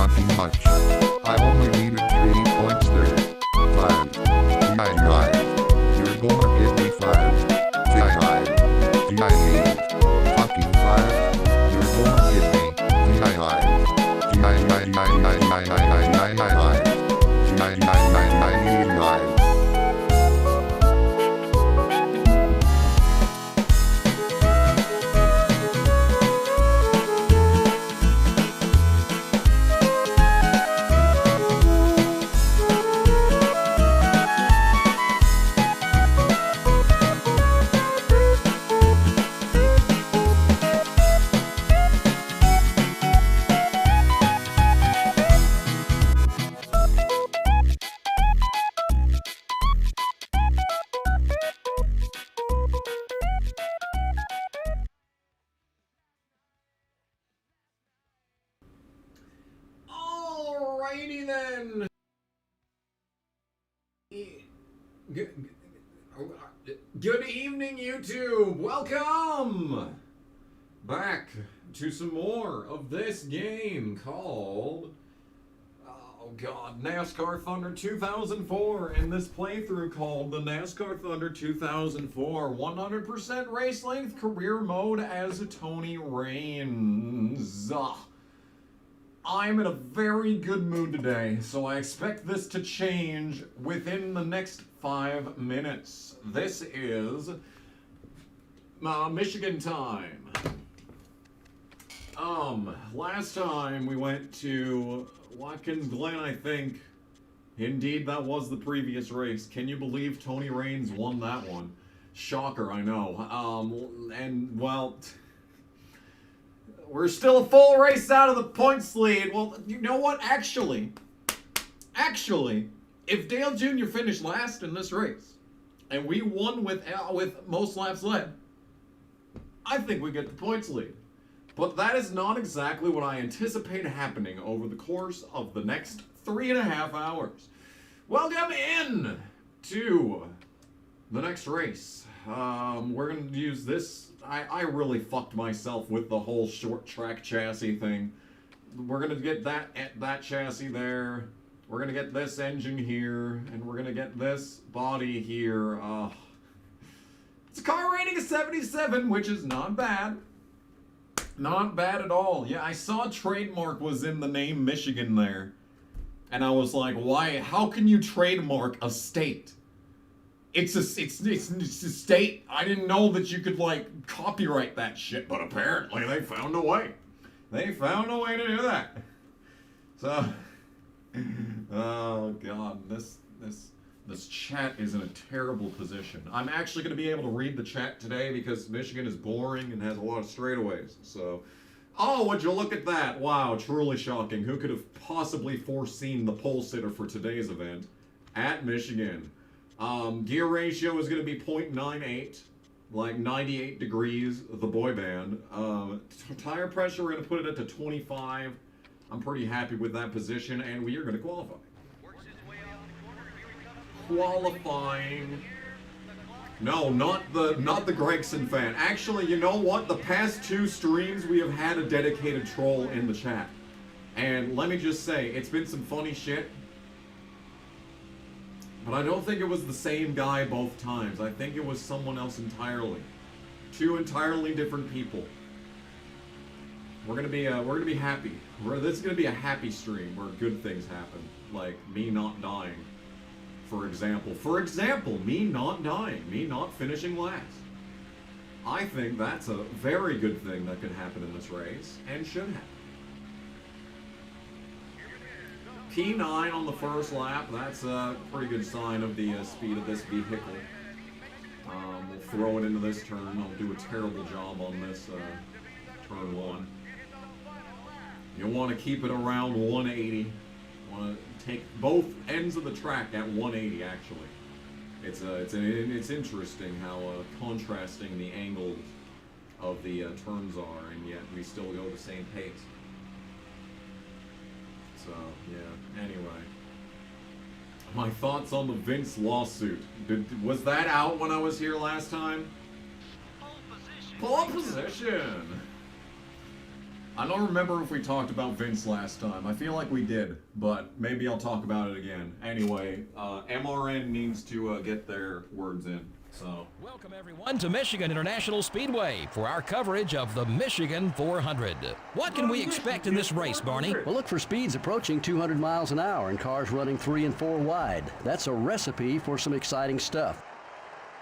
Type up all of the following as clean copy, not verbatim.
fucking much. I only needed 3 points there. 5. D-I-5. You're gonna give me 5. D-I-5. D-I-5. Fucking 5. You're gonna give me D-I-5. D-I-5. D-I-5. D-I-5. Alrighty then. Good evening, YouTube. Welcome back to some more of this game called, oh god, NASCAR Thunder 2004, and this playthrough called the NASCAR Thunder 2004 100% race length career mode as Tony Raines. I'm in a very good mood today, so I expect this to change within the next 5 minutes. This is Michigan time. Last time we went to Watkins Glen, I think. Indeed, that was the previous race. Can you believe Tony Raines won that one? Shocker, I know. And, well, we're still a full race out of the points lead. Well, you know what? Actually, if Dale Jr. finished last in this race, and we won with most laps led, I think we get the points lead. But that is not exactly what I anticipate happening over the course of the next 3.5 hours. Welcome in to the next race. We're going to use this. I really fucked myself with the whole short track chassis thing. We're going to get that chassis there. We're going to get this engine here. And we're going to get this body here. It's a car rating of 77, which is not bad. Not bad at all. Yeah, I saw trademark was in the name Michigan there. And I was like, why? How can you trademark a state? It's a state. I didn't know that you could, like, copyright that shit, but apparently they found a way. They found a way to do that. So, oh god, this chat is in a terrible position. I'm actually going to be able to read the chat today because Michigan is boring and has a lot of straightaways. So, oh, would you look at that? Wow, truly shocking. Who could have possibly foreseen the pole sitter for today's event at Michigan? Gear ratio is going to be 0.98, like 98 degrees, the boy band. Tire pressure, we're going to put it at 25. I'm pretty happy with that position, and we are going to qualify. Qualifying. No, not the Gregson fan. Actually, you know what? The past 2 streams, we have had a dedicated troll in the chat. And let me just say, it's been some funny shit. But I don't think it was the same guy both times. I think it was someone else entirely. 2 entirely different people. We're gonna be happy. This is gonna be a happy stream where good things happen, like me not dying. For example, me not dying, me not finishing last. I think that's a very good thing that could happen in this race and should happen. P9 on the first lap, that's a pretty good sign of the speed of this vehicle. We'll throw it into this turn. I'll do a terrible job on this turn 1. You'll want to keep it around 180. Want to take both ends of the track at 180 actually. It's interesting how contrasting the angles of the turns are, and yet we still go the same pace. So, yeah, anyway. My thoughts on the Vince lawsuit. Was that out when I was here last time? Pole position! I don't remember if we talked about Vince last time. I feel like we did, but maybe I'll talk about it again. Anyway, MRN needs to get their words in. So, welcome everyone to Michigan International Speedway for our coverage of the Michigan 400. What can we expect in this race, Barney? Well, look for speeds approaching 200 miles an hour and cars running 3 and 4 wide. That's a recipe for some exciting stuff.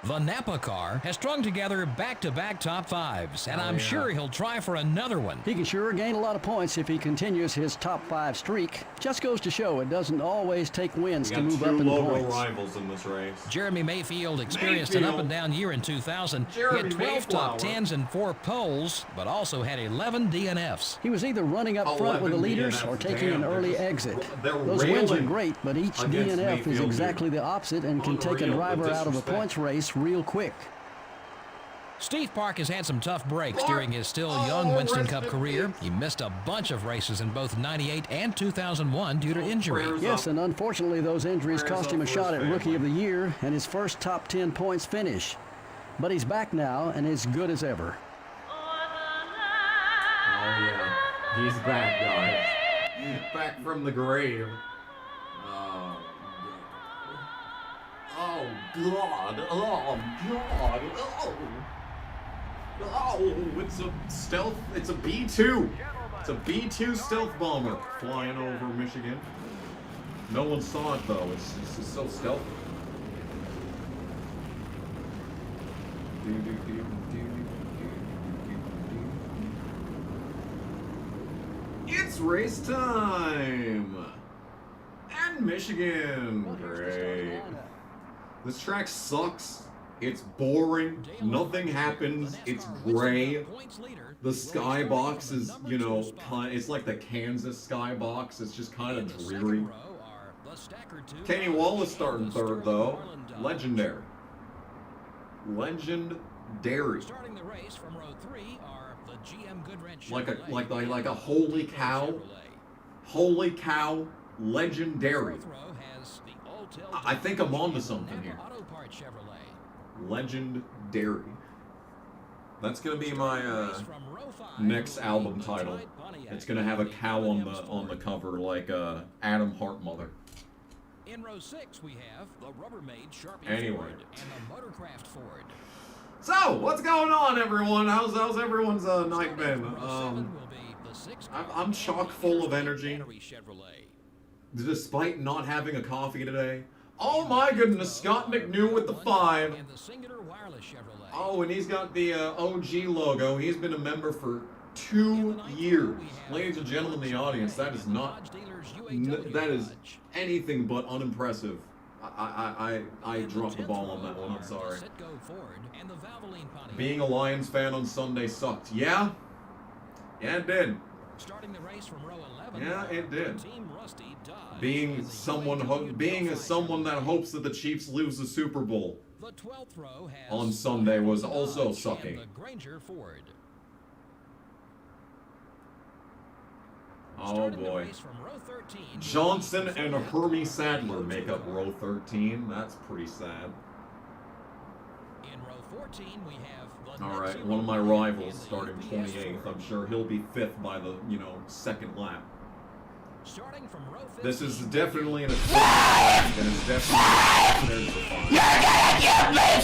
The Napa car has strung together back-to-back top fives, and I'm sure he'll try for another one. He can sure gain a lot of points if he continues his top 5 streak. Just goes to show it doesn't always take wins to move up in the points. Two logo rivals in this race. Jeremy Mayfield experienced an up-and-down year in 2000. He had 12 top 10s and 4 poles, but also had 11 DNFs. He was either running up front with the leaders or taking an early exit. Those wins are great, but each DNF is exactly the opposite and can take a driver out of the points race real quick. Steve Park has had some tough breaks during his still young Winston Cup career. He missed a bunch of races in both 98 and 2001 due to injury. Yes, and unfortunately those injuries cost him a shot at Rookie of the Year and his first top 10 points finish. But he's back now and as good as ever. Oh yeah, he's back, guys. Back from the grave. Oh God! Oh God! Oh, it's a stealth. It's a B-2. It's a B-2 stealth bomber flying over Michigan. No one saw it though. It's just so stealthy. It's race time! And Michigan! Great. This track sucks. It's boring. Nothing happens. It's gray. The skybox is, you know, it's like the Kansas skybox. It's just kind of dreary. Kenny Wallace starting third, though. Legendary. Legendary. Like a holy cow. Holy cow. Legendary. I think I'm onto something here. Legendary. That's gonna be my next album title. It's gonna have a cow on the cover, like Adam Hartmother. In row 6 we have the Rubbermaid Sharpie Anyway. Ford and the Motorcraft Ford. So, what's going on, everyone? How's everyone's night been? I'm chock full of energy, despite not having a coffee today. Oh my goodness, Scott McNew with the 5. Oh, and he's got the OG logo. He's been a member for 2 years. Ladies and gentlemen in the audience, that is not, that is anything but unimpressive. I dropped the ball on that one, I'm sorry. Being a Lions fan on Sunday sucked. Yeah? Yeah, it did. Yeah, it did. Being someone that hopes that the Chiefs lose the Super Bowl on Sunday was also sucking. Oh boy. Johnson and Hermie Sadler make up row 13. That's pretty sad. Alright, one of my rivals starting 28th. I'm sure he'll be 5th by the, second lap. This is definitely an attempt, and it's definitely You're gonna give me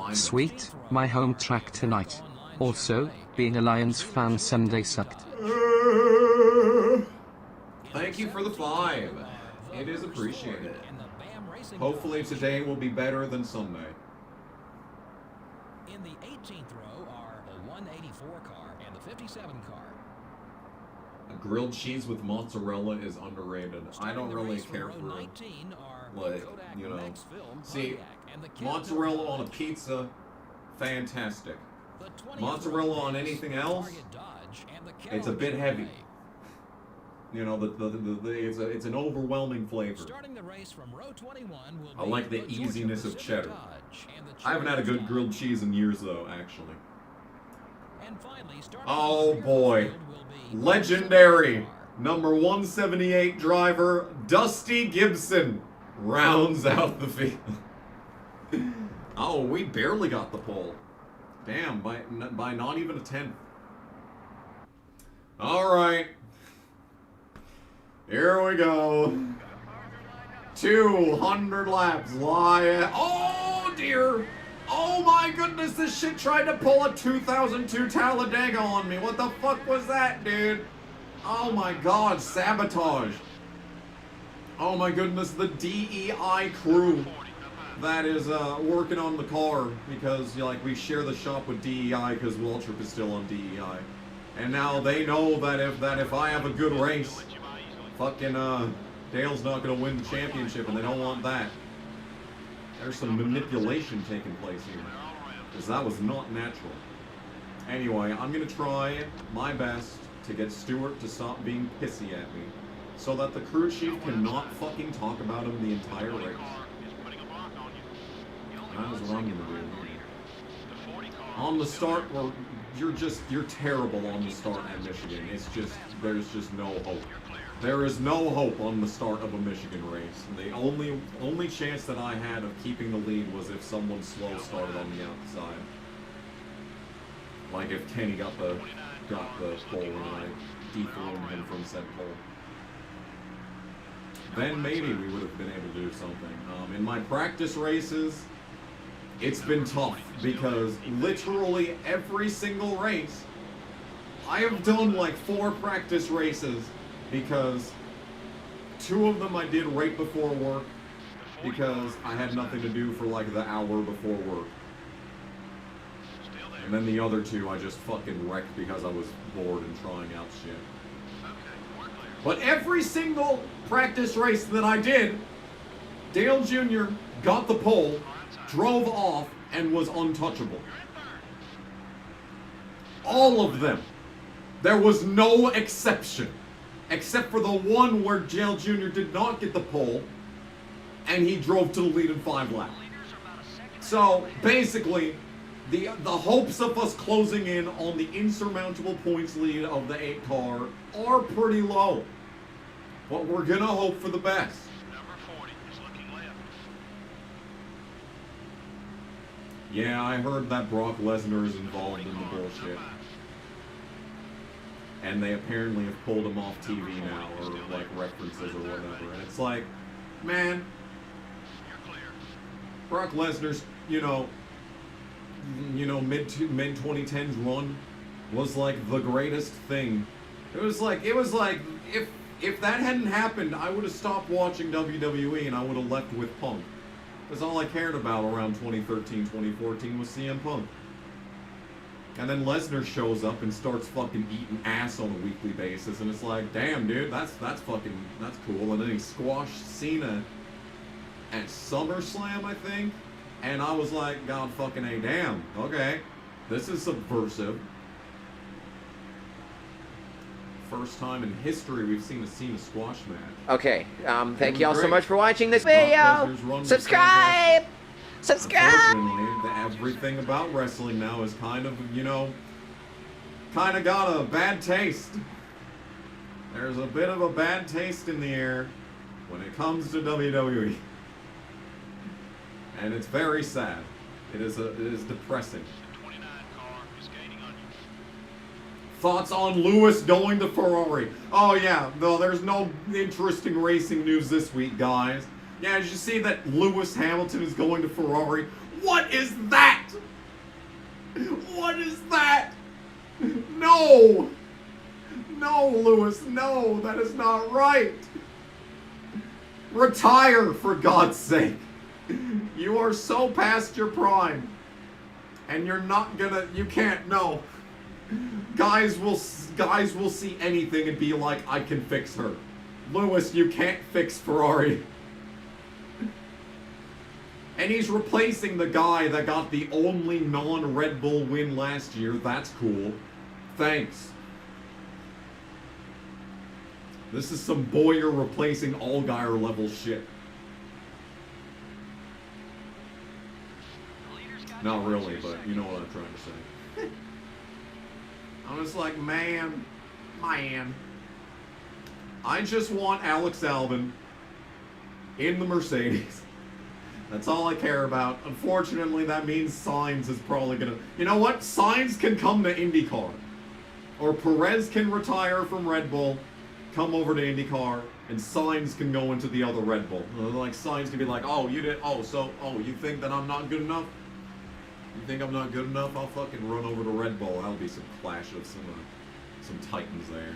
5! Sweet, my home track tonight. Also, being a Lions fan Sunday sucked. Thank you for the 5. It is appreciated. Hopefully today will be better than Sunday. In the 18th row are the 184 car and the 57 car. A grilled cheese with mozzarella is underrated. I don't really care for, see, mozzarella on a pizza, fantastic. Mozzarella on anything else, it's a bit heavy. It's an overwhelming flavor. I like the easiness of cheddar. I haven't had a good grilled cheese in years, though, actually. Oh boy. Legendary number 178 driver Dusty Gibson rounds out the field. Oh, we barely got the pole. Damn, by not even a 10th. Alright. Here we go. 200 laps. Oh dear. Oh my goodness, this shit tried to pull a 2002 Talladega on me. What the fuck was that, dude? Oh my god, sabotage. Oh my goodness, the DEI crew that is working on the car because like we share the shop with DEI because Waltrip is still on DEI. And now they know that if I have a good race, fucking Dale's not gonna win the championship, and they don't want that. There's some manipulation taking place here, because that was not natural. Anyway, I'm gonna try my best to get Stewart to stop being pissy at me, so that the crew chief cannot fucking talk about him the entire race. That is what I'm gonna do. On the start, well, you're terrible on the start at Michigan. It's just, there's just no hope. There is no hope on the start of a Michigan race. The only chance that I had of keeping the lead was if someone slow started on the outside. Like if Kenny got the pole and I dethroned him from said pole. Then maybe we would have been able to do something. In my practice races, it's been tough because literally every single race, I have done like 4 practice races because 2 of them I did right before work because I had nothing to do for like the hour before work. And then the other 2 I just fucking wrecked because I was bored and trying out shit. But every single practice race that I did, Dale Jr. got the pole, drove off, and was untouchable. All of them. There was no exception. Except for the one where Dale Jr. did not get the pole, and he drove to the lead in 5 laps. So, basically, the hopes of us closing in on the insurmountable points lead of the 8 car are pretty low. But we're gonna hope for the best. Yeah, I heard that Brock Lesnar is involved in the bullshit. And they apparently have pulled him off TV now, or like references or whatever. And it's like, man, Brock Lesnar's, mid 2010s run was like the greatest thing. It was like if that hadn't happened, I would have stopped watching WWE and I would have left with Punk. Because all I cared about around 2013, 2014 was CM Punk. And then Lesnar shows up and starts fucking eating ass on a weekly basis, and it's like, damn, dude, that's cool. And then he squashed Cena at SummerSlam, I think, and I was like, God fucking A, damn, okay, this is subversive. First time in history we've seen a Cena squash match. Okay, thank y'all so much for watching this video. Subscribe! Subscribe! Unfortunately, everything about wrestling now is kind of, kind of got a bad taste. There's a bit of a bad taste in the air when it comes to WWE. And it's very sad. It is depressing. Thoughts on Lewis going to Ferrari? Oh yeah, no, there's no interesting racing news this week, guys. Yeah, did you see that Lewis Hamilton is going to Ferrari? What is that? What is that? No! No, Lewis, no, that is not right. Retire, for God's sake. You are so past your prime. And you're not gonna, you can't, no. Guys will see anything and be like, I can fix her. Lewis, you can't fix Ferrari. And he's replacing the guy that got the only non-Red Bull win last year. That's cool. Thanks. This is some Boyer replacing Allgaier level shit. Not really, but you know what I'm trying to say. I'm just like, man. I just want Alex Albon in the Mercedes. That's all I care about. Unfortunately, that means Sainz is probably gonna... You know what? Sainz can come to IndyCar. Or Perez can retire from Red Bull, come over to IndyCar, and Sainz can go into the other Red Bull. Like, Sainz can be like, oh, you did, you think that I'm not good enough? You think I'm not good enough? I'll fucking run over to Red Bull. That'll be some clash of some titans there.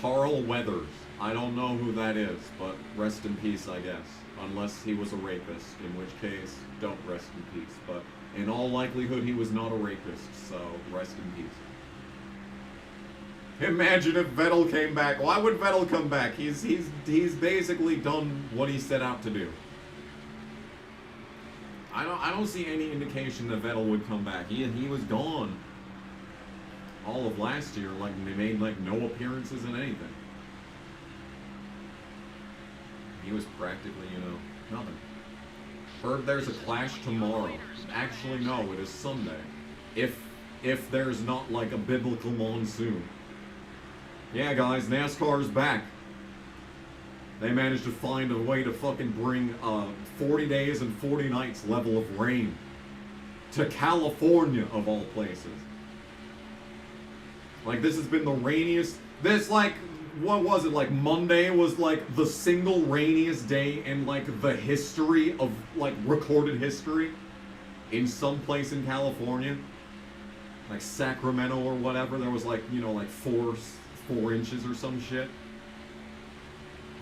Carl Weathers. I don't know who that is, but rest in peace, I guess. Unless he was a rapist, in which case, don't rest in peace. But in all likelihood, he was not a rapist, so rest in peace. Imagine if Vettel came back. Why would Vettel come back? He's basically done what he set out to do. I don't see any indication that Vettel would come back. He was gone all of last year. Like, they made like no appearances in anything. He was practically, nothing. Heard there's a clash tomorrow. Actually, no, it is Sunday. If there's not like a biblical monsoon. Yeah, guys, NASCAR's back. They managed to find a way to fucking bring 40 days and 40 nights level of rain to California, of all places. Like, this has been the rainiest... what was it, like, Monday was, like, the single rainiest day in, like, the history of, like, recorded history in some place in California. Like, Sacramento or whatever, there was, like, like, 4 inches or some shit.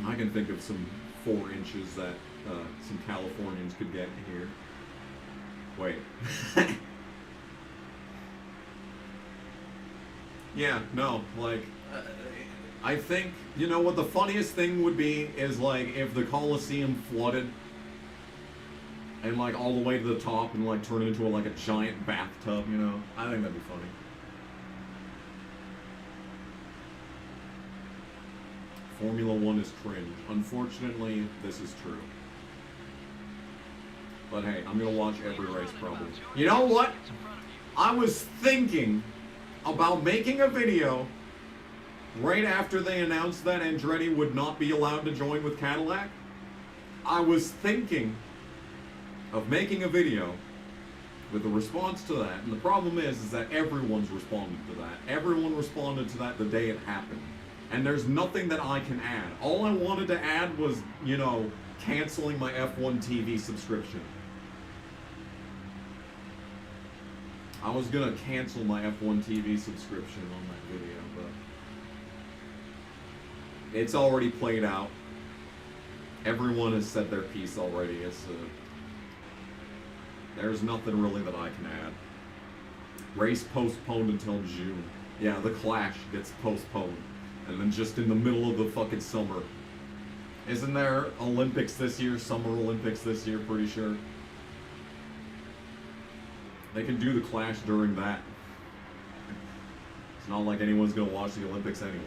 I can think of some 4 inches that some Californians could get here. Wait. Yeah, no, like, I think, what the funniest thing would be is, like, if the Coliseum flooded and, like, all the way to the top and, like, turn it into, like, a giant bathtub, I think that'd be funny. Formula 1 is cringe. Unfortunately, this is true. But hey, I'm gonna watch every race probably. You know what? I was thinking about making a video right after they announced that Andretti would not be allowed to join with Cadillac. I was thinking of making a video with a response to that, and the problem is that everyone's responded to that. Everyone responded to that the day it happened. And there's nothing that I can add. All I wanted to add was, canceling my F1 TV subscription. I was gonna cancel my F1 TV subscription on that video, but it's already played out. Everyone has said their piece already. There's nothing really that I can add. Race postponed until June. Yeah, the Clash gets postponed. And then just in the middle of the fucking summer. Isn't there Olympics this year? Summer Olympics this year, pretty sure. They can do the Clash during that. It's not like anyone's gonna watch the Olympics anyway.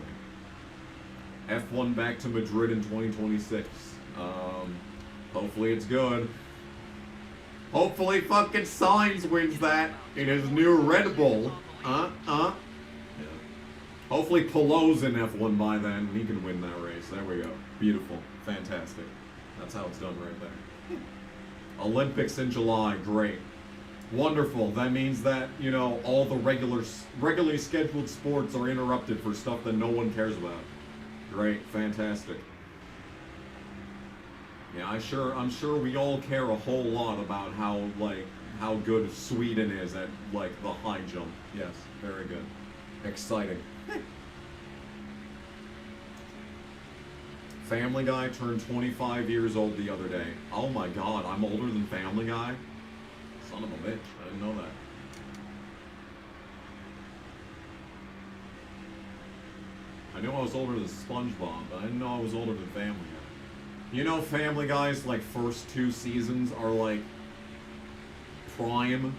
F1 back to Madrid in 2026. Hopefully it's good. Hopefully fucking Sainz wins that in his new Red Bull. Hopefully Pelot's in F1 by then, and he can win that race. There we go. Beautiful. Fantastic. That's how it's done right there. Olympics in July. Great. Wonderful. That means that, all the regularly scheduled sports are interrupted for stuff that no one cares about. Great. Fantastic. Yeah, I'm sure we all care a whole lot about how good Sweden is at, like, the high jump. Yes. Very good. Exciting. Family Guy turned 25 years old the other day. Oh my god, I'm older than Family Guy? Son of a bitch, I didn't know that. I knew I was older than SpongeBob, but I didn't know I was older than Family Guy. Family Guy's, like, first 2 seasons are, like, prime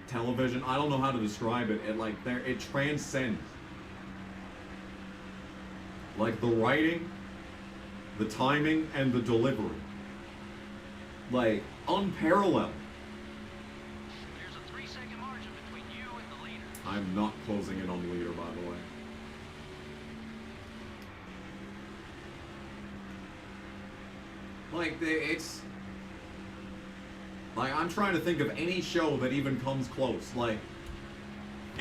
television. I don't know how to describe it. It transcends. Like, the writing, the timing, and the delivery. Like, unparalleled. There's a 3-second margin between you and the leader. I'm not closing in on the leader, by the way. Like, I'm trying to think of any show that even comes close. Like,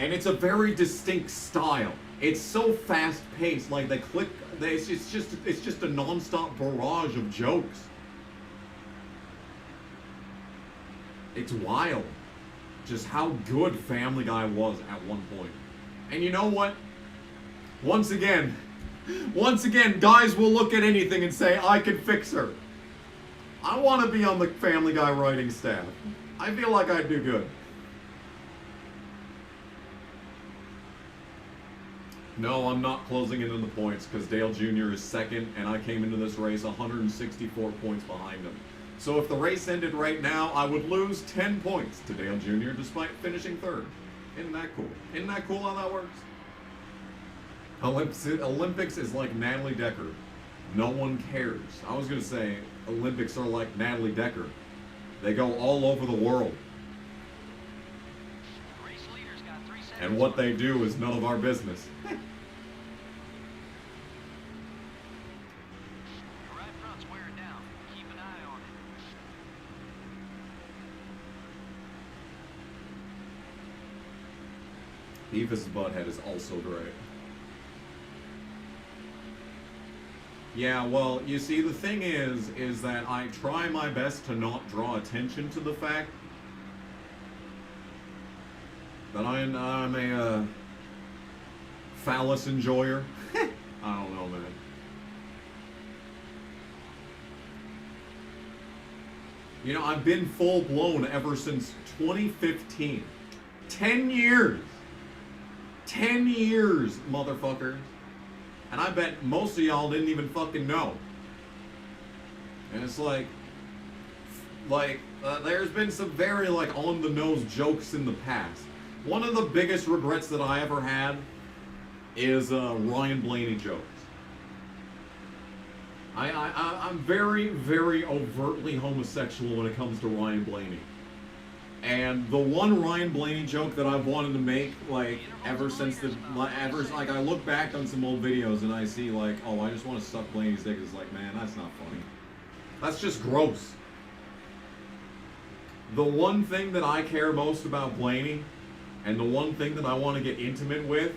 And it's a very distinct style. It's so fast-paced, like it's just a non-stop barrage of jokes. It's wild, just how good Family Guy was at one point. And you know what? Once again, guys will look at anything and say, I can fix her. I want to be on the Family Guy writing staff. I feel like I'd do good. No, I'm not closing in on the points because Dale Jr. is second, and I came into this race 164 points behind him. So if the race ended right now, I would lose 10 points to Dale Jr. despite finishing third. Isn't that cool? Isn't that cool how that works? Olympics is like Natalie Decker. No one cares. I was going to say Olympics are like Natalie Decker. They go all over the world. And what they do is none of our business. Beavis' butthead is also great. Yeah, well, you see, the thing is that I try my best to not draw attention to the fact that I'm a phallus enjoyer. I don't know, man. You know, I've been full-blown ever since 2015. 10 years! 10 years, motherfuckers. And I bet most of y'all didn't even fucking know. And it's there's been some very, on-the-nose jokes in the past. One of the biggest regrets that I ever had is Ryan Blaney jokes. I'm very, very overtly homosexual when it comes to Ryan Blaney. And the one Ryan Blaney joke that I've wanted to make, ever since I look back on some old videos and I see, oh, I just want to suck Blaney's dick. It's like, man, that's not funny. That's just gross. The one thing that I care most about Blaney, and the one thing that I want to get intimate with,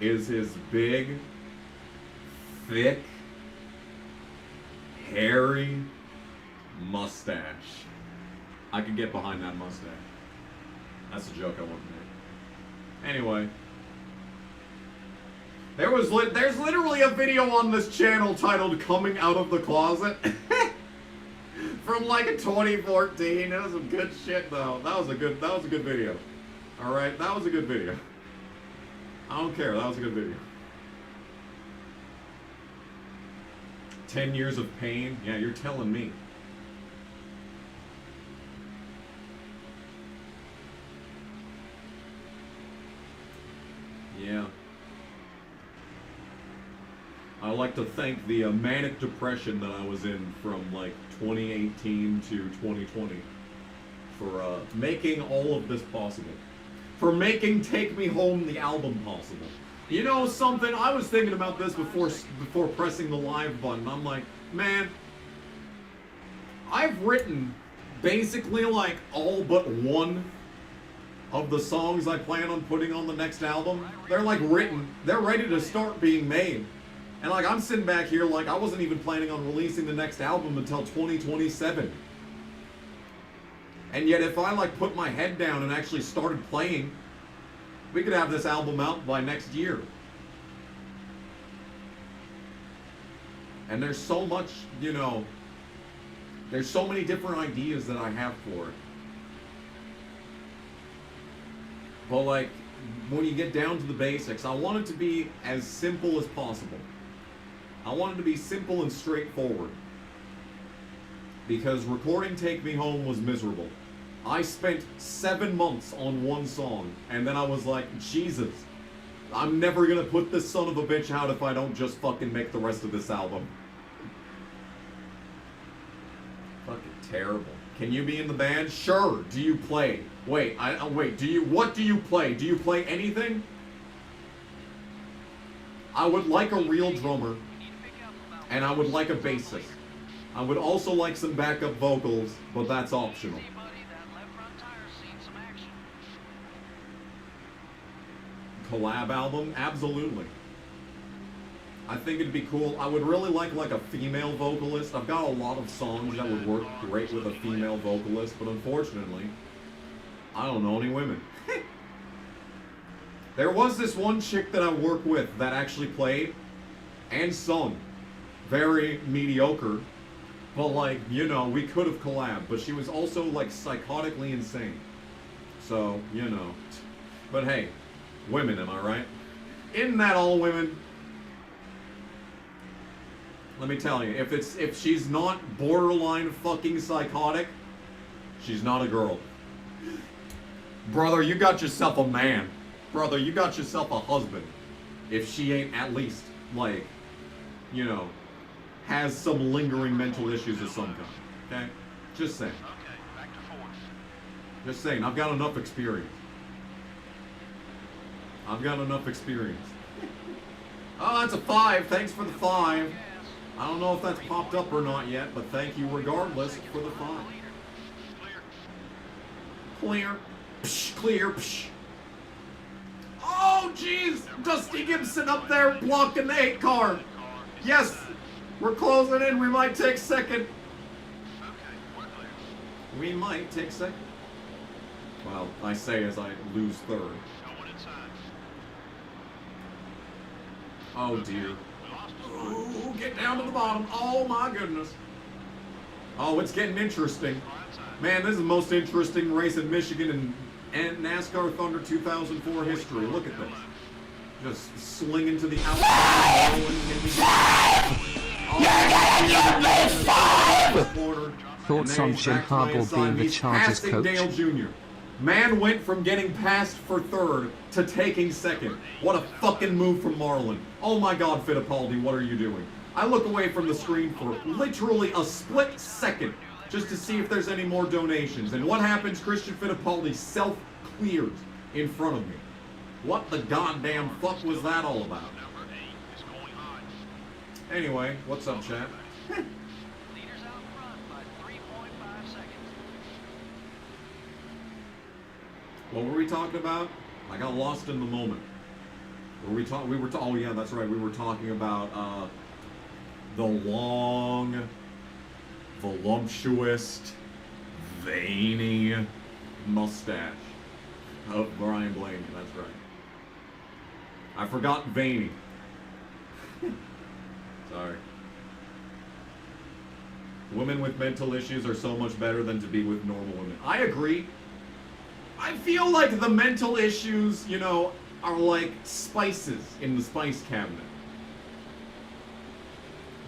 is his big, thick, hairy mustache. I could get behind that mustache. That's a joke I want to make. Anyway. There's literally a video on this channel titled Coming Out of the Closet. From 2014. It was some good shit though. That was a good video. Alright, that was a good video. I don't care, that was a good video. 10 years of pain? Yeah, you're telling me. Yeah. I like to thank the manic depression that I was in from 2018 to 2020 for making all of this possible. For making Take Me Home the album possible. You know something? I was thinking about this before pressing the live button. I'm like, man, I've written basically all but one of the songs I plan on putting on the next album. They're written. They're ready to start being made. And I'm sitting back here I wasn't even planning on releasing the next album until 2027. And yet if I put my head down and actually started playing, we could have this album out by next year. And there's so much, there's so many different ideas that I have for it. But when you get down to the basics, I want it to be as simple as possible. I want it to be simple and straightforward. Because recording Take Me Home was miserable. I spent 7 months on one song, and then I was like, Jesus, I'm never gonna put this son of a bitch out if I don't just fucking make the rest of this album. Fucking terrible. Can you be in the band? Sure. Do you play? Wait, what do you play? Do you play anything? I would like a real drummer, and I would like a bassist. I would also like some backup vocals, but that's optional. collab album, absolutely. I think it'd be cool. I would really like a female vocalist. I've got a lot of songs that would work great with a female vocalist, but unfortunately, I don't know any women. There was this one chick that I work with that actually played and sung. Very mediocre, but like, you know, we could have collabed, but she was also like psychotically insane. So, you know. But hey, women, am I right? Isn't that all women? Let me tell you, if she's not borderline fucking psychotic, she's not a girl. Brother, you got yourself a man. Brother, you got yourself a husband. If she ain't at least, like, you know, has some lingering mental issues of some kind. Okay? Just saying. Okay, back to fourth. Just saying, I've got enough experience. I've got enough experience. Oh, that's a 5. Thanks for the 5. I don't know if that's popped up or not yet, but thank you regardless for the 5. Clear. Psh, clear. Psh. Oh, jeez. Dusty Gibson up there blocking the 8 car. Yes. We're closing in. We might take second. We might take second. Well, I say as I lose third. Oh, dear. Ooh, get down to the bottom. Oh, my goodness. Oh, it's getting interesting. Man, this is the most interesting race in Michigan and NASCAR Thunder 2004 history. Look at this. Just slinging to the outside. Thoughts on Jim Harbaugh being the Chargers coach? Dale Jr. Man went from getting passed for third to taking second. What a fucking move from Marlin. Oh my God, Fittipaldi, what are you doing? I look away from the screen for literally a split second just to see if there's any more donations. And what happens? Christian Fittipaldi self-clears in front of me. What the goddamn fuck was that all about? Anyway, what's up, chat? Leaders out front by 3.5 seconds. What were we talking about? I got lost in the moment. Oh yeah, that's right. We were talking about the long, voluptuous, veiny mustache of Brian Blaney. That's right. I forgot veiny. Sorry. Women with mental issues are so much better than to be with normal women. I agree. I feel like the mental issues, you know, are like spices in the spice cabinet.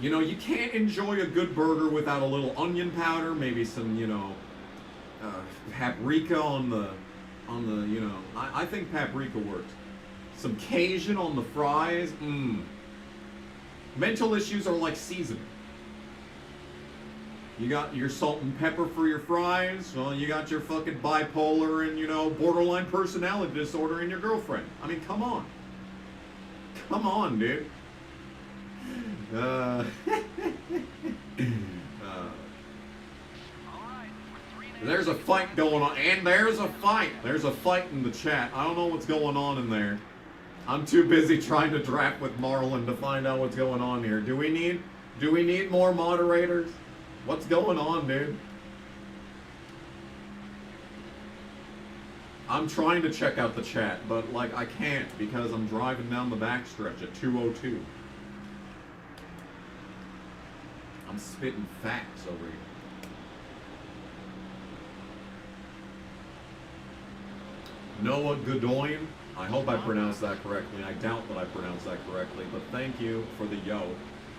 You know, you can't enjoy a good burger without a little onion powder, maybe some, you know, paprika on the, you know, I think paprika works. Some Cajun on the fries, Mental issues are like seasoning. You got your salt and pepper for your fries. Well, you got your fucking bipolar and, you know, borderline personality disorder in your girlfriend. I mean, come on. Come on, dude. There's a fight going on. And there's a fight. There's a fight in the chat. I don't know what's going on in there. I'm too busy trying to draft with Marlon to find out what's going on here. Do we need more moderators? What's going on, dude? I'm trying to check out the chat, but like I can't because I'm driving down the backstretch at 2:02. I'm spitting facts over here. Noah Godoyan. I hope I pronounced that correctly. I doubt that I pronounced that correctly, but thank you for the yo.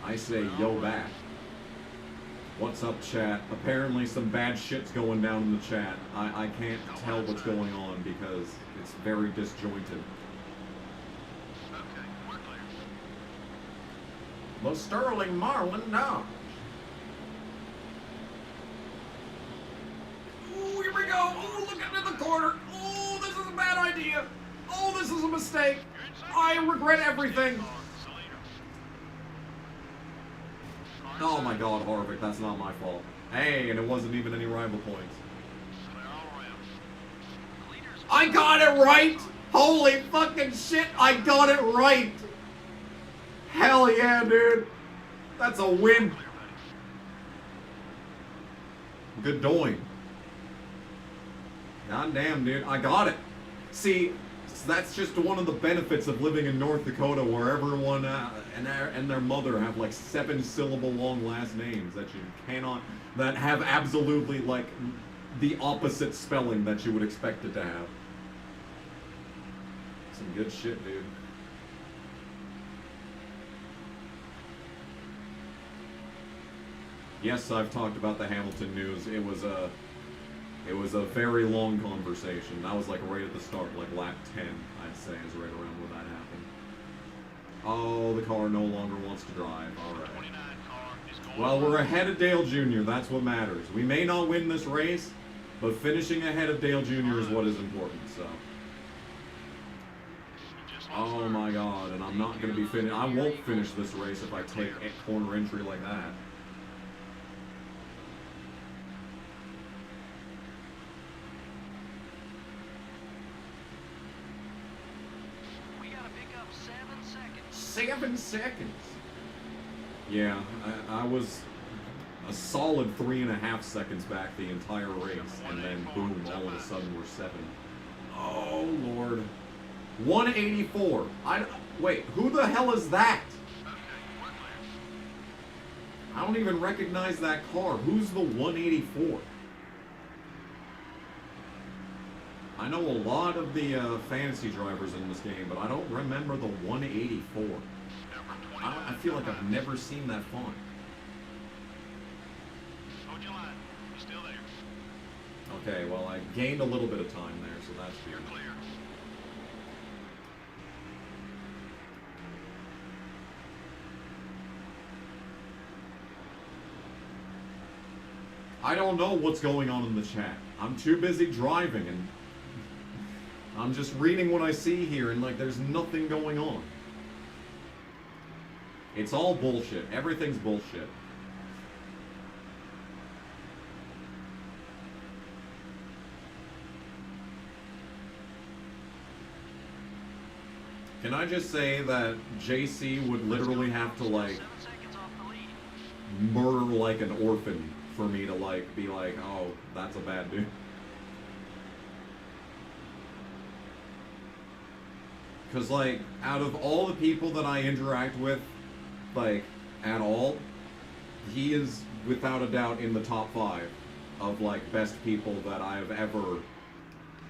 I say yo back. What's up, chat? Apparently some bad shit's going down in the chat. I can't tell what's going on because it's very disjointed. The Sterling Marlin now. Ooh, here we go. Ooh, look into the corner. Ooh, this is a bad idea. Oh, this is a mistake. I regret everything. Oh my God, Harvick, that's not my fault. Hey, and it wasn't even any rival points. I got it right! Holy fucking shit, I got it right! Hell yeah, dude! That's a win! Good doing. God damn, dude, I got it. See, that's just one of the benefits of living in North Dakota, where everyone and their mother have like 7-syllable long last names that you cannot, that have absolutely like the opposite spelling that you would expect it to have. Some good shit, dude. Yes, I've talked about the Hamilton news. It was a very long conversation. That was like right at the start, like lap 10, I'd say, is right around where that happened. Oh, the car no longer wants to drive. Alright. Well, we're ahead of Dale Jr., that's what matters. We may not win this race, but finishing ahead of Dale Jr. is what is important, so. Oh my god, and I'm not going to be I won't finish this race if I take a corner entry like that. We gotta pick up 7 seconds. 7 seconds? Yeah, I was a solid 3.5 seconds back the entire race, and then boom, all of a sudden we're 7. Oh, Lord. 184. Wait, who the hell is that? I don't even recognize that car. Who's the 184? I know a lot of the fantasy drivers in this game, but I don't remember the 184. I feel like I've never seen that font. Hold your line. You're still there. Okay, well, I gained a little bit of time there, so that's good. You're clear. I don't know what's going on in the chat. I'm too busy driving, and I'm just reading what I see here, and like, there's nothing going on. It's all bullshit. Everything's bullshit. Can I just say that JC would literally have to, like, 7 seconds off the lead. murder like an orphan for me to, like, be like, oh, that's a bad dude. Because, like, out of all the people that I interact with, like, at all, he is without a doubt in the top 5 of, like, best people that I've ever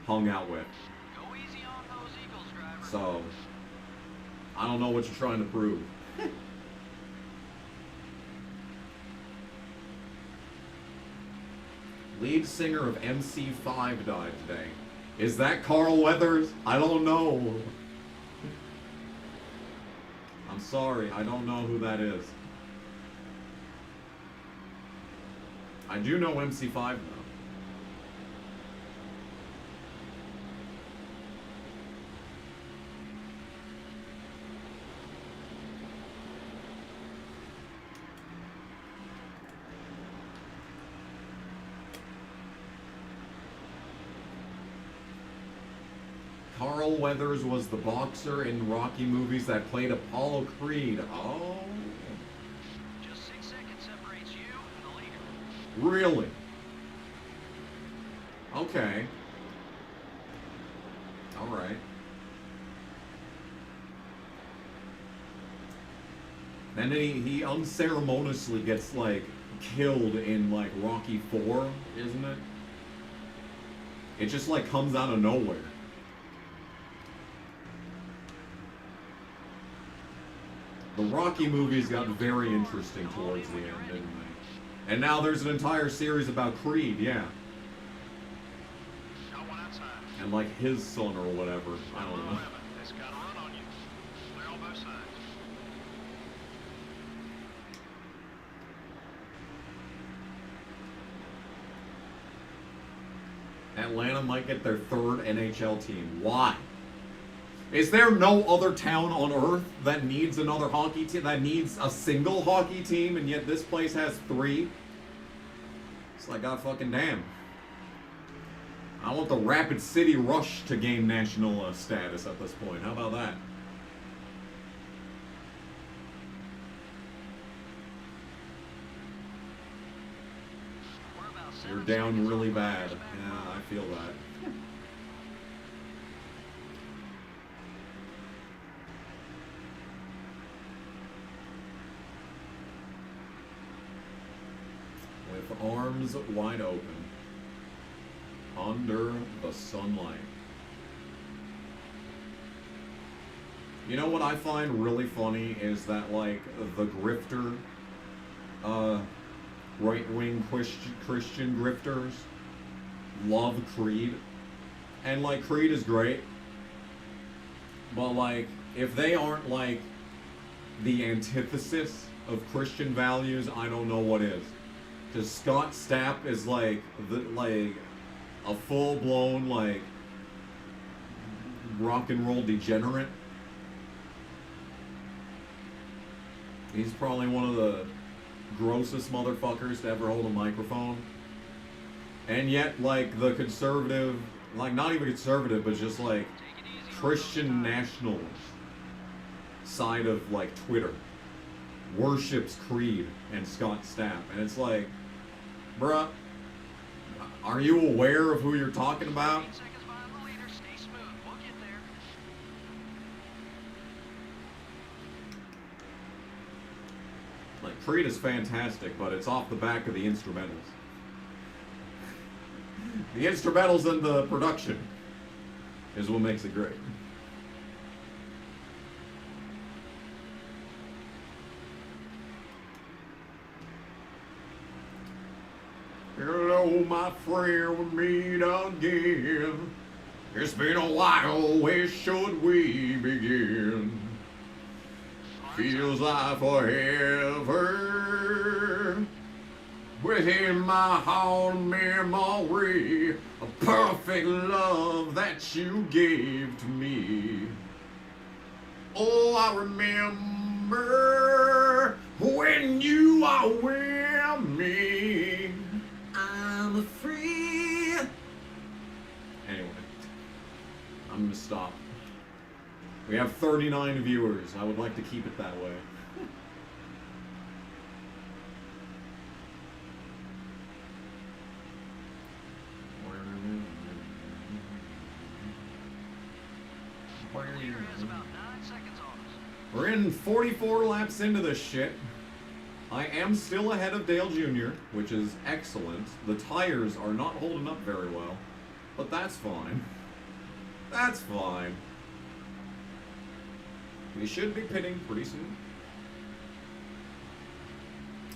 hung out with. Go easy on those Eagles, driver. So, I don't know what you're trying to prove. Lead singer of MC5 died today. Is that Carl Weathers? I don't know. I'm sorry, I don't know who that is. I do know MC5 though. Carl Weathers was the boxer in Rocky movies that played Apollo Creed. Oh. Just 6 seconds separates you and the leader. Really? Okay. Alright. And then he unceremoniously gets, like, killed in, like, Rocky 4, isn't it? It just, like, comes out of nowhere. The Rocky movies got very interesting towards the end, didn't they? And now there's an entire series about Creed, yeah. Got one outside. And like his son or whatever, I don't know. It's got a run on you. Clear on both sides. Atlanta might get their 3rd NHL team. Why? Is there no other town on earth that needs another hockey team, that needs a single hockey team, and yet this place has 3? It's like, god fucking damn. I want the Rapid City Rush to gain national status at this point. How about that? You're down really bad. Yeah, I feel that. With arms wide open, under the sunlight. You know what I find really funny is that, like, the grifter, right-wing Christian grifters love Creed. And, like, Creed is great. But, like, if they aren't, like, the antithesis of Christian values, I don't know what is. Because Scott Stapp is, like, a full-blown, like, rock and roll degenerate. He's probably one of the grossest motherfuckers to ever hold a microphone. And yet, like, the conservative, like, not even conservative, but just, like, Christian nationalist side of, like, Twitter worships Creed and Scott Stapp. And it's like, bruh, are you aware of who you're talking about? Like, Creed is fantastic, but it's off the back of the instrumentals. The instrumentals and the production is what makes it great. Hello, my friend, we meet again. It's been a while, where should we begin? Feels like forever. Within my heart memory, a perfect love that you gave to me. Oh, I remember when you are with me. I'm free. Anyway, I'm gonna stop. We have 39 viewers. I would like to keep it that way. We're in 44 laps into this shit. I am still ahead of Dale Jr., which is excellent. The tires are not holding up very well, but that's fine. That's fine. We should be pitting pretty soon.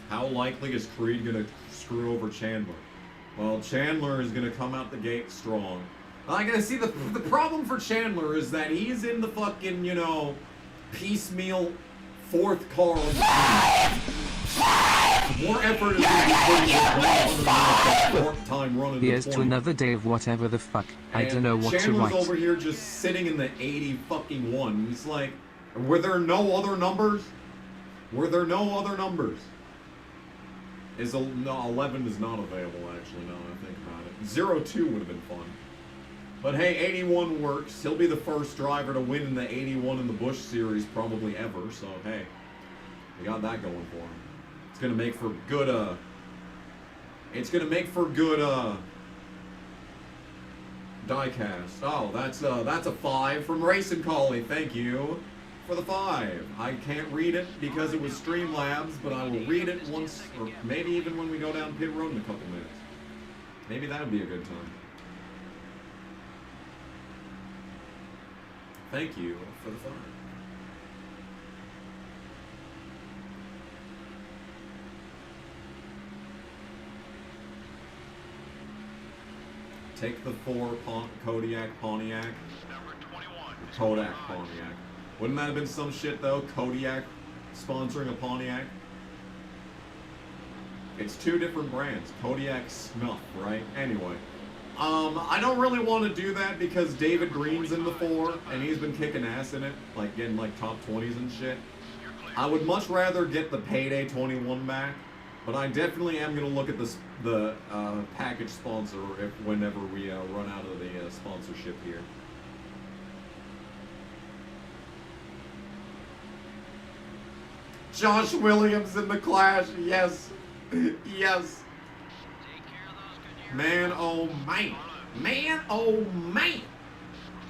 How likely is Creed gonna screw over Chandler? Well, Chandler is gonna come out the gate strong. I gotta see the problem for Chandler is that he's in the fucking, you know, piecemeal fourth car on the team. More effort is going to be put into the fourth time running. Here's to another day of whatever the fuck. I don't know what to write. Chandler's over here just sitting in the 80 fucking one. He's like, were there no other numbers? Were there no other numbers? No, 11 is not available actually, now that I think about it. 02 would have been fun. But hey, 81 works. He'll be the first driver to win in the 81 in the Busch Series probably ever, so hey. We got that going for him. It's gonna make for good, diecast. Oh, that's a 5 from Racing Collie. Thank you for the 5. I can't read it because it was Streamlabs, but I will read it once, or maybe even when we go down pit road in a couple minutes. Maybe that would be a good time. Thank you for the 5. Take the 4 Kodiak Pontiac. Kodak Pontiac. Wouldn't that have been some shit though? Kodiak sponsoring a Pontiac? It's 2 different brands. Kodiak Snuff, right? Anyway. I don't really want to do that because David Green's in the 4 and he's been kicking ass in it, like getting like top 20s and shit. I would much rather get the Payday 21 back But I definitely am going to look at the package sponsor whenever we run out of the sponsorship here. Josh Williams in the Clash, yes, yes. Man, oh man, man, oh man.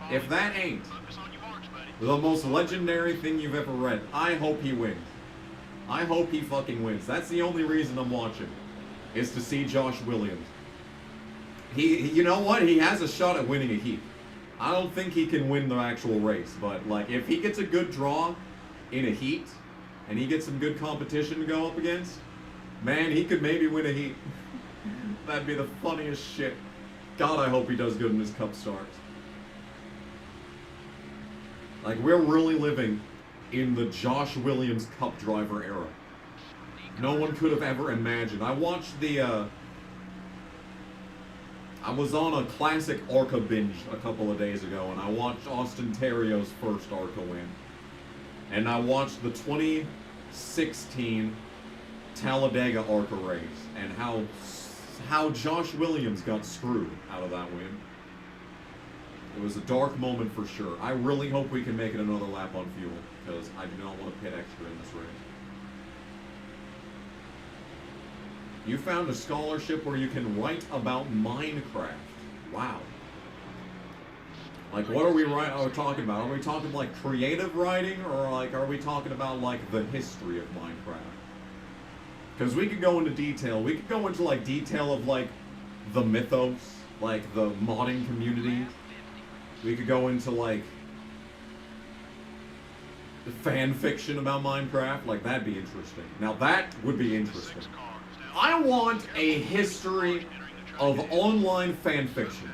If that ain't the most legendary thing you've ever read, I hope he wins. I hope he fucking wins. That's the only reason I'm watching, is to see Josh Williams. You know what? He has a shot at winning a heat. I don't think he can win the actual race, but like if he gets a good draw in a heat, and he gets some good competition to go up against, man, he could maybe win a heat. That'd be the funniest shit. God, I hope he does good in his Cup starts. Like, we're really living in the Josh Williams Cup driver era. No one could have ever imagined. I watched I was on a classic ARCA binge a couple of days ago, and I watched Austin Terrio's first ARCA win. And I watched the 2016 Talladega ARCA race, and how Josh Williams got screwed out of that win. It was a dark moment for sure. I really hope we can make it another lap on fuel, because I do not want to pit extra in this race. You found a scholarship where you can write about Minecraft. Wow. Like, what are we talking about? Are we talking, like, creative writing, or, like, are we talking about, like, the history of Minecraft? Because we could go into detail. We could go into, like, detail of, like, the mythos, like, the modding community. We could go into, like, the fan fiction about Minecraft. Like, that'd be interesting. Now, that would be interesting. I want a history of online fan fiction.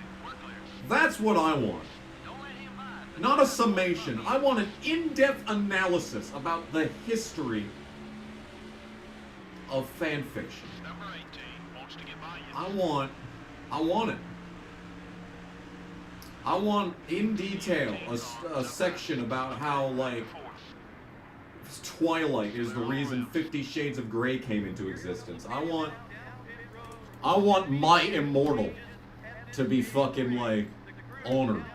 That's what I want. Not a summation. I want an in-depth analysis about the history of fan fiction. I want it. I want, in detail, a section about how, like, Twilight is the reason 50 Shades of Grey came into existence. I want my Immortal to be fucking, like, honored.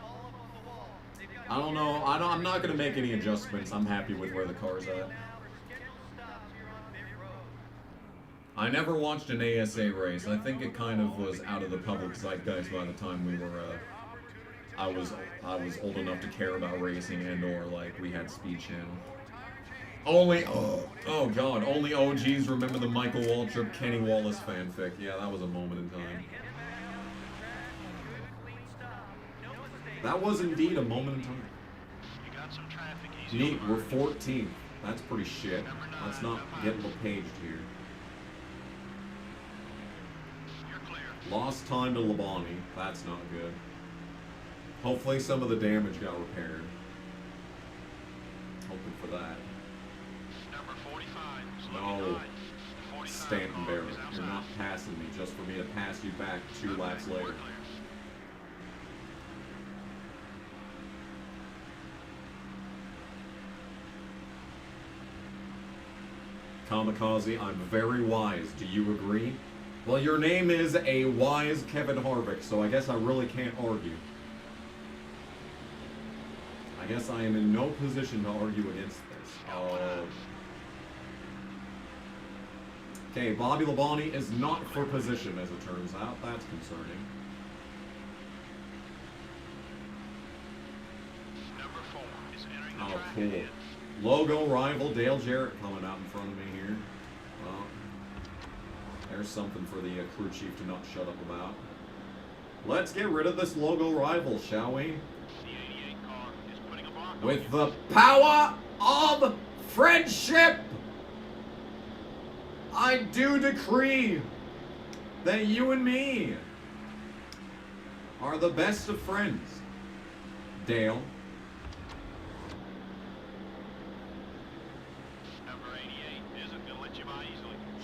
I don't know. I'm not gonna make any adjustments. I'm happy with where the car's at. I never watched an ASA race. I think it kind of was out of the public zeitgeist by the time we were. I was old enough to care about racing, and/or like we had Speed Channel. Only oh god, only OGs remember the Michael Waltrip, Kenny Wallace fanfic. Yeah, that was a moment in time. That was indeed a moment in time. Neat, we're 14th. That's pretty shit. Let's not get paged here. Lost time to Labani. That's not good. Hopefully some of the damage got repaired. Hoping for that. No. Stanton Barrett. You're not passing me just for me to pass you back 2 laps later. Kamikaze, I'm very wise. Do you agree? Well, your name is a wise Kevin Harvick, so I guess I really can't argue. I guess I am in no position to argue against this. Okay, Bobby Labonte is not for position, as it turns out. That's concerning. Oh, cool. Logo rival Dale Jarrett coming out in front of me here. Well, there's something for the crew chief to not shut up about. Let's get rid of this logo rival, shall we? With the power of friendship, I do decree that you and me are the best of friends, Dale.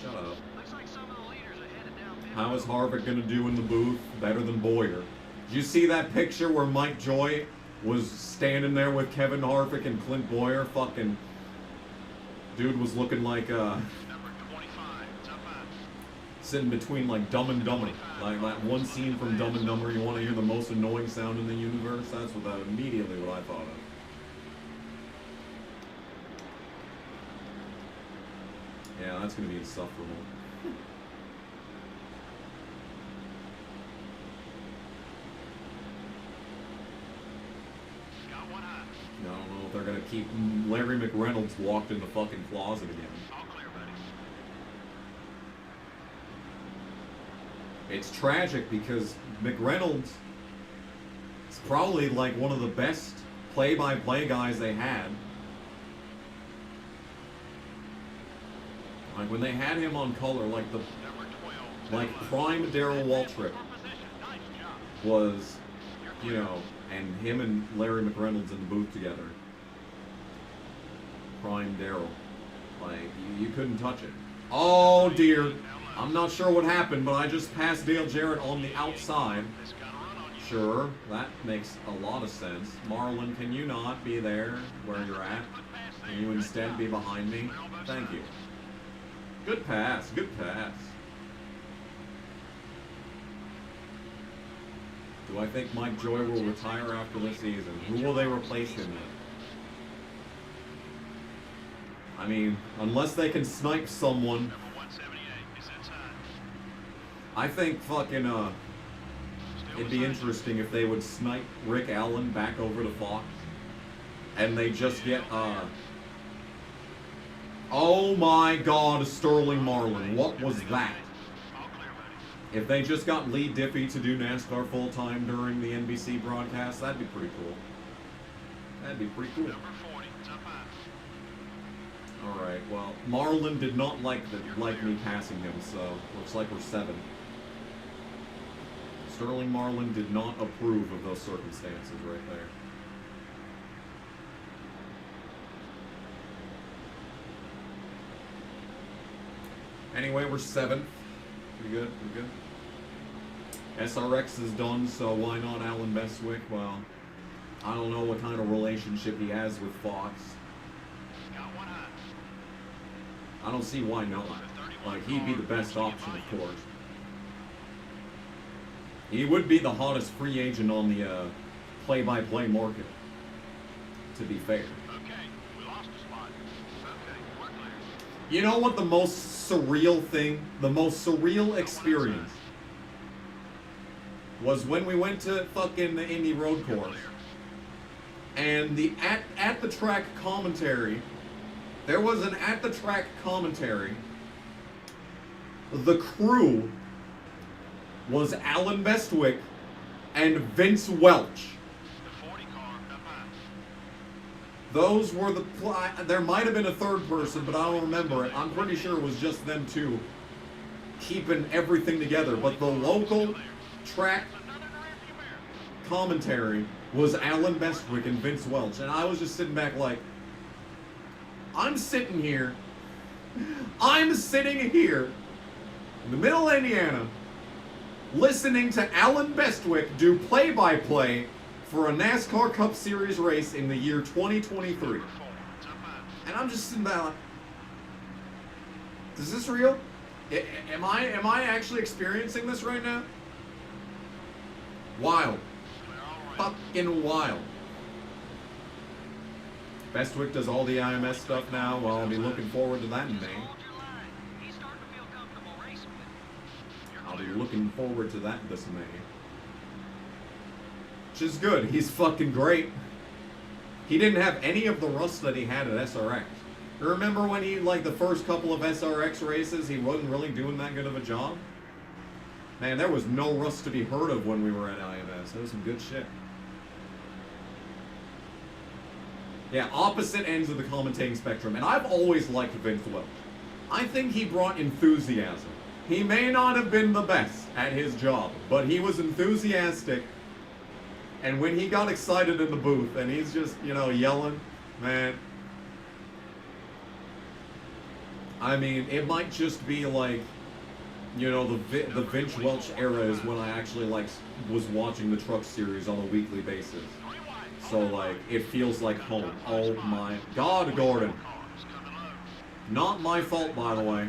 Shut up. How is Harvick gonna do in the booth? Better than Boyer. Did you see that picture where Mike Joy was standing there with Kevin Harvick and Clint Boyer? Fucking dude was looking like sitting between like Dumb and Dumber. Like that one scene from Dumb and Dumber, you want to hear the most annoying sound in the universe? That's immediately what I thought of. Yeah, that's going to be insufferable. I don't know if they're going to keep Larry McReynolds locked in the fucking closet again. It's tragic because McReynolds is probably like one of the best play-by-play guys they had. Like when they had him on color, like prime Darrell Waltrip was, you know, and him and Larry McReynolds in the booth together. Prime Darrell. Like, you couldn't touch it. Oh dear. I'm not sure what happened, but I just passed Dale Jarrett on the outside. Sure, that makes a lot of sense. Marlon, can you not be there where you're at? Can you instead be behind me? Thank you. Good pass, good pass. Do I think Mike Joy will retire after this season? Who will they replace him with? I mean, unless they can snipe someone. I think fucking, it'd be interesting if they would snipe Rick Allen back over to Fox. And they just get, oh my god, Sterling Marlin. What was that? If they just got Lee Diffie to do NASCAR full-time during the NBC broadcast, that'd be pretty cool. That'd be pretty cool. Alright, well, Marlin did not like me passing him, so looks like we're 7. Sterling Marlin did not approve of those circumstances right there. Anyway, we're 7th. Pretty good, pretty good. SRX is done, so why not Alan Bestwick? Well, I don't know what kind of relationship he has with Fox. I don't see why not. Like, he'd be the best option, of course. He would be the hottest free agent on the play-by-play market, to be fair. You know what the most surreal thing, the most surreal experience was when we went to fucking the Indy Road Course, and the at the track commentary, there was an at the track commentary. The crew was Alan Bestwick and Vince Welch. Those were the, there might have been a third person, but I don't remember it. I'm pretty sure it was just them two keeping everything together. But the local track commentary was Alan Bestwick and Vince Welch. And I was just sitting back like, I'm sitting here in the middle of Indiana listening to Alan Bestwick do play-by-play for a NASCAR Cup Series race in the year 2023. And I'm just sitting there like, is this real? Am I actually experiencing this right now? Wild. Fucking wild. Bestwick does all the IMS stuff now. Well, I'll be looking forward to that in May. I'll be looking forward to that this May. Which is good. He's fucking great. He didn't have any of the rust that he had at SRX. You remember when he, like, the first couple of SRX races, he wasn't really doing that good of a job? Man, there was no rust to be heard of when we were at IMS. That was some good shit. Yeah, opposite ends of the commentating spectrum. And I've always liked Vince Welch. I think he brought enthusiasm. He may not have been the best at his job, but he was enthusiastic. And when he got excited in the booth, and he's just, you know, yelling, man. I mean, it might just be like, you know, the Vince Welch era is when I actually, like, was watching the Truck Series on a weekly basis. So, like, it feels like home. Oh my God, Gordon. Not my fault, by the way.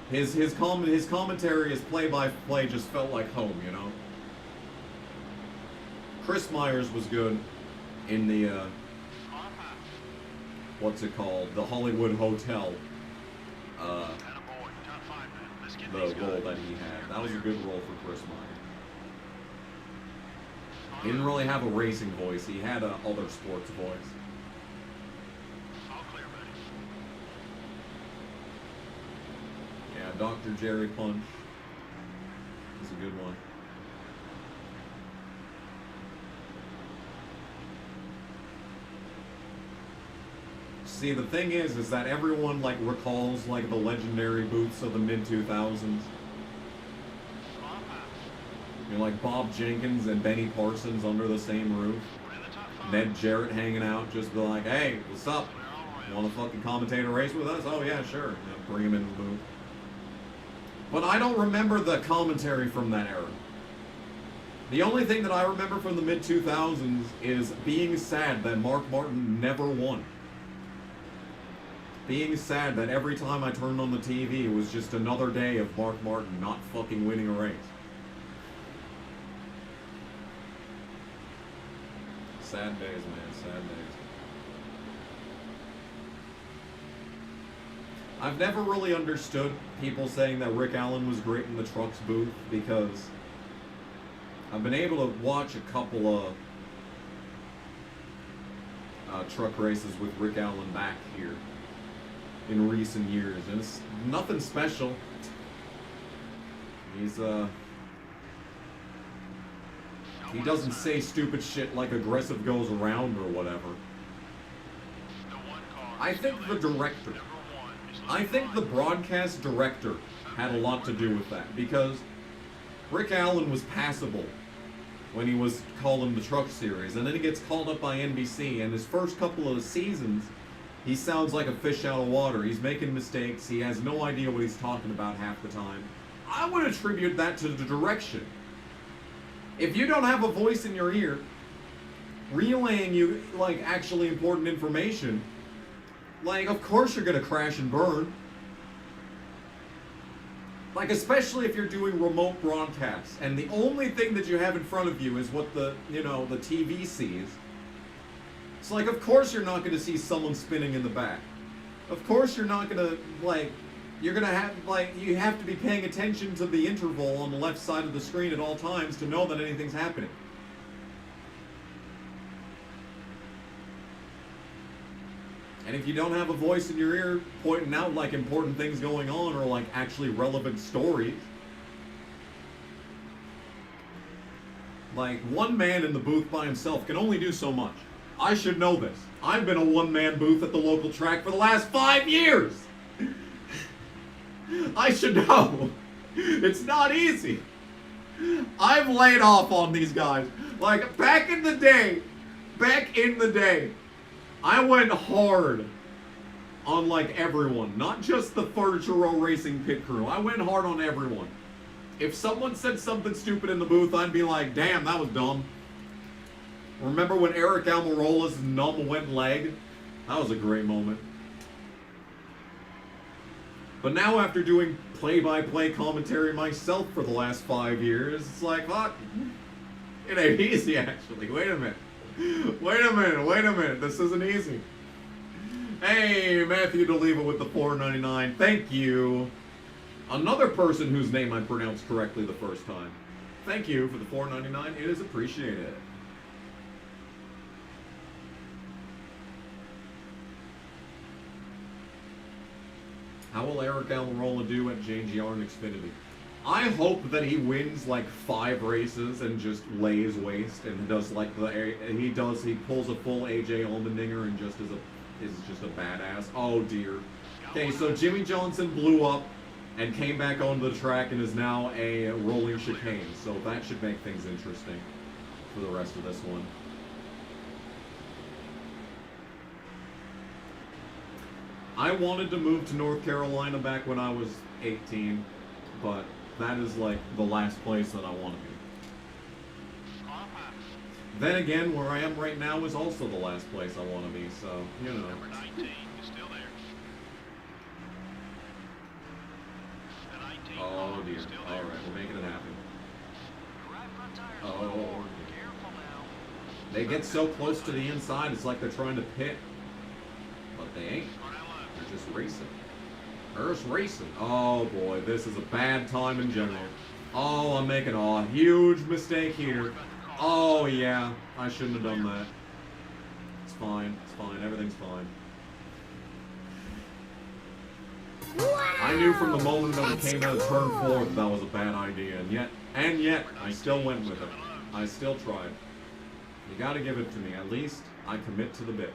His commentary, his play-by-play just felt like home, you know? Chris Myers was good in the, what's it called? The Hollywood Hotel. The role that he had. That was a good role for Chris Myers. He didn't really have a racing voice. He had a other sports voice. Yeah, Dr. Jerry Punch is a good one. See, the thing is that everyone, like, recalls, like, the legendary booths of the mid-2000s. You know, like Bob Jenkins and Benny Parsons under the same roof. Ned Jarrett hanging out, just be like, hey, what's up? Want to fucking commentate a race with us? Oh, yeah, sure. Yeah, bring him in the booth. But I don't remember the commentary from that era. The only thing that I remember from the mid-2000s is being sad that Mark Martin never won. Being sad that every time I turned on the TV, it was just another day of Mark Martin not fucking winning a race. Sad days, man, sad days. I've never really understood people saying that Rick Allen was great in the trucks booth, because I've been able to watch a couple of truck races with Rick Allen back here in recent years, and it's nothing special. He's he doesn't say stupid shit like aggressive goes around or whatever. I think the director, I think the broadcast director had a lot to do with that, because Rick Allen was passable when he was calling the truck series, and then he gets called up by NBC, and his first couple of seasons he sounds like a fish out of water. He's making mistakes. He has no idea what he's talking about half the time. I would attribute that to the direction. If you don't have a voice in your ear relaying you, like, actually important information, like, of course you're gonna crash and burn. Like, especially if you're doing remote broadcasts, and the only thing that you have in front of you is what the, you know, the TV sees. It's like, of course you're not going to see someone spinning in the back. Of course you're not going to, like, you're going to have, like, you have to be paying attention to the interval on the left side of the screen at all times to know that anything's happening. And if you don't have a voice in your ear pointing out, like, important things going on or, like, actually relevant stories, like, one man in the booth by himself can only do so much. I should know this. I've been a one-man booth at the local track for the last 5 years. I should know. It's not easy. I've laid off on these guys. Like, back in the day, I went hard on, like, everyone. Not just the Furniture Row Racing pit crew. I went hard on everyone. If someone said something stupid in the booth, I'd be like, damn, that was dumb. Remember when Eric Almirola's numb went leg? That was a great moment. But now, after doing play-by-play commentary myself for the last 5 years, it's like, fuck, it ain't easy, actually. Wait a minute, this isn't easy. Hey, Matthew DeLeva with the $4.99, thank you. Another person whose name I pronounced correctly the first time. Thank you for the $4.99, it is appreciated. How will Eric Almirola do at JGR and Xfinity? I hope that he wins like 5 races and just lays waste and does like he pulls a full AJ Allmendinger and just is just a badass. Oh dear. Okay, so Jimmy Johnson blew up and came back onto the track and is now a rolling chicane. So that should make things interesting for the rest of this one. I wanted to move to North Carolina back when I was 18, but that is like the last place that I want to be. Then again, where I am right now is also the last place I want to be, so, you know. Number 19 is still there. They get so close to the inside, it's like they're trying to pit. But they ain't. They're just racing. They're just racing. Oh boy, this is a bad time in general. Oh, I'm making a huge mistake here. Oh yeah, I shouldn't have done that. It's fine, everything's fine. I knew from the moment that it came out of turn 4 that was a bad idea, and yet, I still went with it. I still tried. You gotta give it to me. At least I commit to the bit.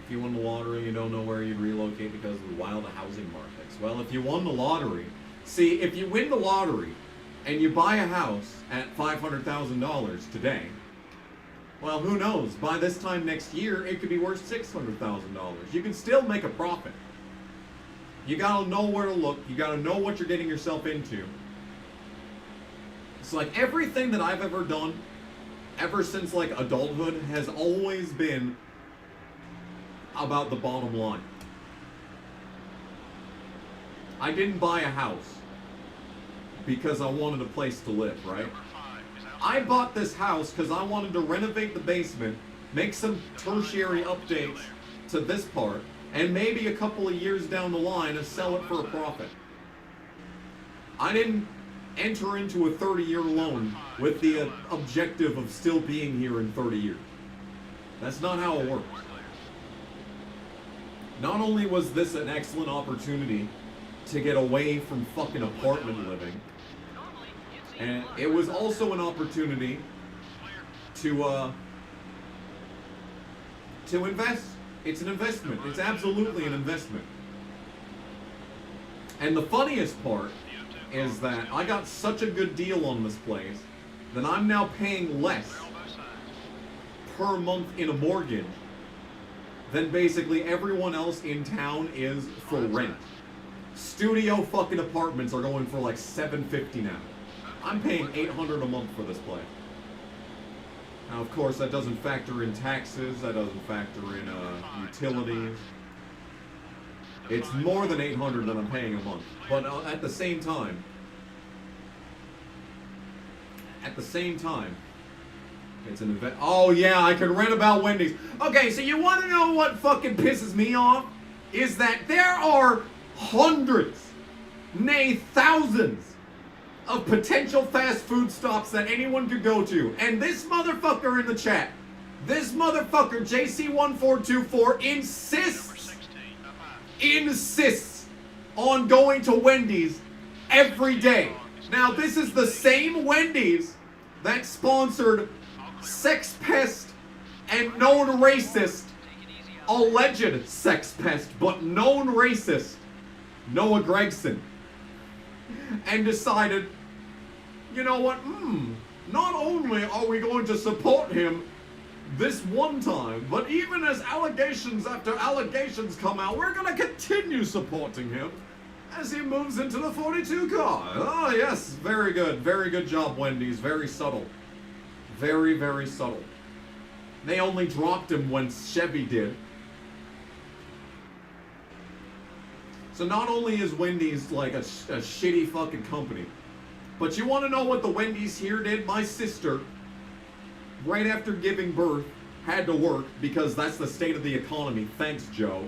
If you won the lottery, you don't know where you'd relocate because of the wild housing markets. Well, if you won the lottery, see, if you win the lottery and you buy a house at $500,000 today, well, who knows? By this time next year, it could be worth $600,000. You can still make a profit. You gotta know where to look. You gotta know what you're getting yourself into. It's like everything that I've ever done, ever since like adulthood, has always been about the bottom line. I didn't buy a house because I wanted a place to live, right? I bought this house because I wanted to renovate the basement, make some tertiary updates to this part, and maybe a couple of years down the line and sell it for a profit. I didn't enter into a 30-year loan with the objective of still being here in 30 years. That's not how it works. Not only was this an excellent opportunity to get away from fucking apartment living, and it was also an opportunity to invest. It's an investment. It's absolutely an investment. And the funniest part is that I got such a good deal on this place that I'm now paying less per month in a mortgage than basically everyone else in town is for rent. Studio fucking apartments are going for like $750 now. I'm paying $800 a month for this place. Now, of course, that doesn't factor in taxes. That doesn't factor in utilities. It's more than $800 that I'm paying a month. But at the same time, it's an event. Oh yeah, I can rant about Wendy's. Okay, so you want to know what fucking pisses me off? Is that there are hundreds, nay thousands, of potential fast food stops that anyone could go to. And this motherfucker in the chat, this motherfucker, JC1424, insists on going to Wendy's every day. Now, this is the same Wendy's that sponsored sex pest and known racist, alleged sex pest, but known racist, Noah Gregson. And decided, you know what, not only are we going to support him this one time, but even as allegations after allegations come out, we're going to continue supporting him as he moves into the 42 car. Oh yes, very good job, Wendy's. Very subtle. Very, very subtle. They only dropped him when Chevy did. So not only is Wendy's like a shitty fucking company, but you want to know what the Wendy's here did? My sister, right after giving birth, had to work because that's the state of the economy. Thanks, Joe.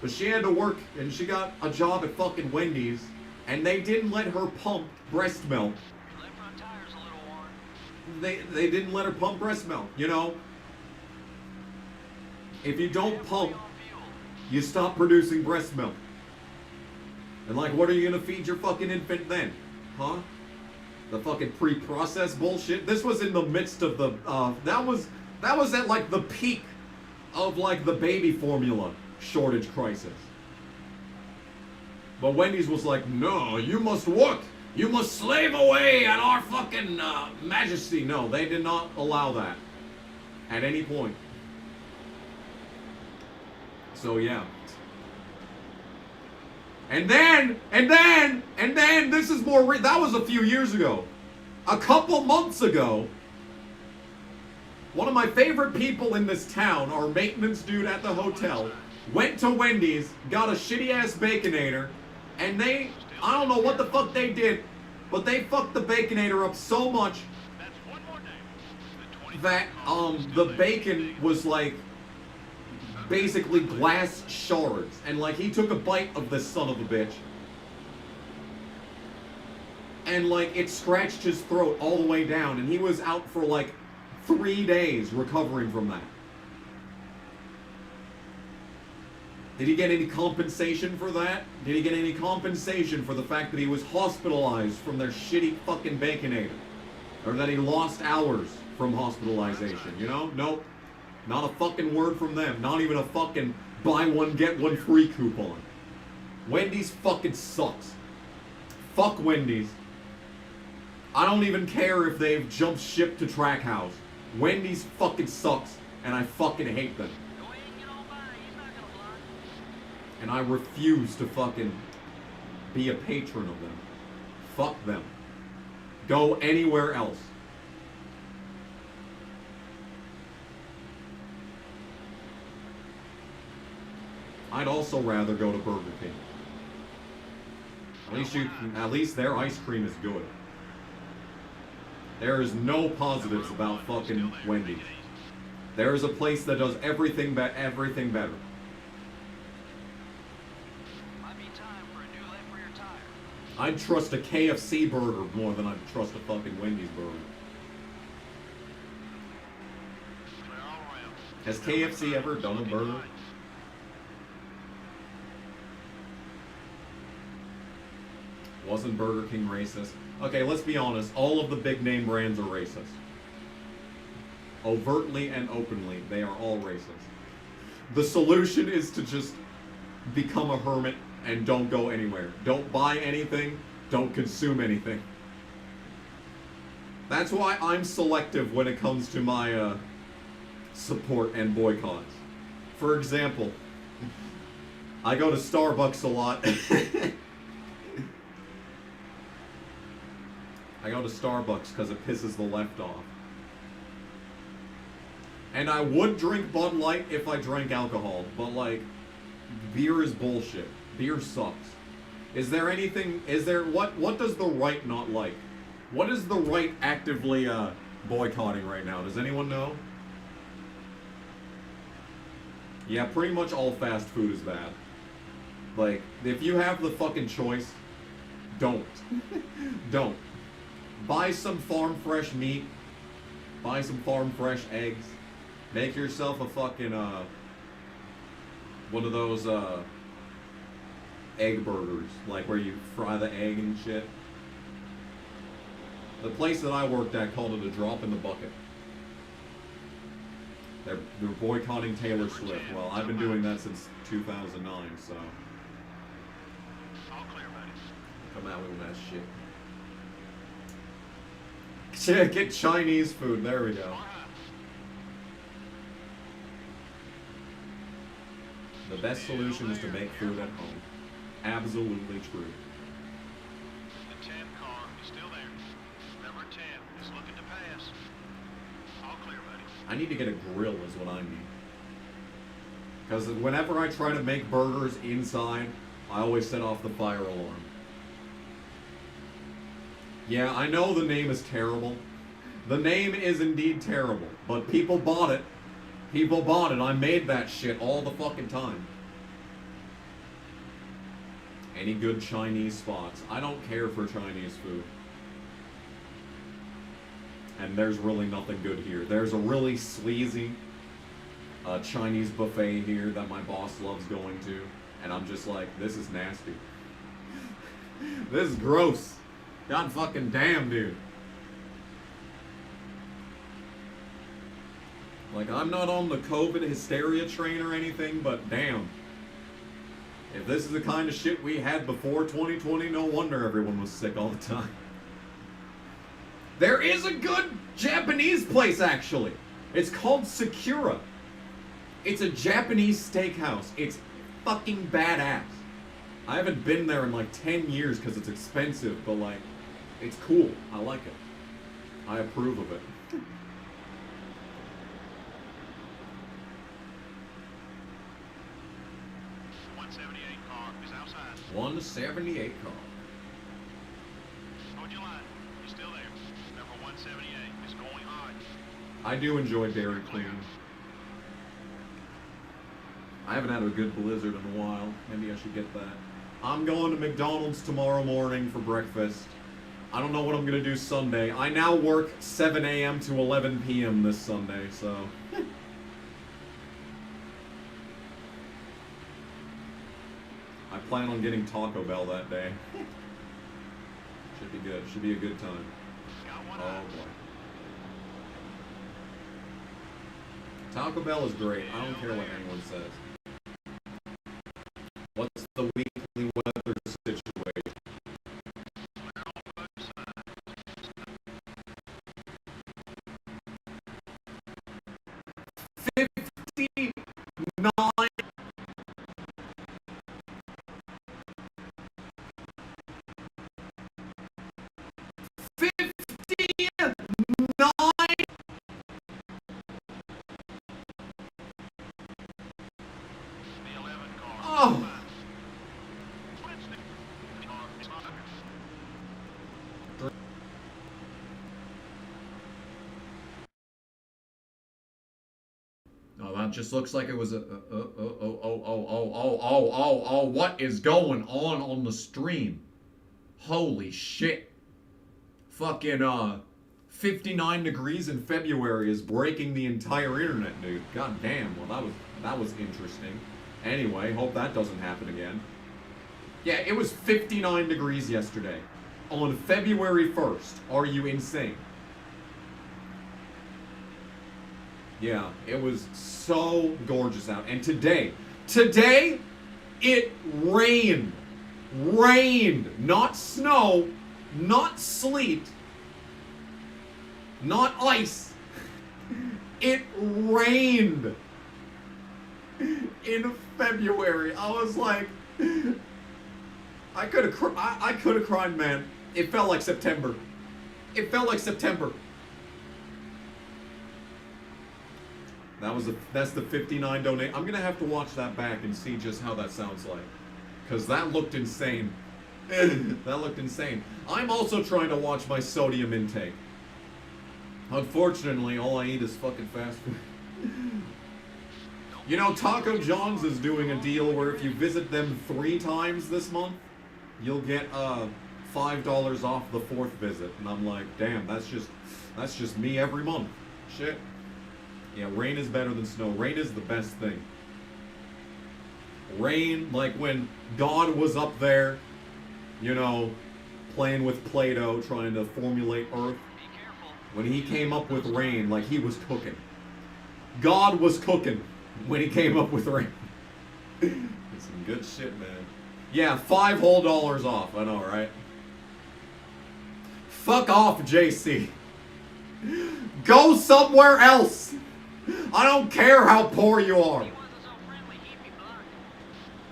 But she had to work and she got a job at fucking Wendy's and they didn't let her pump breast milk. They didn't let her pump breast milk, you know? If you don't pump, you stop producing breast milk. And like, what are you gonna feed your fucking infant then? Huh? The fucking pre-processed bullshit? This was in the midst of the, that was at like the peak of like the baby formula shortage crisis. But Wendy's was like, no, you must work. You must slave away at our fucking majesty. No, they did not allow that at any point. So yeah. And then, this is more, that was a few years ago. A couple months ago, one of my favorite people in this town, our maintenance dude at the hotel, went to Wendy's, got a shitty ass Baconator, And I don't know what the fuck they did, but they fucked the Baconator up so much that the bacon was like basically glass shards, and like he took a bite of this son of a bitch, and like it scratched his throat all the way down, and he was out for like 3 days recovering from that. Did he get any compensation for that? Did he get any compensation for the fact that he was hospitalized from their shitty fucking Baconator? Or that he lost hours from hospitalization, you know? Nope. Not a fucking word from them. Not even a fucking buy one, get one free coupon. Wendy's fucking sucks. Fuck Wendy's. I don't even care if they've jumped ship to Trackhouse. Wendy's fucking sucks, and I fucking hate them. And I refuse to fucking be a patron of them. Fuck them. Go anywhere else. I'd also rather go to Burger King. At least their ice cream is good. There is no positives about fucking Wendy's. There is a place that does everything better. I'd trust a KFC burger more than I'd trust a fucking Wendy's burger. Has KFC ever done a burger? Wasn't Burger King racist? Okay, let's be honest. All of the big name brands are racist. Overtly and openly, they are all racist. The solution is to just become a hermit and don't go anywhere. Don't buy anything. Don't consume anything. That's why I'm selective when it comes to my support and boycotts. For example, I go to Starbucks a lot. I go to Starbucks because it pisses the left off. And I would drink Bud Light if I drank alcohol, but like, beer is bullshit. Beer sucks. Is there anything, what does the right not like? What is the right actively boycotting right now? Does anyone know? Yeah, pretty much all fast food is bad. Like, if you have the fucking choice, don't. Don't. Buy some farm fresh meat. Buy some farm fresh eggs. Make yourself a fucking, one of those, egg burgers. Like where you fry the egg and shit. The place that I worked at called it a drop in the bucket. They're boycotting Taylor Swift. Well, I've been doing that since 2009, so. Come out with that shit. Get Chinese food, there we go. The best solution is to make food at home. Absolutely true. The 10 car is still there. Number 10 is looking to pass. All clear, buddy. I need to get a grill is what I need. Because whenever I try to make burgers inside, I always set off the fire alarm. Yeah, I know the name is terrible. The name is indeed terrible, but people bought it. People bought it. I made that shit all the fucking time. Any good Chinese spots? I don't care for Chinese food. And there's really nothing good here. There's a really sleazy Chinese buffet here that my boss loves going to. And I'm just like, this is nasty. This is gross. God fucking damn, dude. Like, I'm not on the COVID hysteria train or anything, but damn. If this is the kind of shit we had before 2020, no wonder everyone was sick all the time. There is a good Japanese place, actually. It's called Sakura. It's a Japanese steakhouse. It's fucking badass. I haven't been there in like 10 years because it's expensive, but like, it's cool. I like it. I approve of it. 178 car is outside. 178 car. Hold your line. You're still there. Number 178 is going hard. I do enjoy Dairy Queen. I haven't had a good blizzard in a while. Maybe I should get that. I'm going to McDonald's tomorrow morning for breakfast. I don't know what I'm going to do Sunday. I now work 7 a.m. to 11 p.m. this Sunday, so... I plan on getting Taco Bell that day. Should be good. Should be a good time. Oh boy. Taco Bell is great. I don't care what anyone says. What's the weekly weather situation? 59. Oh. Oh, that just looks like it was a what is going on the stream? Holy shit. Fucking 59 degrees in February is breaking the entire internet, dude. God damn. Well, that was interesting. Anyway, hope that doesn't happen again. Yeah, it was 59 degrees yesterday. On February 1st. Are you insane? Yeah, it was so gorgeous out. And today, it rained. Rained. Not snow, not sleet, not ice. It rained. In February, I was like, I could have cried, man. It felt like September. It felt like September. That's the 59 donate. I'm gonna have to watch that back and see just how that sounds like, cause that looked insane. That looked insane. I'm also trying to watch my sodium intake. Unfortunately, all I eat is fucking fast food. You know, Taco John's is doing a deal where if you visit them 3 times this month, you'll get $5 off the 4th visit. And I'm like, damn, that's just me every month. Shit. Yeah, rain is better than snow. Rain is the best thing. Rain, like when God was up there, you know, playing with Play-Doh, trying to formulate Earth. When he came up with rain, like he was cooking. God was cooking when he came up with rain. It's some good shit, man. Yeah, $5 whole off. I know, right? Fuck off, JC. Go somewhere else. I don't care how poor you are.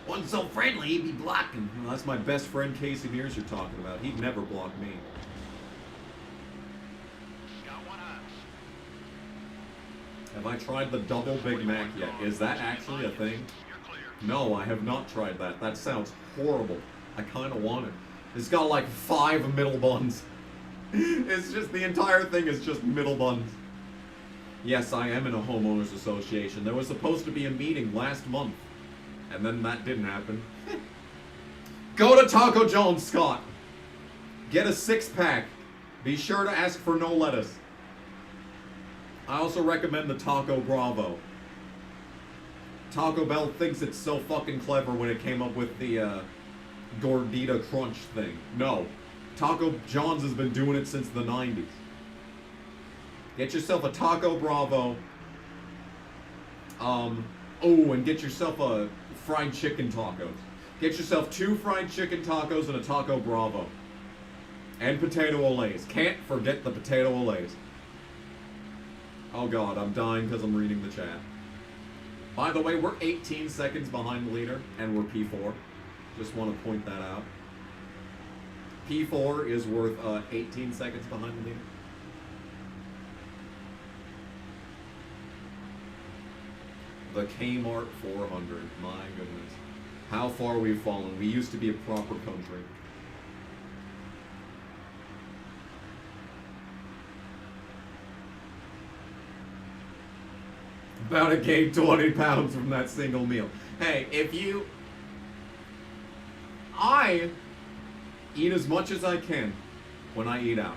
Wasn't so friendly, he'd be blocking. Well, that's my best friend Casey Mears you're talking about. He'd never block me. Have I tried the double Big Mac yet? Is that actually a thing? No, I have not tried that. That sounds horrible. I kind of want it. It's got like 5 middle buns. It's just, the entire thing is just middle buns. Yes, I am in a homeowners association. There was supposed to be a meeting last month. And then that didn't happen. Go to Taco John's, Scott. Get a 6-pack. Be sure to ask for no lettuce. I also recommend the Taco Bravo. Taco Bell thinks it's so fucking clever when it came up with the Gordita Crunch thing. No. Taco John's has been doing it since the 90s. Get yourself a Taco Bravo. Oh, and get yourself a fried chicken tacos. Get yourself 2 fried chicken tacos and a Taco Bravo. And potato olays. Can't forget the potato olays. Oh god, I'm dying because I'm reading the chat. By the way, we're 18 seconds behind the leader, and we're P4. Just want to point that out. P4 is worth 18 seconds behind the leader. The Kmart 400. My goodness. How far we've fallen. We used to be a proper country. About to gain 20 pounds from that single meal. Hey, I eat as much as I can when I eat out.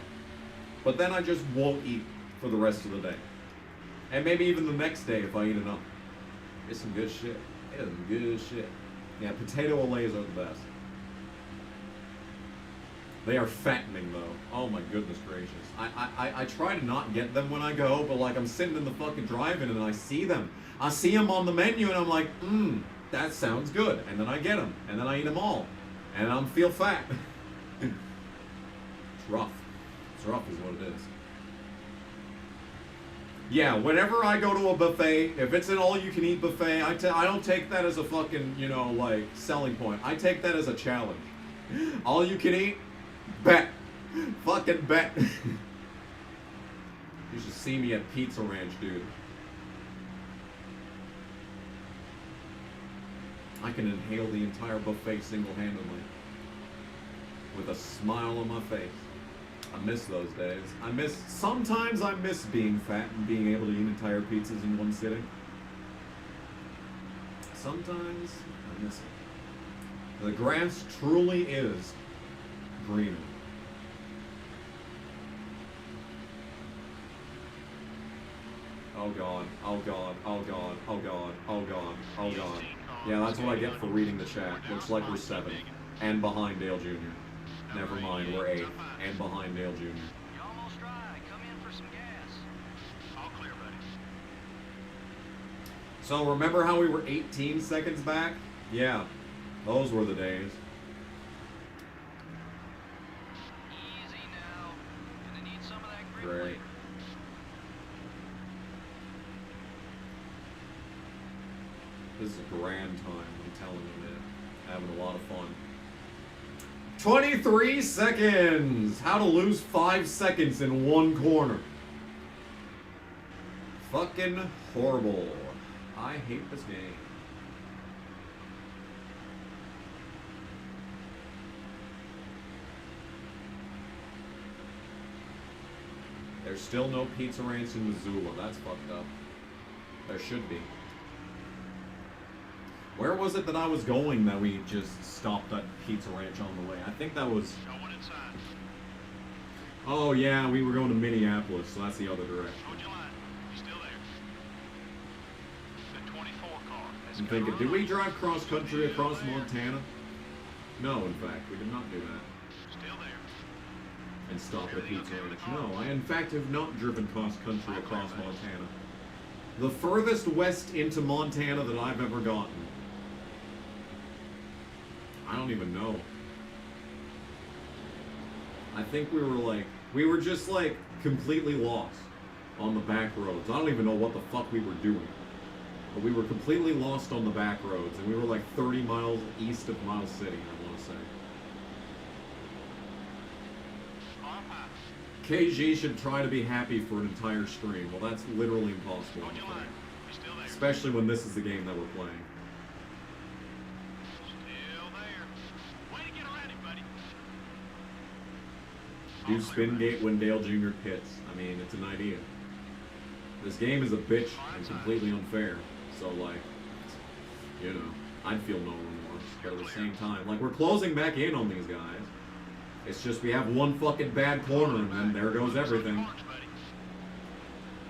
But then I just won't eat for the rest of the day. And maybe even the next day if I eat enough. It's some good shit. It's some good shit. Yeah, potato olays are the best. They are fattening though. Oh my goodness gracious. I try to not get them when I go, but like I'm sitting in the fucking drive-in and I see them. I see them on the menu and I'm like, that sounds good. And then I get them. And then I eat them all. And I feel fat. It's rough. It's rough is what it is. Yeah, whenever I go to a buffet, if it's an all-you-can-eat buffet, I don't take that as a fucking, you know, like, selling point. I take that as a challenge. All you can eat? Bet. Fucking bet. You should see me at Pizza Ranch, dude. I can inhale the entire buffet single-handedly. With a smile on my face. I miss those days. Sometimes I miss being fat and being able to eat entire pizzas in one sitting. Sometimes I miss it. The grass truly is greener. Oh God, oh God, oh God, oh God, oh God, oh God. Yeah, that's what I get for reading the chat. Looks like we're 7. And behind Dale Jr. Never mind, we're 8. And behind Dale Jr. You're almost dry. Come in for some gas. All clear, buddy. So remember how we were 18 seconds back? Yeah, those were the days. Easy now. Gonna need some of that grip Great. later. This is a grand time, I'm telling you, man. Having a lot of fun. 23 seconds! How to lose 5 seconds in one corner. Fucking horrible. I hate this game. There's still no Pizza Ranch in Missoula. That's fucked up. There should be. Where was it that I was going that we just stopped at Pizza Ranch on the way? I think that was... No one inside. Oh yeah, we were going to Minneapolis, so that's the other direction. Hold your line. You're still there. The 24 car. I'm thinking, did we drive cross country across Montana? No, in fact, we did not do that. Still there. And stop at Pizza Ranch. No, I in fact have not driven cross country across Montana. The furthest west into Montana that I've ever gotten. I don't even know. I think we were just like completely lost on the back roads. I don't even know what the fuck we were doing. But we were completely lost on the back roads and we were like 30 miles east of Miles City, I want to say. KG should try to be happy for an entire stream. Well, that's literally impossible. Hold your line. You're still there. Especially when this is the game that we're playing. Still there. Way to get around him, buddy. Do spin gate when Dale Jr. pits. I mean, it's an idea. This game is a bitch and completely unfair. So, like, you know, I'd feel no remorse. But at the same time, like, we're closing back in on these guys. It's just we have one fucking bad corner and then there goes everything.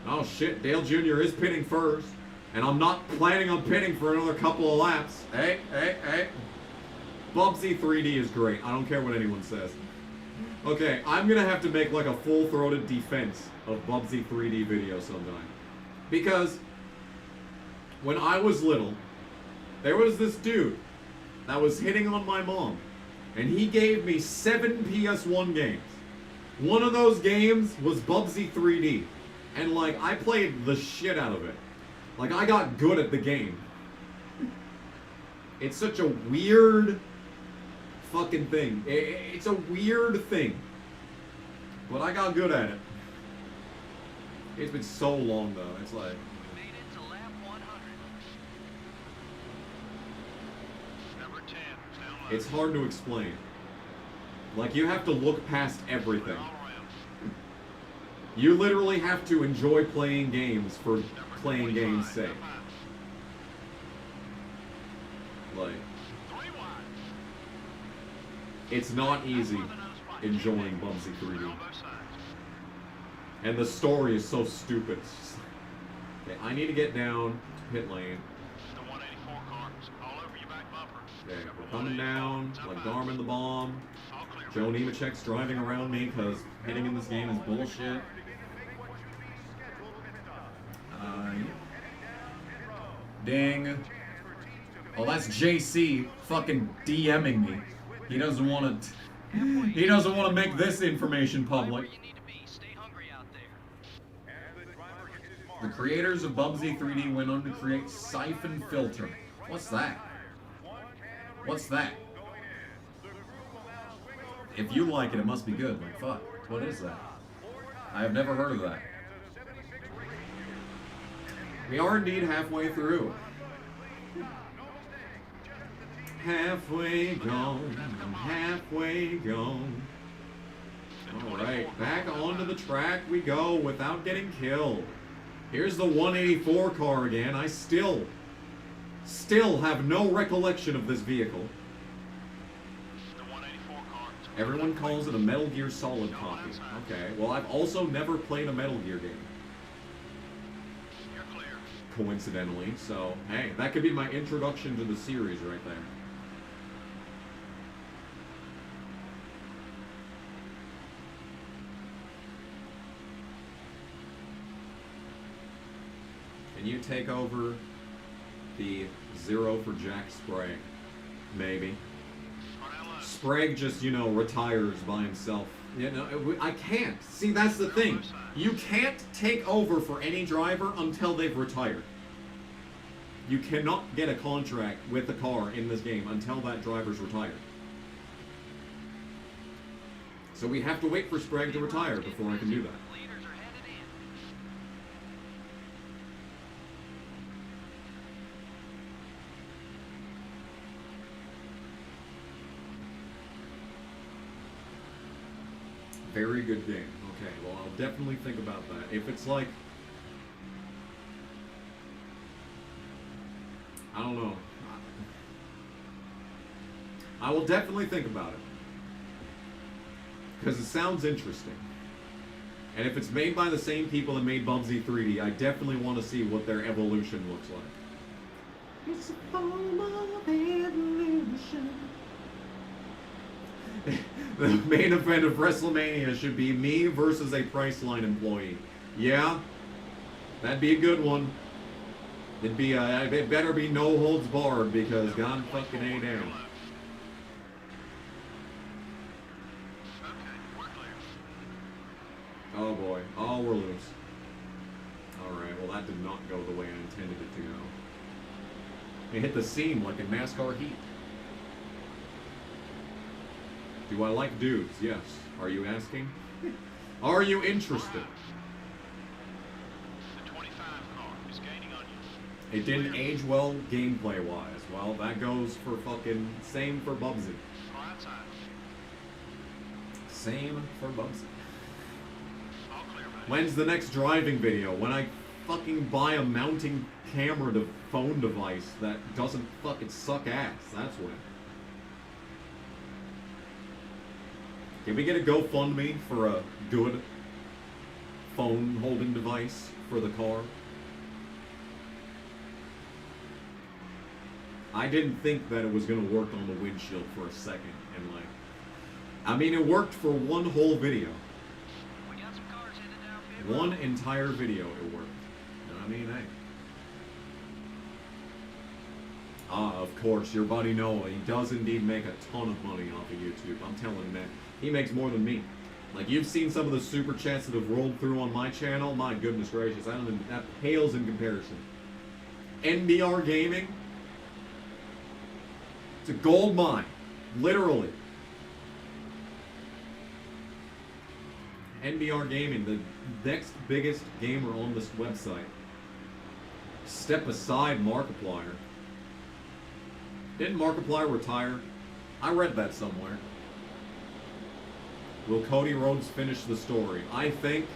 Oh shit, Dale Jr. is pitting first. And I'm not planning on pitting for another couple of laps. Hey, hey, hey. Bubsy 3D is great. I don't care what anyone says. Okay, I'm gonna have to make like a full-throated defense of Bubsy 3D video sometime. Because when I was little, there was this dude that was hitting on my mom. And he gave me 7 PS1 games. One of those games was Bubsy 3D. And like, I played the shit out of it. Like, I got good at the game. It's such a weird fucking thing. It's a weird thing. But I got good at it. It's been so long though. It's like... We made it to lap 100. Number It's hard to explain. Like, you have to look past everything. You literally have to enjoy playing games for playing games' sake. Like, it's not easy enjoying Bubsy 3D. And the story is so stupid. It's just like, okay, I need to get down to pit lane. Okay, we're coming down, like Darman the Bomb. Joe Nemechek's driving around me because hitting in this game is bullshit. Ding. Oh, that's JC fucking DMing me. He doesn't want to. He doesn't want to make this information public. The creators of Bubsy 3D went on to create Siphon Filter. What's that? What's that? If you like it, it must be good. Like, fuck. What is that? I have never heard of that. We are indeed halfway through. Halfway gone, halfway gone. Alright, back onto the track we go without getting killed. Here's the 184 car again. I still have no recollection of this vehicle. Everyone calls it a Metal Gear Solid copy. Okay, well, I've also never played a Metal Gear game. Coincidentally, so, hey, that could be my introduction to the series right there. Can you take over the 0 for Jack Sprague? Maybe. Sprague just, you know, retires by himself. You know, I can't. See, that's the thing. You can't take over for any driver until they've retired. You cannot get a contract with the car in this game until that driver's retired. So we have to wait for Sprague to retire before I can do that. Very good game. Okay, well, I'll definitely think about that. If it's like, I don't know. I will definitely think about it. Because it sounds interesting. And if it's made by the same people that made Bubsy 3D, I definitely want to see what their evolution looks like. It's a form of evolution. The main event of WrestleMania should be me versus a Priceline employee. Yeah, that'd be a good one. It'd be it better be no holds barred because God fucking A damn. Oh boy, oh we're loose. Alright, well that did not go the way I intended it to go. It hit the seam like a NASCAR heat. Do I like dudes? Yes. Are you asking? Are you interested? The 25 car is gaining on you. It didn't age well gameplay-wise. Well, that goes for fucking... Same for Bubsy. Same for Bubsy. When's the next driving video? When I fucking buy a mounting camera to phone device that doesn't fucking suck ass. That's when. Can we get a GoFundMe for a good phone holding device for the car? I didn't think that it was going to work on the windshield for a second, and like, I mean, it worked for one whole video. One entire video it worked. You know what I mean? Hey. Ah, of course, your buddy Noah, he does indeed make a ton of money off of YouTube. I'm telling you, man. He makes more than me. Like, you've seen some of the super chats that have rolled through on my channel. My goodness gracious, I don't even, that pales in comparison. NBR Gaming, it's a gold mine, literally. NBR Gaming, the next biggest gamer on this website. Step aside Markiplier. Didn't Markiplier retire? I read that somewhere. Will Cody Rhodes finish the story? I think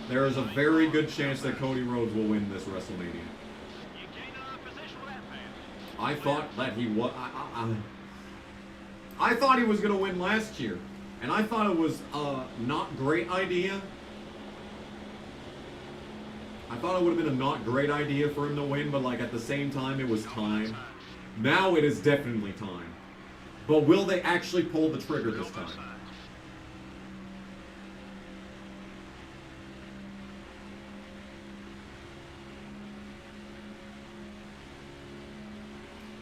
there is a very good chance that Cody Rhodes will win this WrestleMania. I thought that he was. I thought he was going to win last year, and I thought it was a not great idea. I thought it would have been a not great idea for him to win, but like at the same time, it was time. Now it is definitely time. But will they actually pull the trigger this time?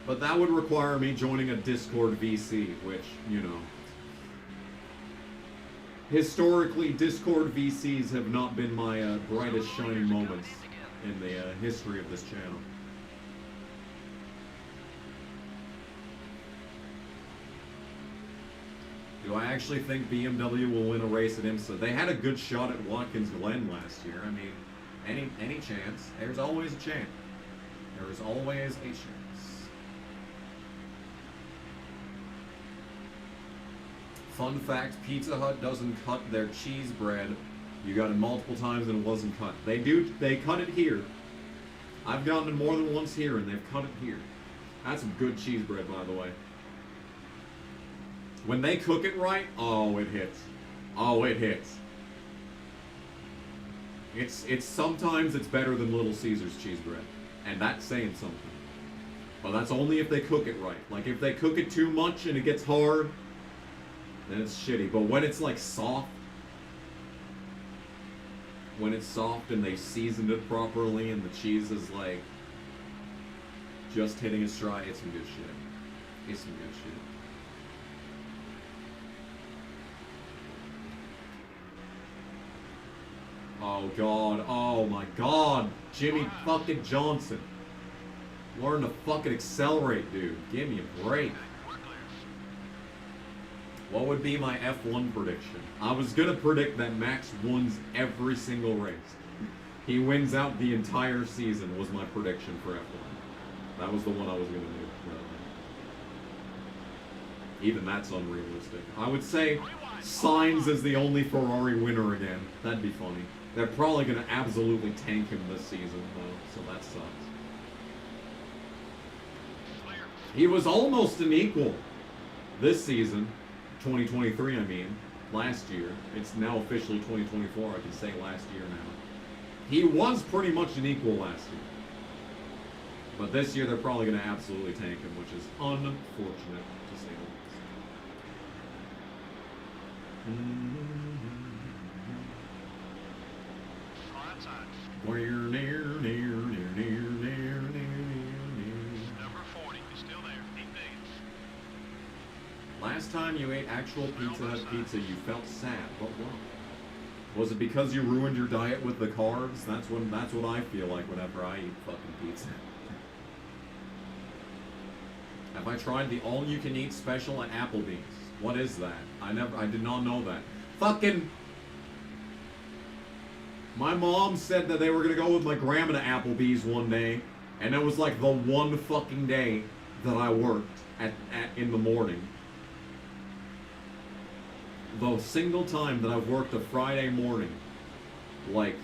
But that would require me joining a Discord VC, which, you know, historically, Discord VCs have not been my brightest shining moments in the history of this channel. Do I actually think BMW will win a race at IMSA? They had a good shot at Watkins Glen last year. I mean, any chance. There's always a chance. There is always a chance. Fun fact, Pizza Hut doesn't cut their cheese bread. You got it multiple times and it wasn't cut. They do, they cut it here. I've gotten it more than once here and they've cut it here. That's some good cheese bread, by the way. When they cook it right, oh, it hits. Oh, it hits. It's sometimes it's better than Little Caesar's cheese bread. And that's saying something. But that's only if they cook it right. Like if they cook it too much and it gets hard, then it's shitty. But when it's like soft, when it's soft and they seasoned it properly and the cheese is like just hitting its stride, it's some good shit. It's some good shit. Oh god, oh my god, Jimmy fucking Johnson. Learn to fucking accelerate, dude. Give me a break. What would be my F1 prediction? I was gonna predict that Max wins every single race. He wins out the entire season was my prediction for F1. That was the one I was gonna do. Even that's unrealistic. I would say Sainz is the only Ferrari winner again. That'd be funny. They're probably gonna absolutely tank him this season, though, so that sucks. He was almost an equal this season. 2023, I mean, last year. It's now officially 2024, I can say last year now. He was pretty much an equal last year. But this year, they're probably going to absolutely tank him, which is unfortunate, to say the least. We're near. Last time you ate actual Pizza Hut pizza, you felt sad, but why? Was it because you ruined your diet with the carbs? That's what I feel like whenever I eat fucking pizza. Have I tried the all-you-can-eat special at Applebee's? What is that? I did not know that. Fucking... My mom said that they were gonna go with my grandma to Applebee's one day, and it was like the one fucking day that I worked in the morning. The single time that I've worked a Friday morning, like,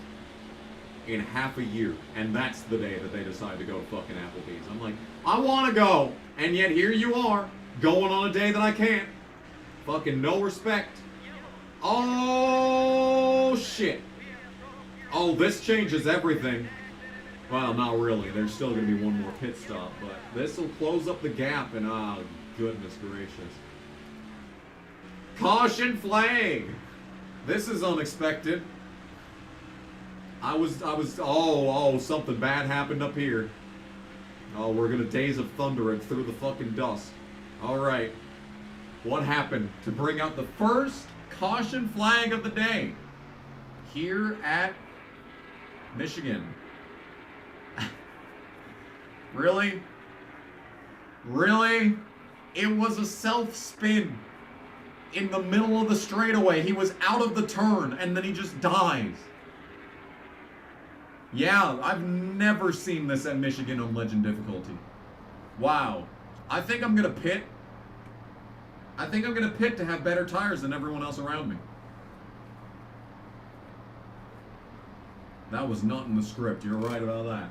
in half a year, and that's the day that they decide to go to fucking Applebee's. I'm like, I want to go, and yet here you are, going on a day that I can't. Fucking no respect. Oh, shit. Oh, this changes everything. Well, not really. There's still going to be one more pit stop, but this will close up the gap, and goodness gracious. Caution flag! This is unexpected. Oh, something bad happened up here. Oh, we're gonna Days of Thunder it through the fucking dust. Alright. What happened to bring out the first caution flag of the day? Here at Michigan. Really? Really? It was a self-spin. In the middle of the straightaway, he was out of the turn, and then he just dies. Yeah, I've never seen this at Michigan on Legend difficulty. Wow. I think I'm gonna pit. I think I'm going to pick to have better tires than everyone else around me. That was not in the script. You're right about that.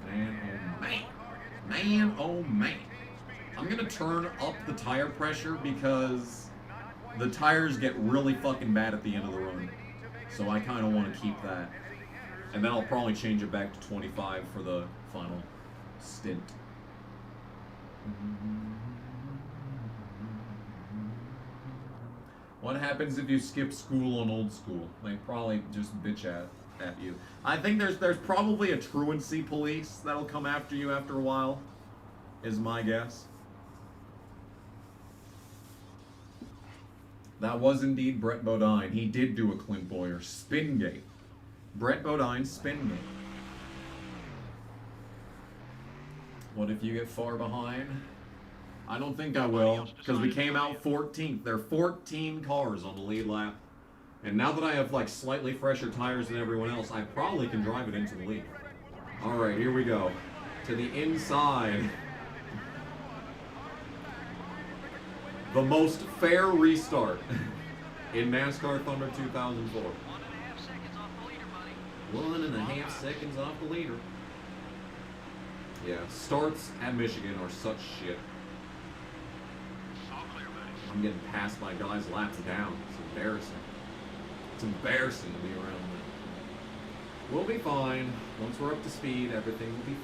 Man, oh man. Man, oh man. I'm going to turn up the tire pressure because the tires get really fucking bad at the end of the run. So I kind of want to keep that. And then I'll probably change it back to 25 for the final stint. What happens if you skip school on old school? They probably just bitch at you. I think there's probably a truancy police that'll come after you after a while, is my guess. That was indeed Brett Bodine. He did do a Clint Boyer spin gate. Brett Bodine's spin gate. What if you get far behind? I don't think I will, because we came out 14th. There are 14 cars on the lead lap. And now that I have like slightly fresher tires than everyone else, I probably can drive it into the lead. Alright, here we go. To the inside. The most fair restart in NASCAR Thunder 2004. 1.5 seconds off the leader. Yeah, starts at Michigan are such shit. I'm getting passed by guys laps down. It's embarrassing. It's embarrassing to be around them. We'll be fine. Once we're up to speed, everything will be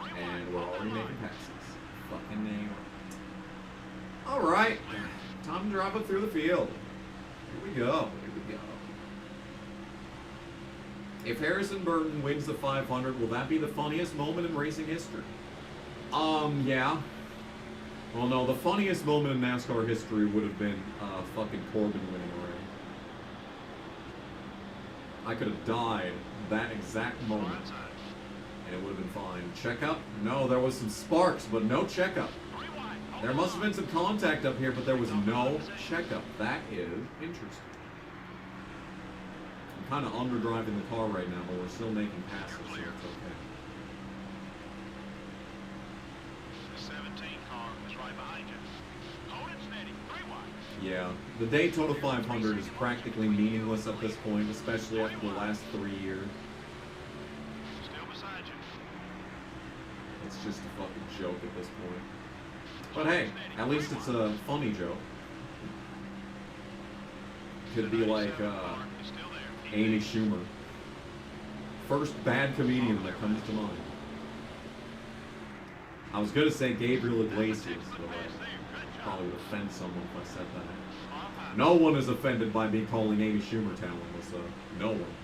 fine. And we're already making passes. Fucking name. Alright. Time to drop it through the field. Here we go. Here we go. If Harrison Burton wins the 500, will that be the funniest moment in racing history? Yeah. Well, no, the funniest moment in NASCAR history would have been fucking Corbin winning a race. I could have died that exact moment, and it would have been fine. Checkup? No, there was some sparks, but no checkup. There must have been some contact up here, but there was no checkup. That is interesting. I'm kind of underdriving the car right now, but we're still making passes, so it's okay. Yeah, the Daytona 500 is practically meaningless at this point, especially after the last 3 years. It's just a fucking joke at this point. But hey, at least it's a funny joke. Could be like Amy Schumer. First bad comedian that comes to mind. I was gonna say Gabriel Iglesias, but probably would offend someone if I said that. No one is offended by me calling Amy Schumer talentless, no one.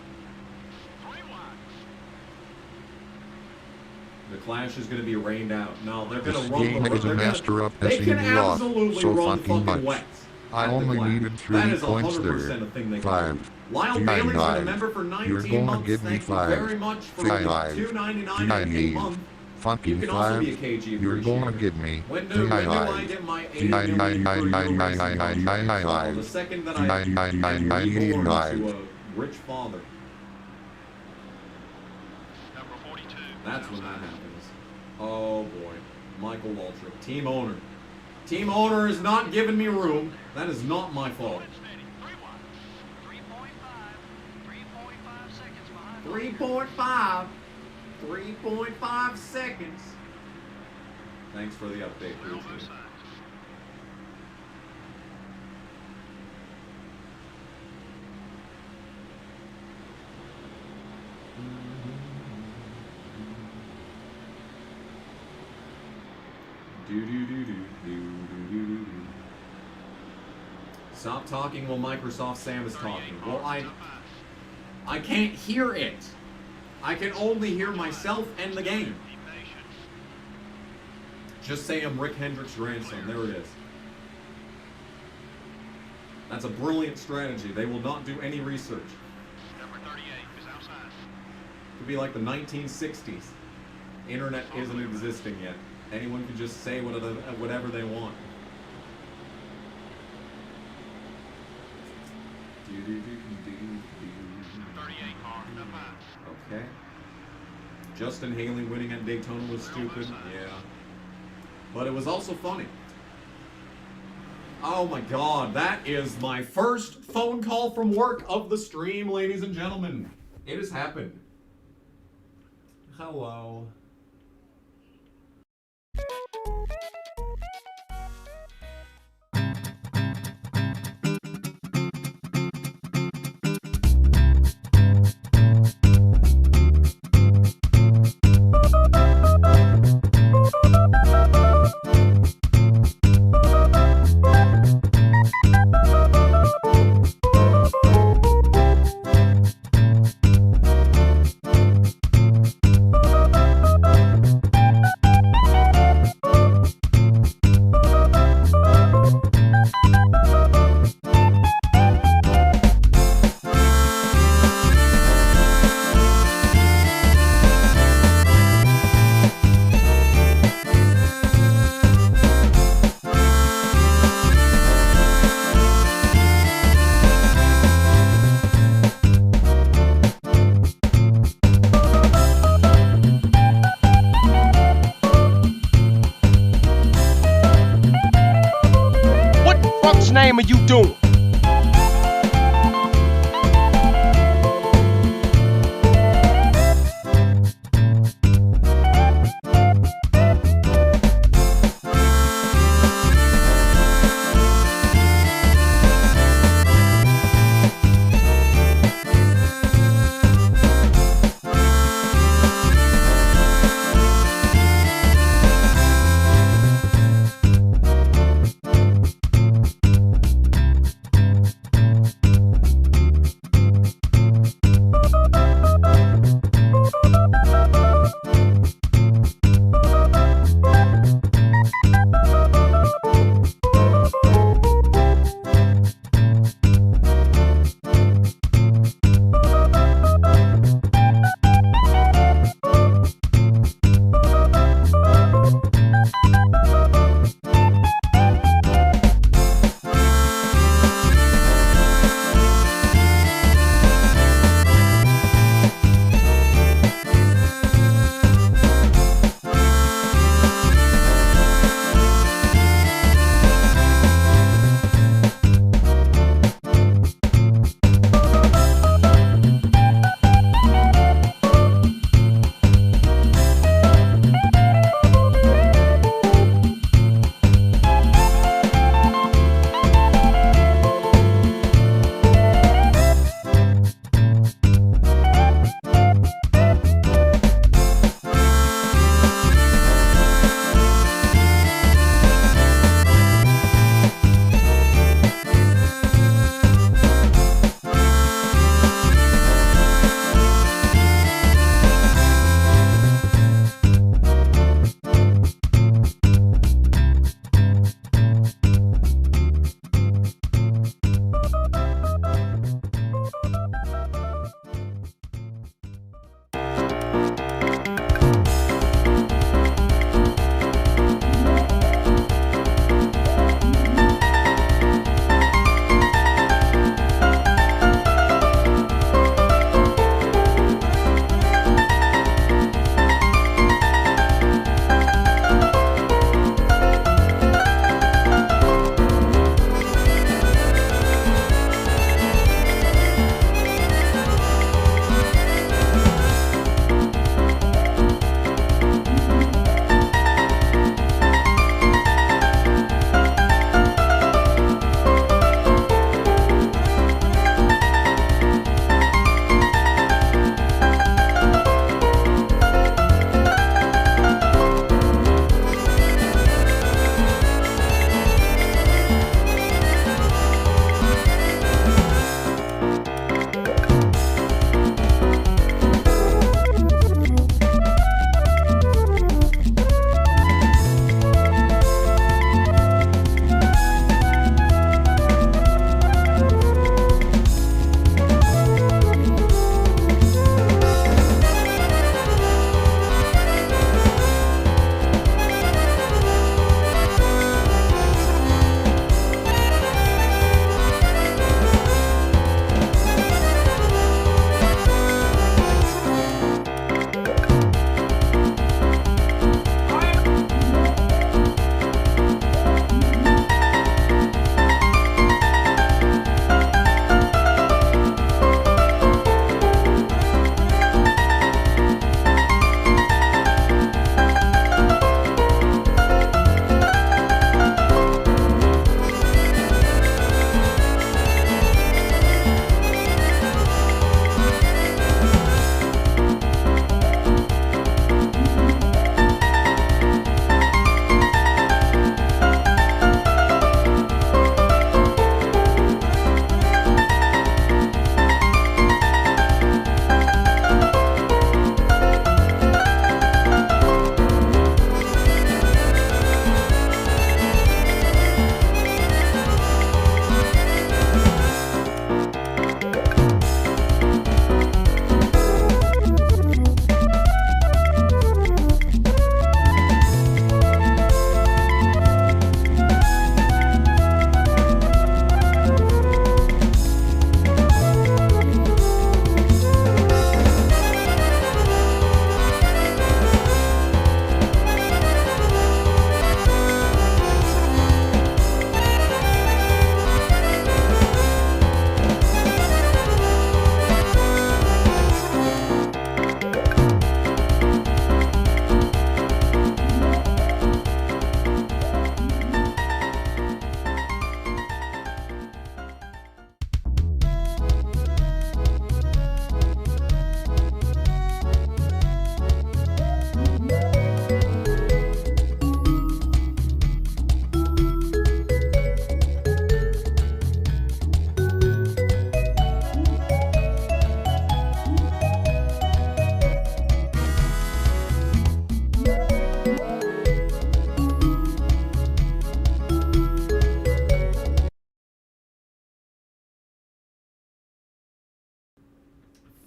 The Clash is going to be rained out. No, they're going to run This game is a master of they can pissing me off absolutely so run fucking much. wet. I only needed 3 points there. 5. Lyle Bailey's been a member for 19 You're gonna months. give me Thank you very 5. much for $5. $2.99 a month. Fucking You can also be a 5. KG You're gonna appreciator. give me When do I get my $8 the second that I reborn to a rich father. Number 42. That's when that happens. Oh boy. Michael Waltrip. Team owner. Team owner is not giving me room. That is not my fault. 3.5. 3.5 seconds. Thanks for the update, please. Stop talking while Microsoft Sam is talking. Well, I can't hear it. I can only hear myself and the game. Just say I'm Rick Hendrick's grandson. There it is. That's a brilliant strategy. They will not do any research. Number 38 is outside. Could be like the 1960s. Internet isn't existing yet. Anyone can just say whatever they want. 38 car, up high. Okay. Justin Haley winning at Daytona was stupid. Yeah. but it was also funny. Oh my God, that is my first phone call from work of the stream, ladies and gentlemen. It has happened. Hello.